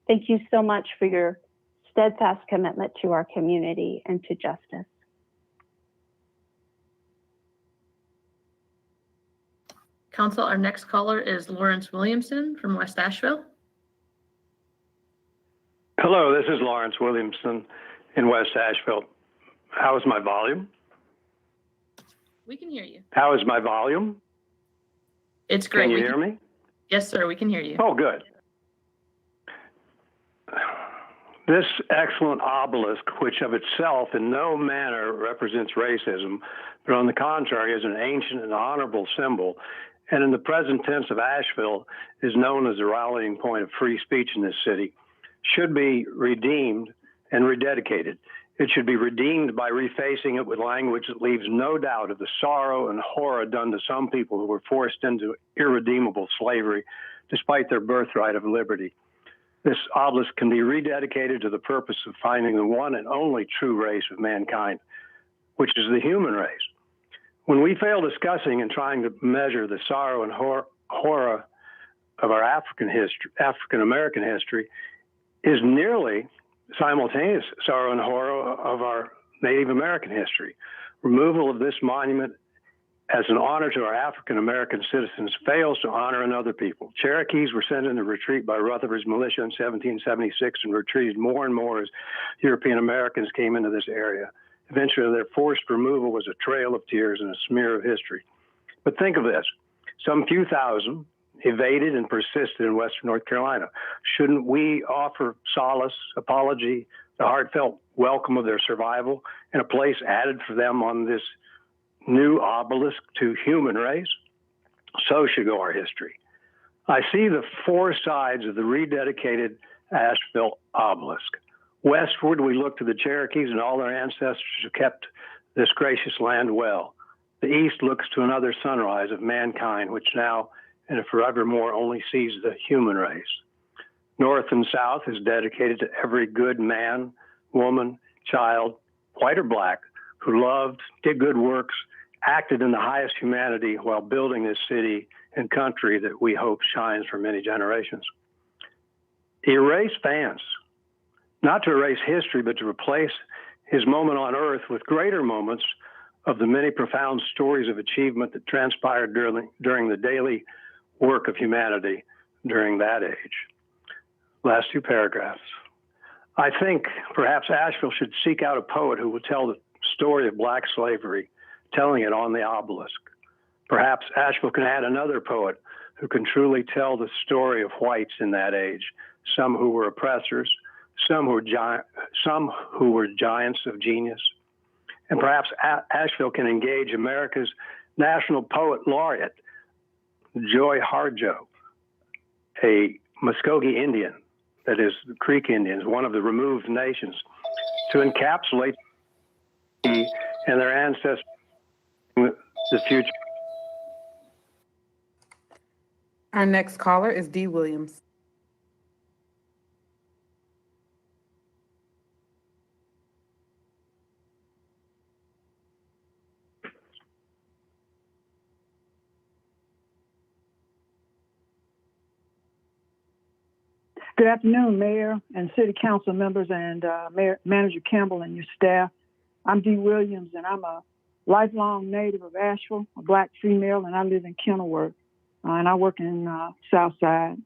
Speaker 11: Thank you so much for your steadfast commitment to our community and to justice.
Speaker 7: Council, our next caller is Lawrence Williamson from West Asheville.
Speaker 19: Hello, this is Lawrence Williamson in West Asheville.
Speaker 3: How is my volume?
Speaker 7: We can hear you.
Speaker 3: How is my volume?
Speaker 7: It's great.
Speaker 3: Can you
Speaker 7: We
Speaker 3: hear me?
Speaker 7: Yes, sir. We can hear you.
Speaker 3: Oh, good. This excellent obelisk, which of itself in no manner represents racism, but on the contrary is an ancient and honorable symbol, and in the present tense of Asheville is known as the rallying point of free speech in this city, should be redeemed and rededicated. It should be redeemed by refacing it with language that leaves no doubt of the sorrow and horror done to some people who were forced into irredeemable slavery despite their birthright of liberty. This obelisk can be rededicated to the purpose of finding the one and only true race of mankind, which is the human race. When we fail discussing and trying to measure the sorrow and horror of our African American history, is nearly simultaneous sorrow and horror of our Native American history. Removal of this monument as an honor to our African American citizens fails to honor another people. Cherokees were sent into retreat by Rutherford's militia in 1776 and retreated more and more as European Americans came into this area. Eventually, their forced removal was a trail of tears and a smear of history. But think of this, some few thousand evaded and persisted in Western North Carolina. Shouldn't we offer solace, apology, the heartfelt welcome of their survival, and a place added for them on this new obelisk to human race? So should go our history. I see the four sides of the rededicated Asheville obelisk. Westward, we look to the Cherokees and all their ancestors who kept this gracious land well. The east looks to another sunrise of mankind, which now and forevermore only sees the human race. North and south is dedicated to every good man, woman, child, white or black, who loved, did good works, acted in the highest humanity while building this city and country that we hope shines for many generations. Erase Vance, not to erase history, but to replace his moment on earth with greater moments of the many profound stories of achievement that transpired during the daily work of humanity during that age. Last two paragraphs. I think perhaps Asheville should seek out a poet who will tell the story of black slavery, telling it on the obelisk. Perhaps Asheville can add another poet who can truly tell the story of whites in that age, some who were oppressors, some who were giants of genius. And perhaps Asheville can engage America's national poet laureate, Joy Harjo, a Muskogee Indian, that is the Creek Indians, one of the removed nations, to encapsulate and their ancestors in the future.
Speaker 5: Our next caller is Dee Williams.
Speaker 17: Good afternoon, Mayor and City Council members and Manager Campbell and your staff. I'm Dee Williams, and I'm a lifelong native of Asheville, a black female, and I live in Kenilworth, and I work in Southside.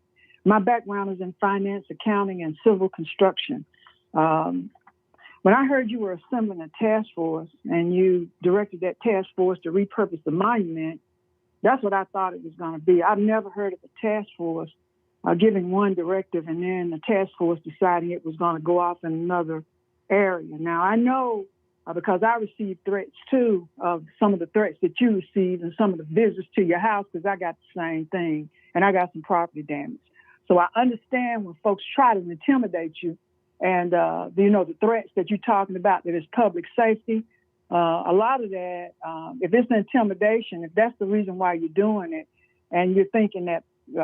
Speaker 17: My background is in finance, accounting, and civil construction. When I heard you were assembling a task force and you directed that task force to repurpose the monument, that's what I thought it was going to be. I've never heard of a task force giving one directive and then the task force deciding it was going to go off in another area. Now, I know because I received threats too, of some of the threats that you received and some of the visits to your house, because I got the same thing and I got some property damage. So I understand when folks try to intimidate you and, the threats that you're talking about, that is public safety. A lot of that, if it's intimidation, if that's the reason why you're doing it and you're thinking that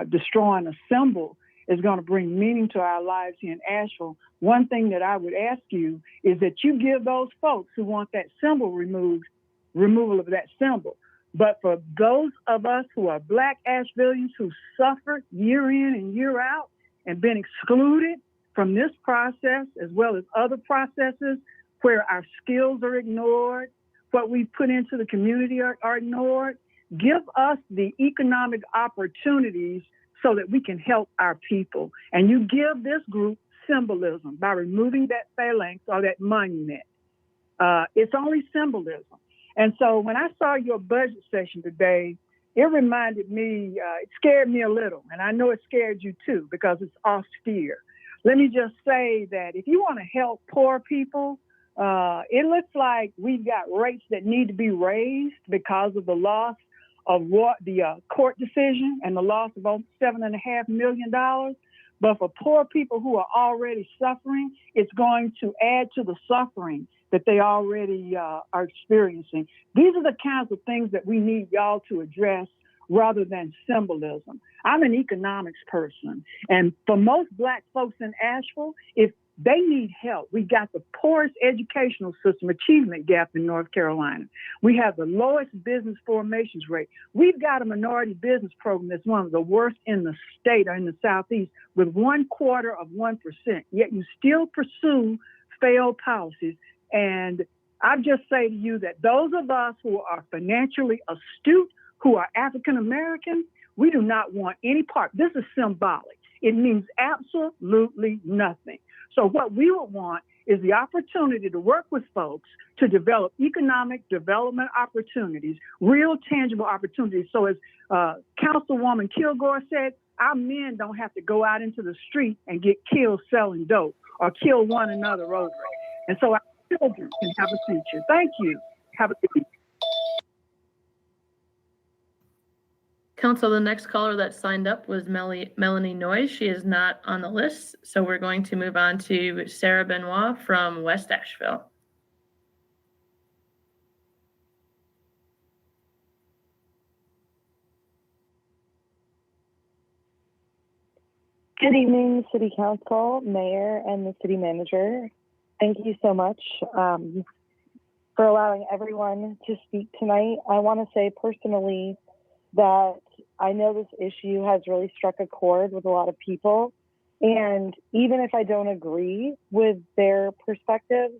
Speaker 17: destroying a symbol is going to bring meaning to our lives here in Asheville, one thing that I would ask you is that you give those folks who want that symbol removed, removal of that symbol. But for those of us who are black Ashevilleans who suffered year in and year out and been excluded from this process, as well as other processes where our skills are ignored, what we put into the community are ignored, give us the economic opportunities so that we can help our people. And you give this group symbolism by removing that phalanx or that monument. It's only symbolism. And so when I saw your budget session today, it reminded me, it scared me a little. And I know it scared you too, because it's austere. Let me just say that if you want to help poor people, it looks like we've got rates that need to be raised because of the loss of the court decision and the loss of over $7.5 million. But for poor people who are already suffering, it's going to add to the suffering that they already are experiencing. These are the kinds of things that we need y'all to address rather than symbolism. I'm an economics person, and for most Black folks in Asheville, if they need help, we got the poorest educational system achievement gap in North Carolina. We have the lowest business formations rate. We've got a minority business program that's one of the worst in the state or in the Southeast with 0.25%. Yet you still pursue failed policies. And I just say to you that those of us who are financially astute, who are African American, we do not want any part. This is symbolic. It means absolutely nothing. So what we would want is the opportunity to work with folks to develop economic development opportunities, real tangible opportunities. So as Councilwoman Kilgore said, our men don't have to go out into the street and get killed selling dope or kill one another over it. And so our children can have a future. Thank you. Have a good evening.
Speaker 7: Council, the next caller that signed up was Melanie Noyes. She is not on the list, so we're going to move on to Sarah Benoit from West Asheville.
Speaker 13: Good evening, City Council, Mayor, and the City Manager. Thank you so much for allowing everyone to speak tonight. I want to say personally that I know this issue has really struck a chord with a lot of people. And even if I don't agree with their perspectives,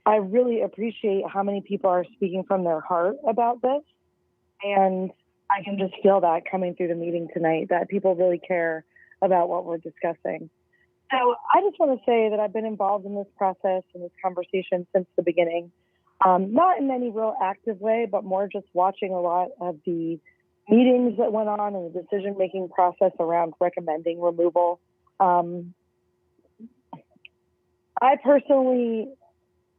Speaker 13: I really appreciate how many people are speaking from their heart about this. And I can just feel that coming through the meeting tonight, that people really care about what we're discussing. So I just want to say that I've been involved in this process and this conversation since the beginning, not in any real active way, but more just watching a lot of the meetings that went on and the decision-making process around recommending removal. I personally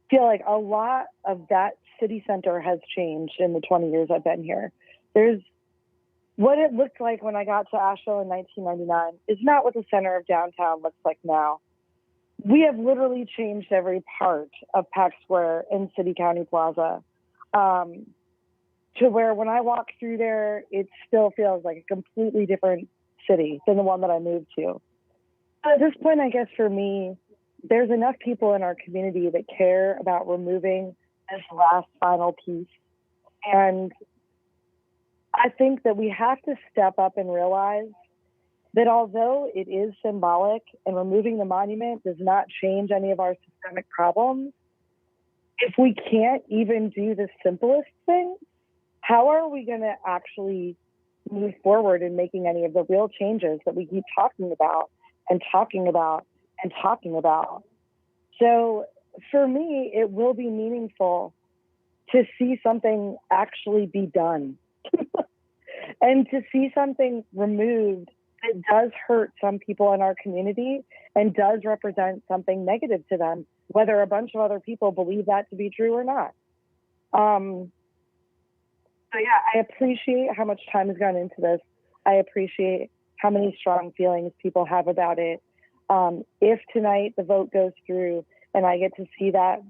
Speaker 13: feel like a lot of that city center has changed in the 20 years I've been here. There's what it looked like when I got to Asheville in 1999 is not what the center of downtown looks like now. We have literally changed every part of Pack Square and City County Plaza. To where when I walk through there, it still feels like a completely different city than the one that I moved to. At this point, I guess for me, there's enough people in our community that care about removing this last final piece. And I think that we have to step up and realize that although it is symbolic and removing the monument does not change any of our systemic problems, if we can't even do the simplest thing, how are we going to actually move forward in making any of the real changes that we keep talking about and talking about and talking about? So for me, it will be meaningful to see something actually be done and to see something removed that does hurt some people in our community and does represent something negative to them, whether a bunch of other people believe that to be true or not. So yeah, I appreciate how much time has gone into this. I appreciate how many strong feelings people have about it. If tonight the vote goes through and I get to see that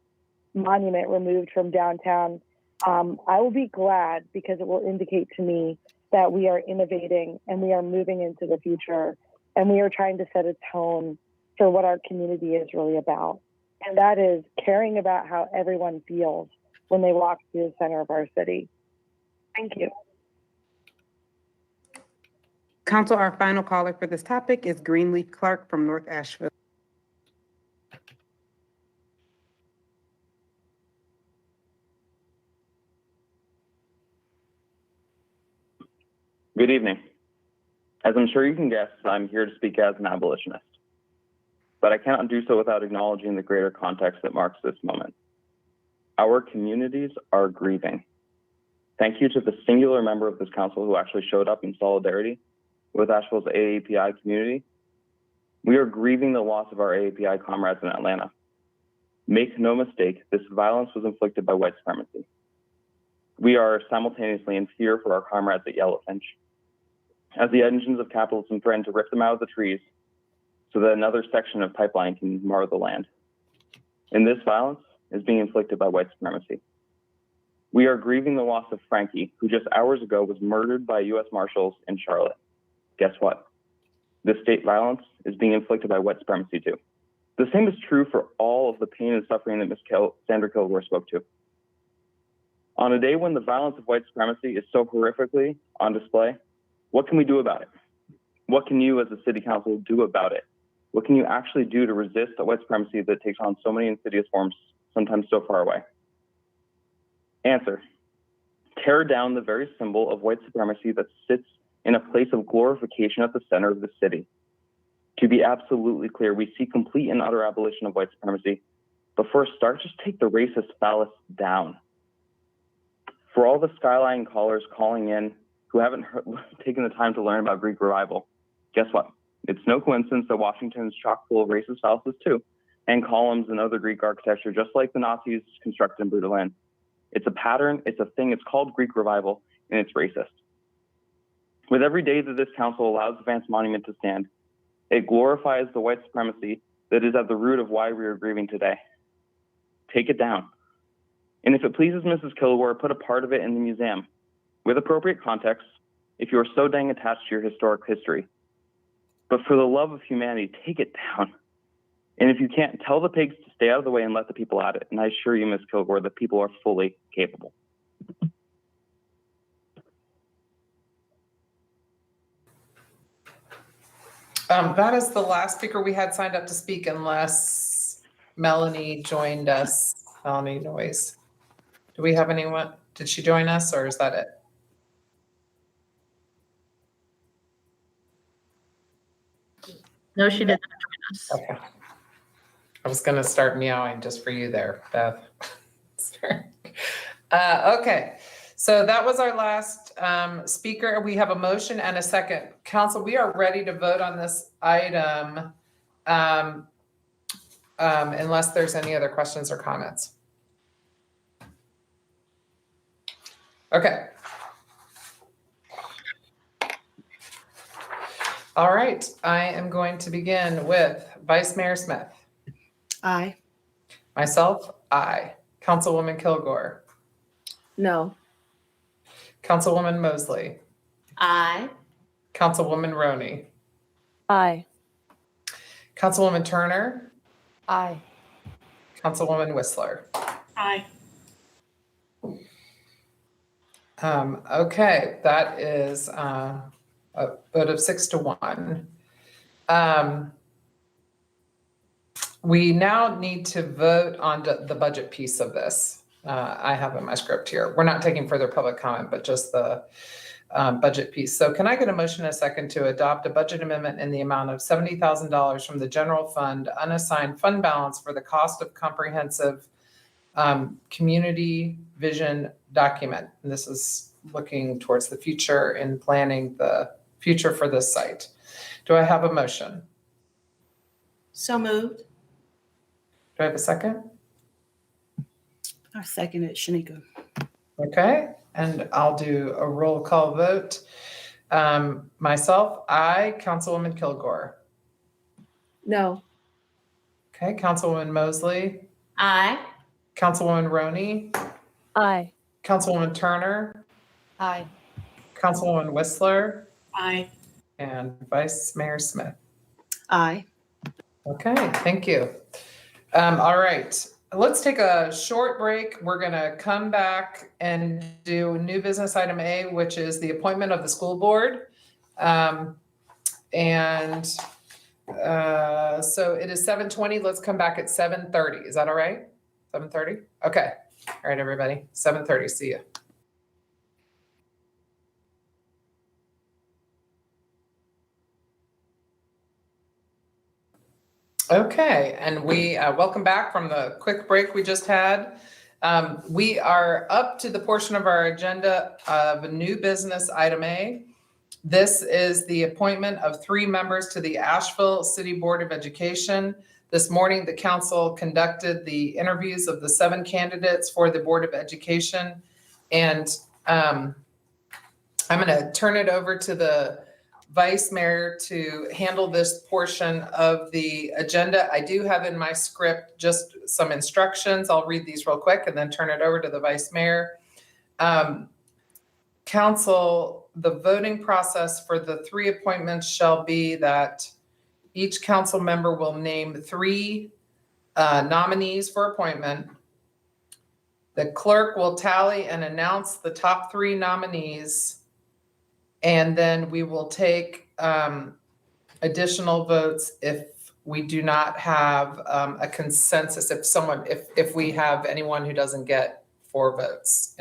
Speaker 13: monument removed from downtown, I will be glad because it will indicate to me that we are innovating and we are moving into the future and we are trying to set a tone for what our community is really about. And that is caring about how everyone feels when they walk through the center of our city. Thank you.
Speaker 5: Council, our final caller for this topic is Greenleaf Clark from North Asheville.
Speaker 19: Good evening. As I'm sure you can guess, I'm here to speak as an abolitionist. But I cannot do so without acknowledging the greater context that marks this moment. Our communities are grieving. Thank you to the singular member of this council who actually showed up in solidarity with Asheville's AAPI community. We are grieving the loss of our AAPI comrades in Atlanta. Make no mistake, this violence was inflicted by white supremacy. We are simultaneously in fear for our comrades at Yellowfinch, as the engines of capitalism threaten to rip them out of the trees so that another section of pipeline can mar the land. And this violence is being inflicted by white supremacy. We are grieving the loss of Frankie, who just hours ago was murdered by U.S. Marshals in Charlotte. Guess what? This state violence is being inflicted by white supremacy too. The same is true for all of the pain and suffering that Ms. Sandra Kilgore spoke to. On a day when the violence of white supremacy is so horrifically on display, what can we do about it? What can you as a city council do about it? What can you actually do to resist the white supremacy that takes on so many insidious forms, sometimes so far away? Answer: tear down the very symbol of white supremacy that sits in a place of glorification at the center of the city. To be absolutely clear, we see complete and utter abolition of white supremacy. But for a start, just take the racist phallus down. For all the Skyline callers calling in who haven't taken the time to learn about Greek revival, guess what? It's no coincidence that Washington is chock full of racist phalluses too, and columns and other Greek architecture, just like the Nazis constructed in Buda Land. It's a pattern, it's a thing, it's called Greek revival, and it's racist. With every day that this council allows the Vance Monument to stand, it glorifies the white supremacy that is at the root of why we are grieving today. Take it down. And if it pleases Mrs. Kilgore, put a part of it in the museum with appropriate context if you are so dang attached to your historic history. But for the love of humanity, take it down. And if you can't, tell the pigs to stay out of the way and let the people at it. And I assure you, Ms. Kilgore, that people are fully capable.
Speaker 1: That is the last speaker we had signed up to speak unless Melanie joined us. Melanie Noyes. Do we have anyone? Did she join us or is that it?
Speaker 7: No, she did not join us.
Speaker 1: Okay. I was going to start meowing just for you there, Beth. Okay. So that was our last speaker. We have a motion and a second. Council, we are ready to vote on this item unless there's any other questions or comments. Okay. All right. I am going to begin with Vice Mayor Smith.
Speaker 2: Aye.
Speaker 1: Myself, aye. Councilwoman Kilgore.
Speaker 4: No.
Speaker 1: Councilwoman Mosley.
Speaker 12: Aye.
Speaker 1: Councilwoman Roney.
Speaker 4: Aye.
Speaker 1: Councilwoman Turner.
Speaker 4: Aye.
Speaker 1: Councilwoman Whistler.
Speaker 12: Aye.
Speaker 1: Okay, that is a vote of 6-1. We now need to vote on the budget piece of this. I have in my script here. We're not taking further public comment, but just the budget piece. So can I get a motion in a second to adopt a budget amendment in the amount of $70,000 from the general fund unassigned fund balance for the cost of comprehensive community vision document? And this is looking towards the future and planning the future for this site. Do I have a motion?
Speaker 12: So moved.
Speaker 1: Do I have a second?
Speaker 2: I second it, Shanika.
Speaker 1: Okay, and I'll do a roll call vote. Myself, aye. Councilwoman Kilgore.
Speaker 4: No.
Speaker 1: Okay, Councilwoman Mosley.
Speaker 12: Aye.
Speaker 1: Councilwoman Roney.
Speaker 4: Aye.
Speaker 1: Councilwoman Turner.
Speaker 4: Aye.
Speaker 1: Councilwoman Whistler.
Speaker 12: Aye.
Speaker 1: And Vice Mayor Smith.
Speaker 2: Aye.
Speaker 1: Okay, thank you. All right, let's take a short break. We're gonna come back and do new business item A, which is the appointment of the school board. So it is 7:20. Let's come back at 7:30. Is that all right? 7:30? Okay. All right, everybody. 7:30. See you. Okay, and we welcome back from the quick break we just had. We are up to the portion of our agenda of new business, item A. This is the appointment of 3 members to the Asheville City Board of Education. This morning, the council conducted the interviews of the 7 candidates for the Board of Education. And I'm going to turn it over to the Vice Mayor to handle this portion of the agenda. I do have in my script just some instructions. I'll read these real quick and then turn it over to the Vice Mayor. Council, the voting process for the 3 appointments shall be that each council member will name 3 nominees for appointment. The clerk will tally and announce the top 3 nominees. And then we will take additional votes if we do not have a consensus. If we have anyone who doesn't get 4 votes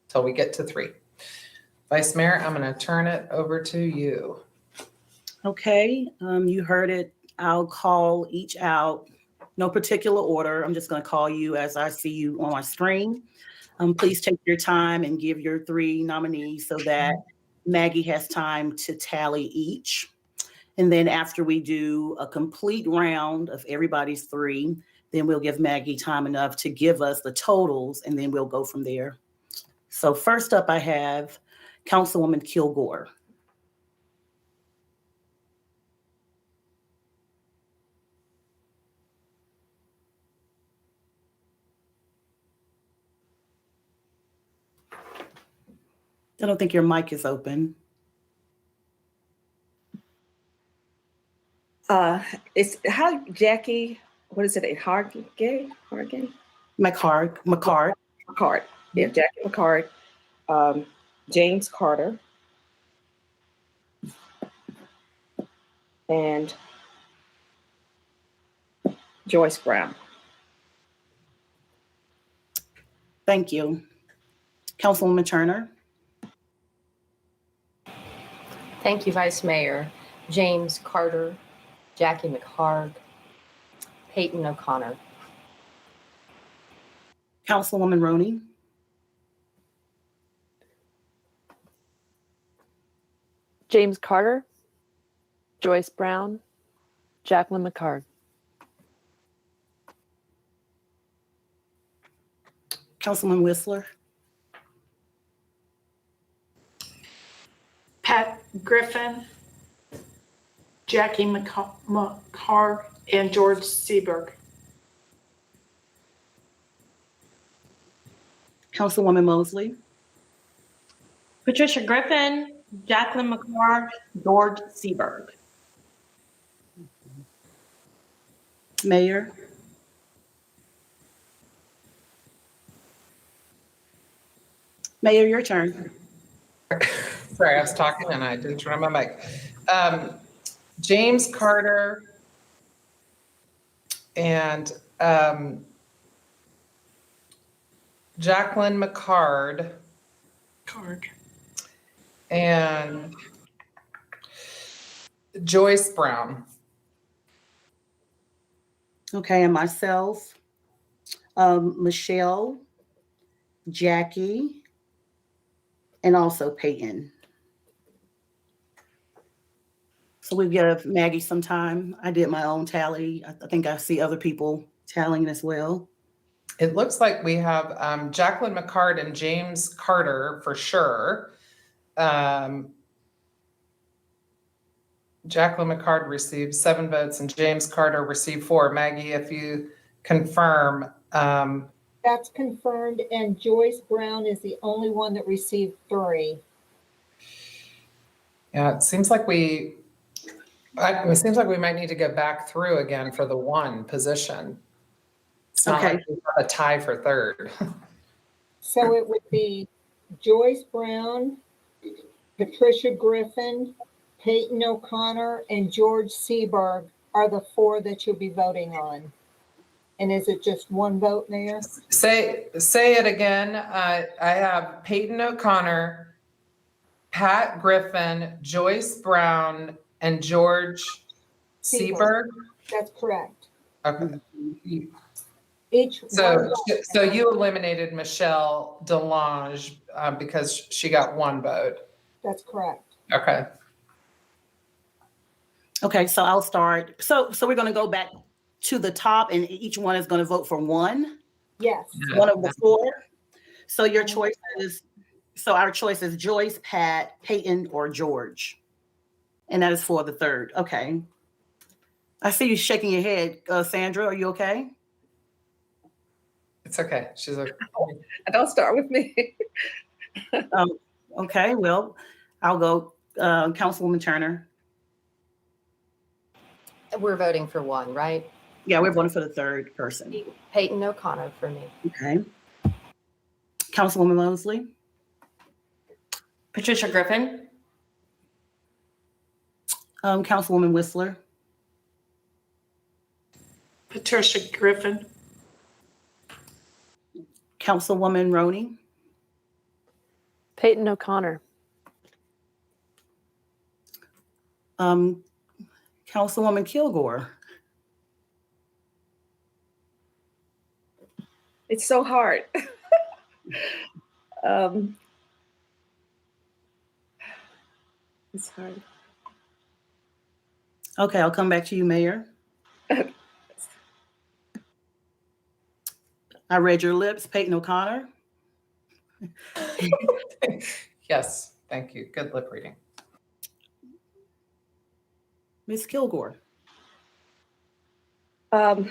Speaker 1: till we get to 3. Vice Mayor, I'm going to turn it over to you.
Speaker 2: Okay, you heard it. I'll call each out, no particular order. I'm just going to call you as I see you on my screen. Please take your time and give your 3 nominees so that Maggie has time to tally each. And then after we do a complete round of everybody's 3, then we'll give Maggie time enough to give us the totals, and then we'll go from there. So first up, I have Councilwoman Kilgore. I don't think your mic is open.
Speaker 20: It's how Jackie, what is it, a Hargay? McCard. Yeah, Jackie McCard, James Carter, and Joyce Brown.
Speaker 2: Thank you. Councilwoman Turner.
Speaker 9: Thank you, Vice Mayor. James Carter, Jackie McHarg, Peyton O'Connor.
Speaker 2: Councilwoman Roney.
Speaker 4: James Carter, Joyce Brown, Jacqueline McHarg.
Speaker 2: Councilman Whistler.
Speaker 21: Pat Griffin, Jackie McHarg, and George Seberg.
Speaker 2: Councilwoman Mosley.
Speaker 12: Patricia Griffin, Jacqueline McHarg, George Seberg.
Speaker 2: Mayor. Mayor, your turn.
Speaker 1: Sorry, I was talking and I didn't turn on my mic. James Carter and Jacqueline McHarg and Joyce Brown.
Speaker 2: Okay, and myself, Michelle, Jackie, and also Peyton. So we give Maggie some time. I did my own tally. I think I see other people tallying as well.
Speaker 1: It looks like we have Jacqueline McCard and James Carter for sure. Jacqueline McCard received 7 votes and James Carter received 4. Maggie, if you confirm.
Speaker 22: That's confirmed, and Joyce Brown is the only one that received 3.
Speaker 1: Yeah, it seems like we might need to go back through again for the 1 position. It's not like we have a tie for 3rd.
Speaker 22: So it would be Joyce Brown, Patricia Griffin, Peyton O'Connor, and George Seberg are the 4 that you'll be voting on. And is it just 1 vote, Mayor?
Speaker 1: Say it again. I have Peyton O'Connor, Pat Griffin, Joyce Brown, and George Seberg.
Speaker 22: That's correct.
Speaker 1: Okay. So you eliminated Michelle Delange because she got one vote.
Speaker 22: That's correct.
Speaker 1: Okay.
Speaker 2: Okay, so I'll start. So we're going to go back to the top, and each one is going to vote for one.
Speaker 22: Yes.
Speaker 2: One of the four. So your choice is, so our choice is Joyce, Pat, Peyton, or George. And that is for the third. Okay. I see you shaking your head. Sandra, are you okay?
Speaker 1: It's okay. She's okay.
Speaker 20: Don't start with me.
Speaker 2: Okay, well, I'll go Councilwoman Turner.
Speaker 9: We're voting for one, right?
Speaker 2: Yeah, we're voting for the third person.
Speaker 9: Peyton O'Connor for me.
Speaker 2: Okay. Councilwoman Mosley.
Speaker 12: Patricia Griffin.
Speaker 2: Councilwoman Whistler.
Speaker 21: Patricia Griffin.
Speaker 2: Councilwoman Roney.
Speaker 4: Peyton O'Connor.
Speaker 2: Councilwoman Kilgore.
Speaker 20: It's so hard. It's hard.
Speaker 2: Okay, I'll come back to you, Mayor. I read your lips, Peyton O'Connor.
Speaker 1: Yes, thank you. Good lip reading.
Speaker 2: Ms. Kilgore.
Speaker 20: I'm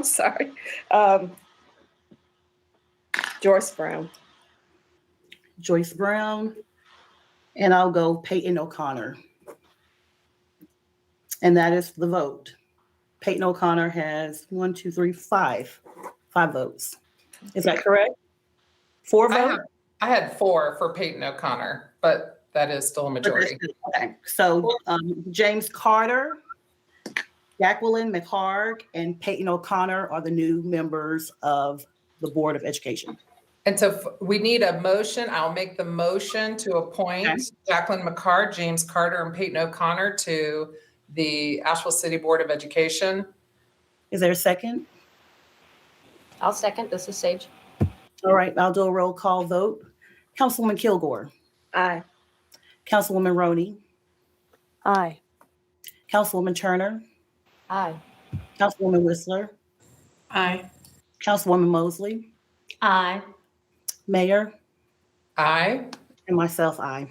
Speaker 20: sorry. Joyce Brown.
Speaker 2: Joyce Brown. And I'll go Peyton O'Connor. And that is the vote. Peyton O'Connor has 5 votes. Is that correct? 4 votes?
Speaker 1: I had 4 for Peyton O'Connor, but that is still a majority.
Speaker 2: Okay, so James Carter, Jacqueline McHarg, and Peyton O'Connor are the new members of the Board of Education.
Speaker 1: And so we need a motion. I'll make the motion to appoint Jacqueline McHarg, James Carter, and Peyton O'Connor to the Asheville City Board of Education.
Speaker 2: Is there a second?
Speaker 9: I'll second. This is Sage.
Speaker 2: All right, I'll do a roll call vote. Councilwoman Kilgore.
Speaker 20: Aye.
Speaker 2: Councilwoman Roney.
Speaker 4: Aye.
Speaker 2: Councilwoman Turner.
Speaker 9: Aye.
Speaker 2: Councilwoman Whistler.
Speaker 21: Aye.
Speaker 2: Councilwoman Mosley.
Speaker 12: Aye.
Speaker 2: Mayor.
Speaker 1: Aye.
Speaker 2: And myself, aye.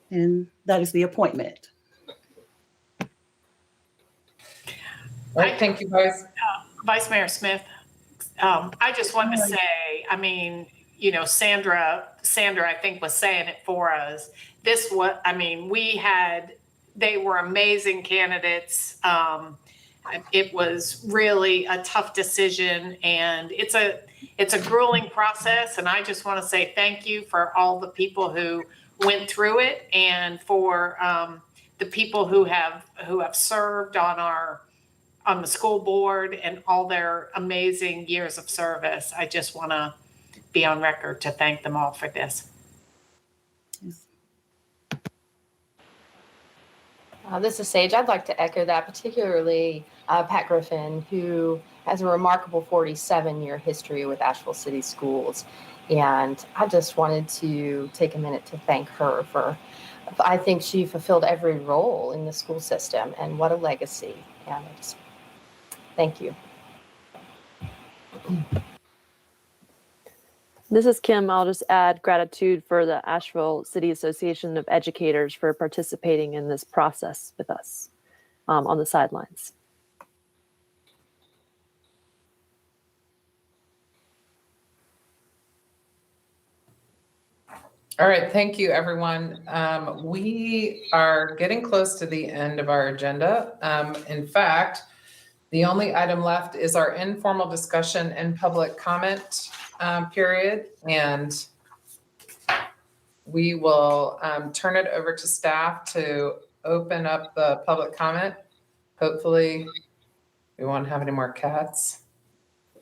Speaker 2: And that is the appointment.
Speaker 1: Right, thank you,
Speaker 21: Vice Mayor Smith. I just want to say, I mean, you know, Sandra, I think was saying it for us. They were amazing candidates. It was really a tough decision, and it's a grueling process. And I just want to say thank you for all the people who went through it, and for the people who have served on the school board and all their amazing years of service. I just want to be on record to thank them all for this.
Speaker 9: This is Sage. I'd like to echo that, particularly Pat Griffin, who has a remarkable 47-year history with Asheville City Schools. And I just wanted to take a minute to thank her for, I think she fulfilled every role in the school system, and what a legacy. And thank you.
Speaker 4: This is Kim. I'll just add gratitude for the Asheville City Association of Educators for participating in this process with us on the sidelines.
Speaker 1: All right, thank you, everyone. We are getting close to the end of our agenda. In fact, the only item left is our informal discussion and public comment period. And we will turn it over to staff to open up the public comment. Hopefully we won't have any more cats,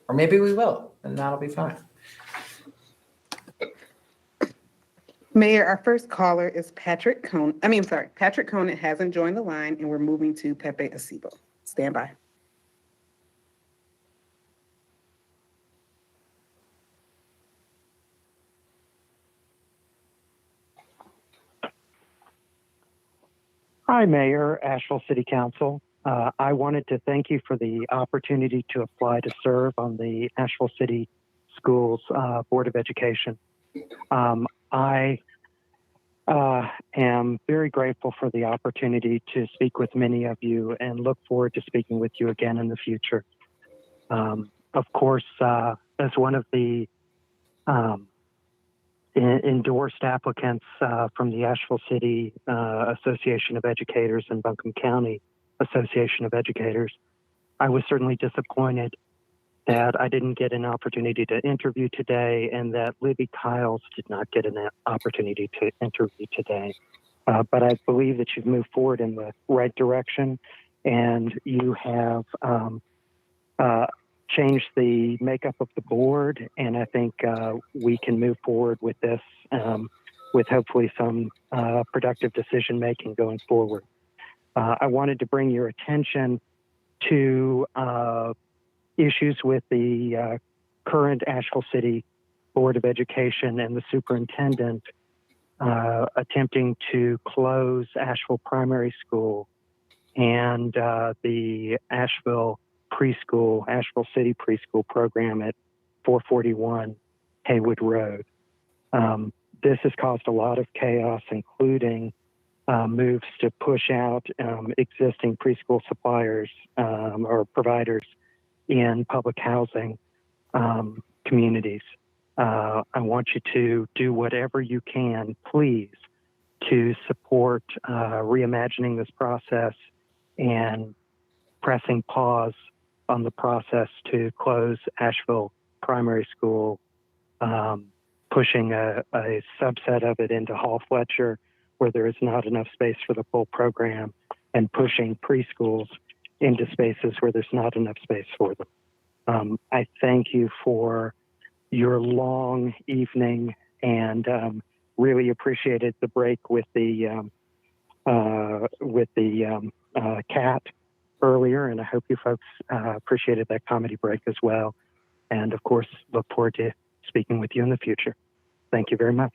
Speaker 1: or maybe we will, and that'll be fine.
Speaker 5: Mayor, our first caller is Patrick Cohn. Patrick Conant hasn't joined the line, and we're moving to Pepe Acebo. Stand by.
Speaker 6: Hi, Mayor, Asheville City Council. I wanted to thank you for the opportunity to apply to serve on the Asheville City Schools Board of Education. I am very grateful for the opportunity to speak with many of you and look forward to speaking with you again in the future. Of course, as one of the endorsed applicants from the Asheville City Association of Educators and Buncombe County Association of Educators, I was certainly disappointed that I didn't get an opportunity to interview today and that Libby Kyles did not get an opportunity to interview today. But I believe that you've moved forward in the right direction and you have changed the makeup of the board. And I think we can move forward with this with hopefully some productive decision making going forward. I wanted to bring your attention to issues with the current Asheville City Board of Education and the superintendent attempting to close Asheville Primary School and the Asheville City Preschool program at 441 Haywood Road. This has caused a lot of chaos, including moves to push out existing preschool suppliers or providers in public housing communities. I want you to do whatever you can, please, to support reimagining this process and pressing pause on the process to close Asheville Primary School, pushing a subset of it into Hall Fletcher where there is not enough space for the full program, and pushing preschools into spaces where there's not enough space for them. I thank you for your long evening and really appreciated the break with the cat earlier, and I hope you folks appreciated that comedy break as well. And of course, look forward to speaking with you in the future. Thank you very much.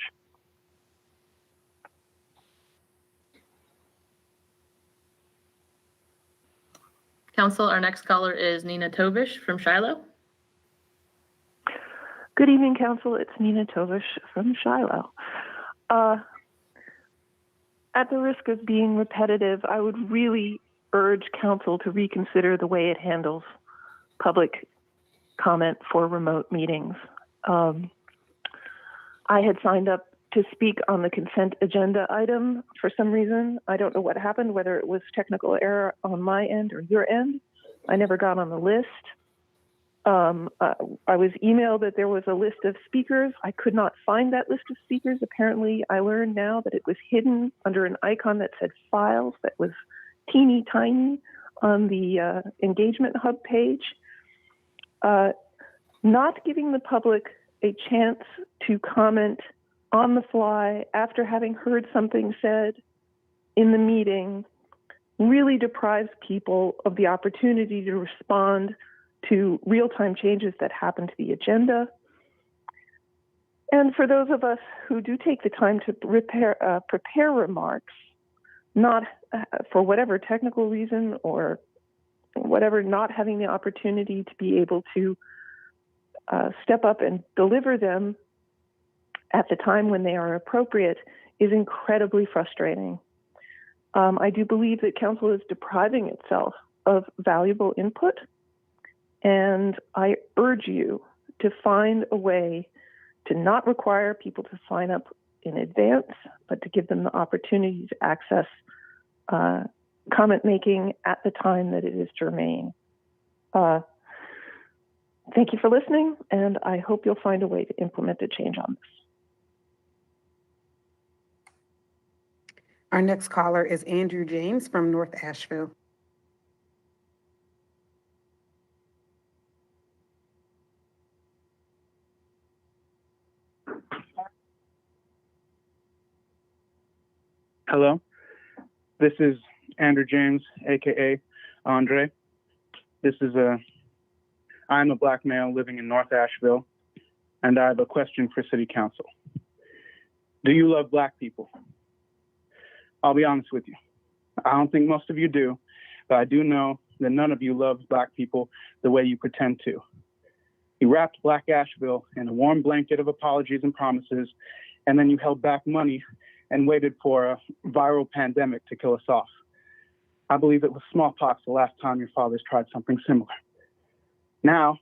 Speaker 7: Council, our next caller is Nina Tovish from Shiloh.
Speaker 8: Good evening, Council. It's Nina Tovish from Shiloh. At the risk of being repetitive, I would really urge Council to reconsider the way it handles public comment for remote meetings. I had signed up to speak on the consent agenda item for some reason. I don't know what happened, whether it was technical error on my end or your end. I never got on the list. I was emailed that there was a list of speakers. I could not find that list of speakers. Apparently, I learned now that it was hidden under an icon that said files that was teeny tiny on the engagement hub page. Not giving the public a chance to comment on the fly after having heard something said in the meeting really deprives people of the opportunity to respond to real-time changes that happen to the agenda. And for those of us who do take the time to prepare remarks, not for whatever technical reason or whatever, not having the opportunity to be able to step up and deliver them at the time when they are appropriate is incredibly frustrating. I do believe that Council is depriving itself of valuable input, and I urge you to find a way to not require people to sign up in advance, but to give them the opportunity to access comment making at the time that it is germane. Thank you for listening, and I hope you'll find a way to implement a change on this.
Speaker 5: Our next caller is Andrew James from North Asheville.
Speaker 10: Hello, this is Andrew James, aka Andre. I'm a Black male living in North Asheville, and I have a question for City Council. Do you love Black people? I'll be honest with you. I don't think most of you do, but I do know that none of you love Black people the way you pretend to. You wrapped Black Asheville in a warm blanket of apologies and promises, and then you held back money and waited for a viral pandemic to kill us off. I believe it was smallpox the last time your fathers tried something similar. Now,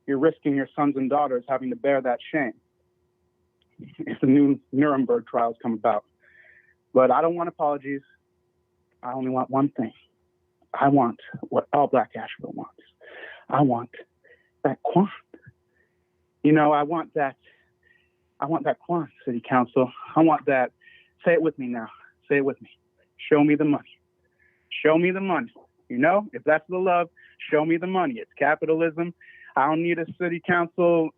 Speaker 10: you're risking your sons and daughters having to bear that shame if the new Nuremberg trials come about. But I don't want apologies. I only want one thing. I want what all Black Asheville wants. I want that Quan. You know, I want that Quan, City Council. I want that. Say it with me now. Say it with me. Show me the money. Show me the money. You know, if that's the love, show me the money. It's capitalism. I don't need a City Council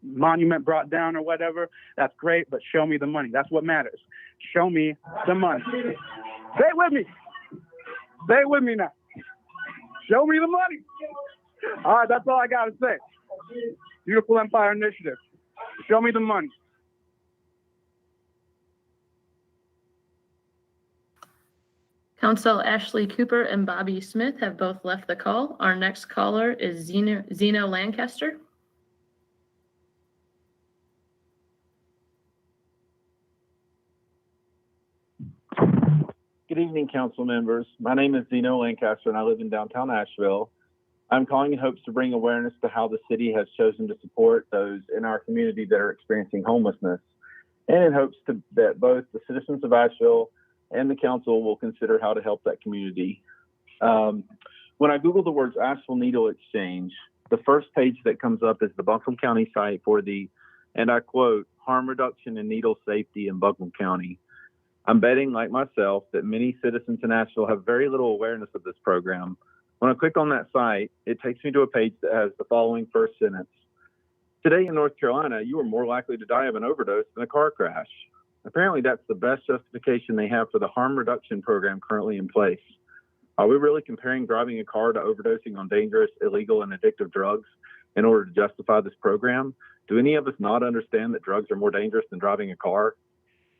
Speaker 10: monument brought down or whatever. That's great, but show me the money. That's what matters. Show me the money. Say it with me. Say it with me now. Show me the money. All right, that's all I got to say. Beautiful Empire Initiative. Show me the money.
Speaker 7: Council Ashley Cooper and Bobby Smith have both left the call. Our next caller is Zeno Lancaster.
Speaker 14: Good evening, council members. My name is Zeno Lancaster, and I live in downtown Asheville. I'm calling in hopes to bring awareness to how the city has chosen to support those in our community that are experiencing homelessness, and in hopes that both the citizens of Asheville and the council will consider how to help that community. When I Google the words Asheville Needle Exchange, the first page that comes up is the Buncombe County site for the, and I quote, harm reduction and needle safety in Buncombe County. I'm betting, like myself, that many citizens in Asheville have very little awareness of this program. When I click on that site, it takes me to a page that has the following first sentence. Today in North Carolina, you are more likely to die of an overdose than a car crash. Apparently, that's the best justification they have for the harm reduction program currently in place. Are we really comparing driving a car to overdosing on dangerous, illegal, and addictive drugs in order to justify this program? Do any of us not understand that drugs are more dangerous than driving a car?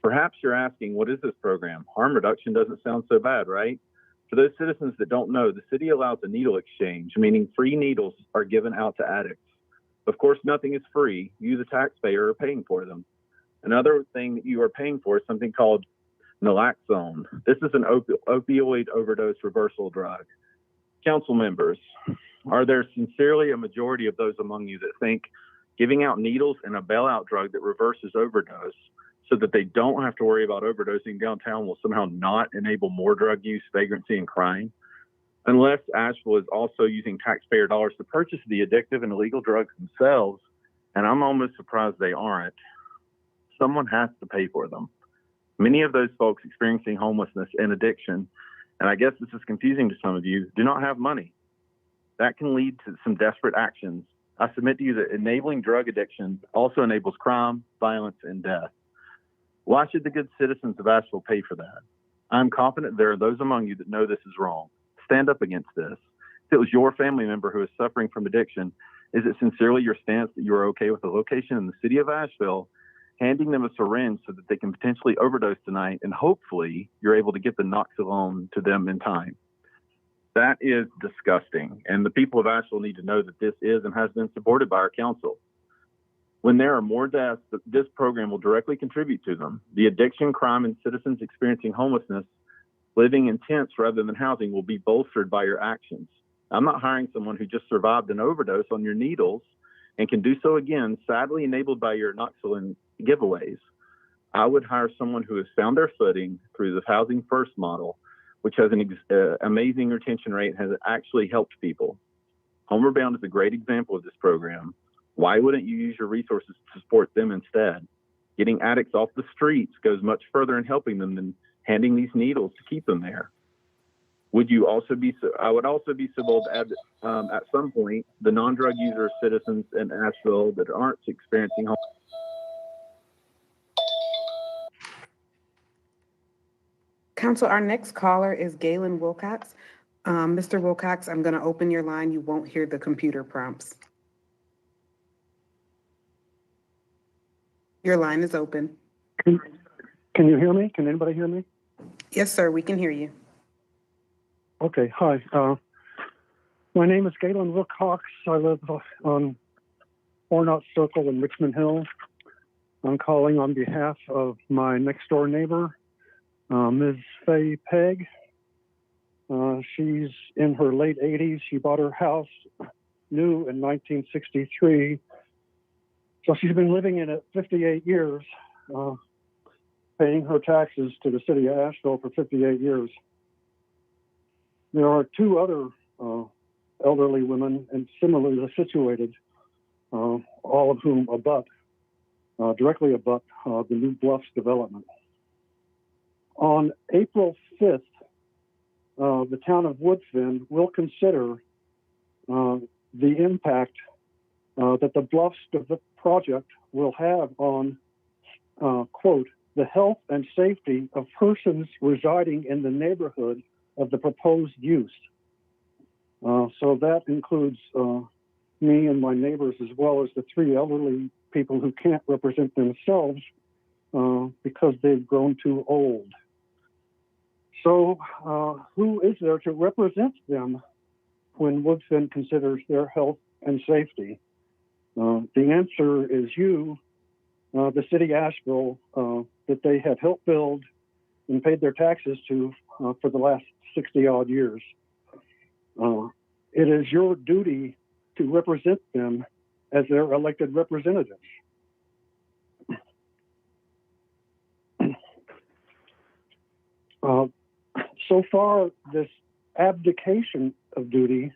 Speaker 14: Perhaps you're asking, what is this program? Harm reduction doesn't sound so bad, right? For those citizens that don't know, the city allows a needle exchange, meaning free needles are given out to addicts. Of course, nothing is free. You, the taxpayer, are paying for them. Another thing that you are paying for is something called naloxone. This is an opioid overdose reversal drug. Council members, are there sincerely a majority of those among you that think giving out needles and a bailout drug that reverses overdose so that they don't have to worry about overdosing downtown will somehow not enable more drug use, vagrancy, and crime? Unless Asheville is also using taxpayer dollars to purchase the addictive and illegal drugs themselves, and I'm almost surprised they aren't, someone has to pay for them. Many of those folks experiencing homelessness and addiction, and I guess this is confusing to some of you, do not have money. That can lead to some desperate actions. I submit to you that enabling drug addiction also enables crime, violence, and death. Why should the good citizens of Asheville pay for that? I'm confident there are those among you that know this is wrong. Stand up against this. If it was your family member who is suffering from addiction, is it sincerely your stance that you are okay with a location in the city of Asheville handing them a syringe so that they can potentially overdose tonight, and hopefully you're able to get the Noxalone to them in time? That is disgusting, and the people of Asheville need to know that this is and has been supported by our council. When there are more deaths, this program will directly contribute to them. The addiction, crime, and citizens experiencing homelessness living in tents rather than housing will be bolstered by your actions. I'm not hiring someone who just survived an overdose on your needles and can do so again, sadly enabled by your Noxalone giveaways. I would hire someone who has found their footing through the Housing First model, which has an amazing retention rate, has actually helped people. Homeward Bound is a great example of this program. Why wouldn't you use your resources to support them instead? Getting addicts off the streets goes much further in helping them than handing these needles to keep them there. I would also be so bold to add that at some point, the non-drug user citizens in Asheville that aren't experiencing homelessness.
Speaker 5: Council, our next caller is Galen Wilcox. Mr. Wilcox, I'm going to open your line. You won't hear the computer prompts. Your line is open.
Speaker 15: Can you hear me? Can anybody hear me?
Speaker 5: Yes, sir, we can hear you.
Speaker 15: Okay, hi. My name is Galen Wilcox. I live on Ornott Circle in Richmond Hill. I'm calling on behalf of my next door neighbor, Ms. Faye Pegg. She's in her late 80s. She bought her house new in 1963. So she's been living in it 58 years, paying her taxes to the city of Asheville for 58 years. There are two other elderly women and similarly situated, all of whom directly abut the New Bluffs development. On April 5th, the town of Woodfin will consider the impact that the Bluffs project will have on, quote, the health and safety of persons residing in the neighborhood of the proposed use. So that includes me and my neighbors, as well as the three elderly people who can't represent themselves because they've grown too old. So who is there to represent them when Woodfin considers their health and safety? The answer is you, the city of Asheville, that they have helped build and paid their taxes to for the last 60 odd years. It is your duty to represent them as their elected representatives. So far, this abdication of duty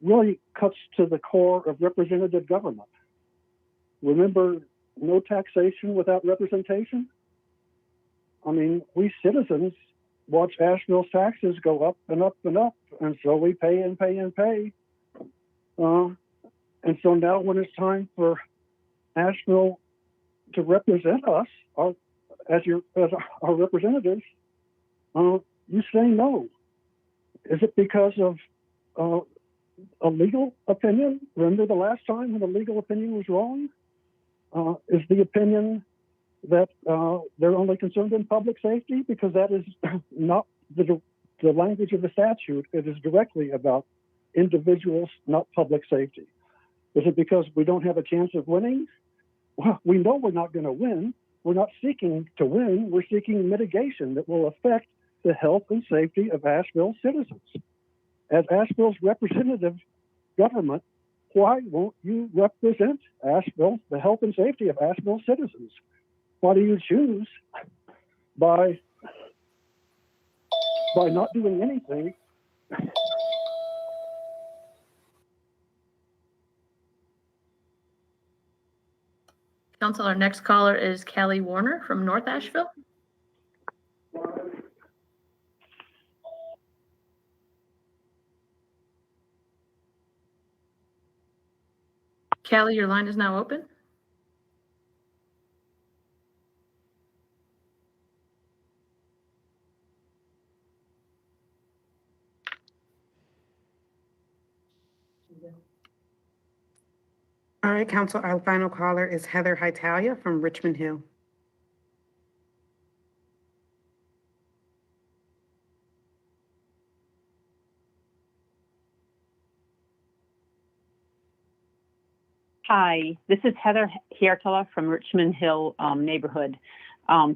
Speaker 15: really cuts to the core of representative government. Remember, no taxation without representation? I mean, we citizens watch Asheville's taxes go up and up and up, and so we pay and pay and pay. And so now when it's time for Asheville to represent us as our representatives, you say no. Is it because of a legal opinion? Remember the last time when the legal opinion was wrong? Is the opinion that they're only concerned in public safety? Because that is not the language of the statute. It is directly about individuals, not public safety. Is it because we don't have a chance of winning? Well, we know we're not going to win. We're not seeking to win. We're seeking mitigation that will affect the health and safety of Asheville citizens. As Asheville's representative government, why won't you represent Asheville, the health and safety of Asheville citizens? Why do you choose by not doing anything?
Speaker 7: Council, our next caller is Callie Warner from North Asheville. Callie, your line is now open.
Speaker 5: All right, Council, our final caller is Heather Hitalia from Richmond Hill.
Speaker 16: Hi, this is Heather Hiertala from Richmond Hill neighborhood.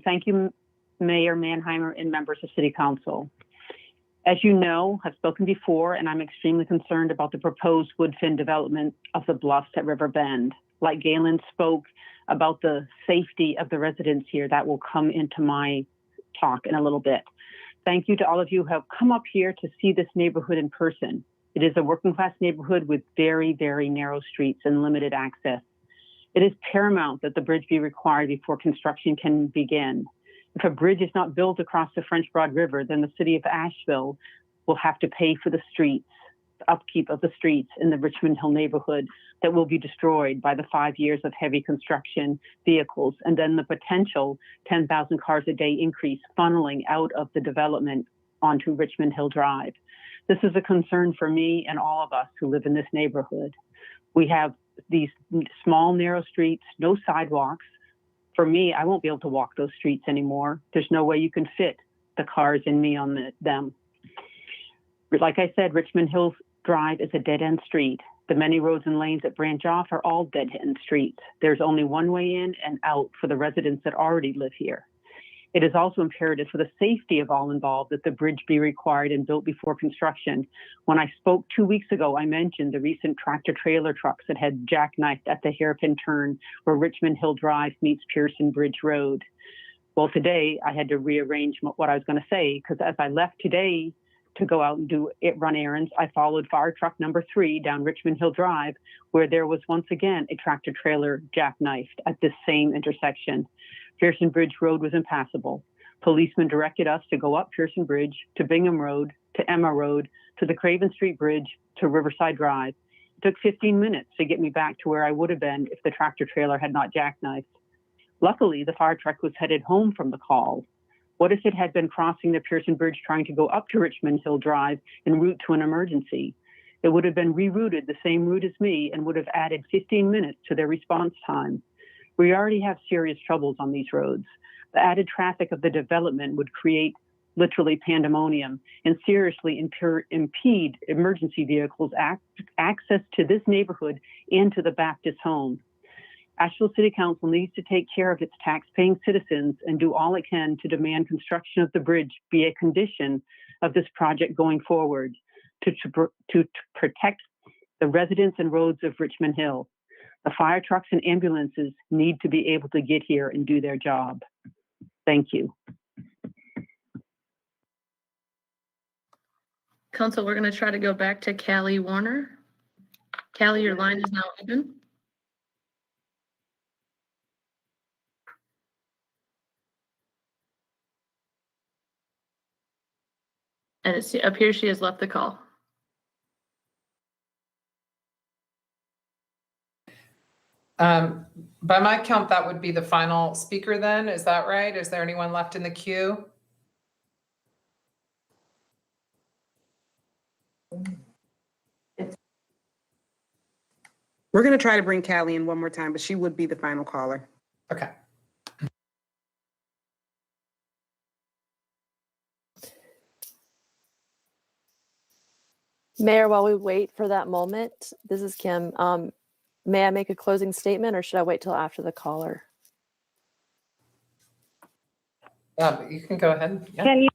Speaker 16: Thank you, Mayor Manheimer and members of City Council. As you know, I've spoken before, and I'm extremely concerned about the proposed Woodfin development of the Bluffs at River Bend. Like Galen spoke about the safety of the residents here, that will come into my talk in a little bit. Thank you to all of you who have come up here to see this neighborhood in person. It is a working class neighborhood with very, very narrow streets and limited access. It is paramount that the bridge be required before construction can begin. If a bridge is not built across the French Broad River, then the city of Asheville will have to pay for the streets, the upkeep of the streets in the Richmond Hill neighborhood that will be destroyed by the 5 years of heavy construction vehicles, and then the potential 10,000 cars a day increase funneling out of the development onto Richmond Hill Drive. This is a concern for me and all of us who live in this neighborhood. We have these small, narrow streets, no sidewalks. For me, I won't be able to walk those streets anymore. There's no way you can fit the cars and me on them. Like I said, Richmond Hill Drive is a dead-end street. The many roads and lanes that branch off are all dead-end streets. There's only one way in and out for the residents that already live here. It is also imperative for the safety of all involved that the bridge be required and built before construction. When I spoke 2 weeks ago, I mentioned the recent tractor-trailer trucks that had jackknifed at the hairpin turn where Richmond Hill Drive meets Pearson Bridge Road. Well, today I had to rearrange what I was going to say, because as I left today to go out and run errands, I followed fire truck number 3 down Richmond Hill Drive, where there was once again a tractor-trailer jackknifed at this same intersection. Pearson Bridge Road was impassable. Policemen directed us to go up Pearson Bridge, to Bingham Road, to Emma Road, to the Craven Street Bridge, to Riverside Drive. It took 15 minutes to get me back to where I would have been if the tractor trailer had not jackknifed. Luckily, the fire truck was headed home from the call. What if it had been crossing the Pearson Bridge trying to go up to Richmond Hill Drive en route to an emergency? It would have been rerouted the same route as me and would have added 15 minutes to their response time. We already have serious troubles on these roads. The added traffic of the development would create literally pandemonium and seriously impede emergency vehicles' access to this neighborhood and to the Baptist home. Asheville City Council needs to take care of its tax-paying citizens and do all it can to demand construction of the bridge be a condition of this project going forward to protect the residents and roads of Richmond Hill. The fire trucks and ambulances need to be able to get here and do their job. Thank you.
Speaker 7: Council, we're going to try to go back to Callie Warner. Callie, your line is now open. And it appears she has left the call.
Speaker 1: By my count, that would be the final speaker then. Is that right? Is there anyone left in the queue?
Speaker 5: We're going to try to bring Callie in one more time, but she would be the final caller.
Speaker 1: Okay.
Speaker 4: Mayor, while we wait for that moment, this is Kim. May I make a closing statement or should I wait till after the caller?
Speaker 1: You can go ahead. Yeah.
Speaker 13: Can you?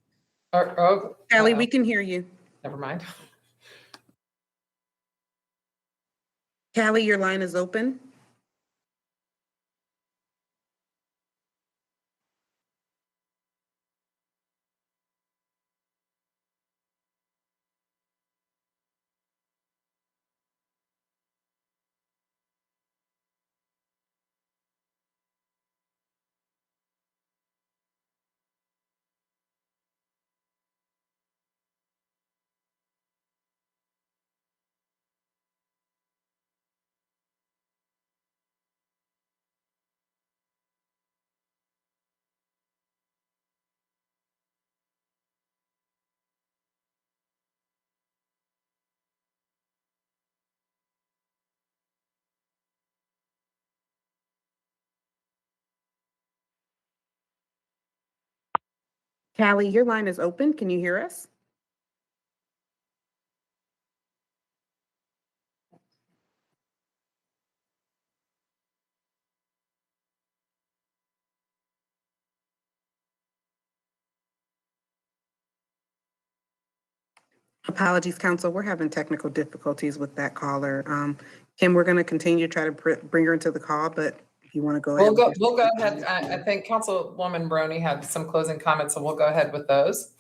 Speaker 5: Callie, we can hear you.
Speaker 1: Never mind.
Speaker 5: Callie, your line is open. Callie, your line is open. Can you hear us? Apologies, Council. We're having technical difficulties with that caller. Kim, we're going to continue to try to bring her into the call, but if you want to go ahead.
Speaker 1: We'll go ahead. I think Councilwoman Brony had some closing comments, so we'll go ahead with those.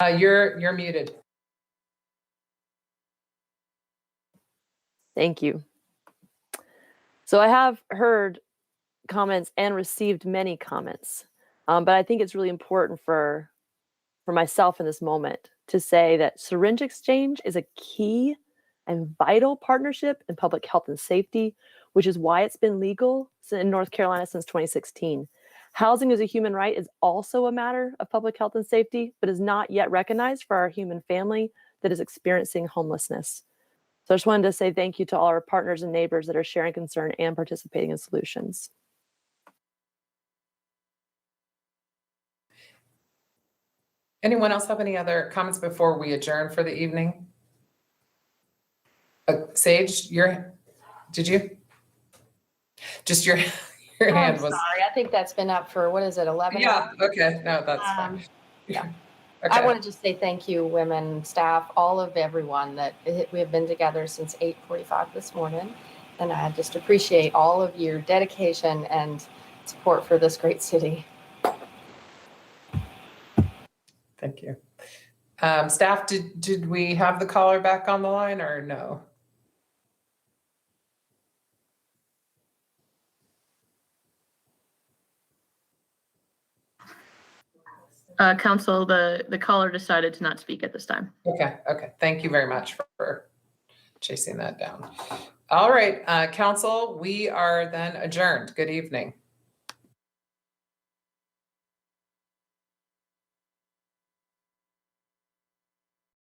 Speaker 1: You're muted.
Speaker 4: Thank you. So I have heard comments and received many comments, but I think it's really important for for myself in this moment to say that syringe exchange is a key and vital partnership in public health and safety, which is why it's been legal in North Carolina since 2016. Housing as a human right is also a matter of public health and safety, but is not yet recognized for our human family that is experiencing homelessness. So I just wanted to say thank you to all our partners and neighbors that are sharing concern and participating in solutions.
Speaker 1: Anyone else have any other comments before we adjourn for the evening? Sage, did you? Just your hand was.
Speaker 9: Sorry, I think that's been up for, what is it, 11
Speaker 1: Yeah,
Speaker 9: hours?
Speaker 1: okay, no, that's fine.
Speaker 9: Yeah.
Speaker 1: Okay.
Speaker 9: I want to just say thank you, women, staff, all of everyone that we have been together since 8:45 this morning. And I just appreciate all of your dedication and support for this great city.
Speaker 1: Thank you. Staff, did we have the caller back on the line or no?
Speaker 7: Council, the caller decided to not speak at this time.
Speaker 1: Okay. Thank you very much for chasing that down. All right, council, we are then adjourned. Good evening.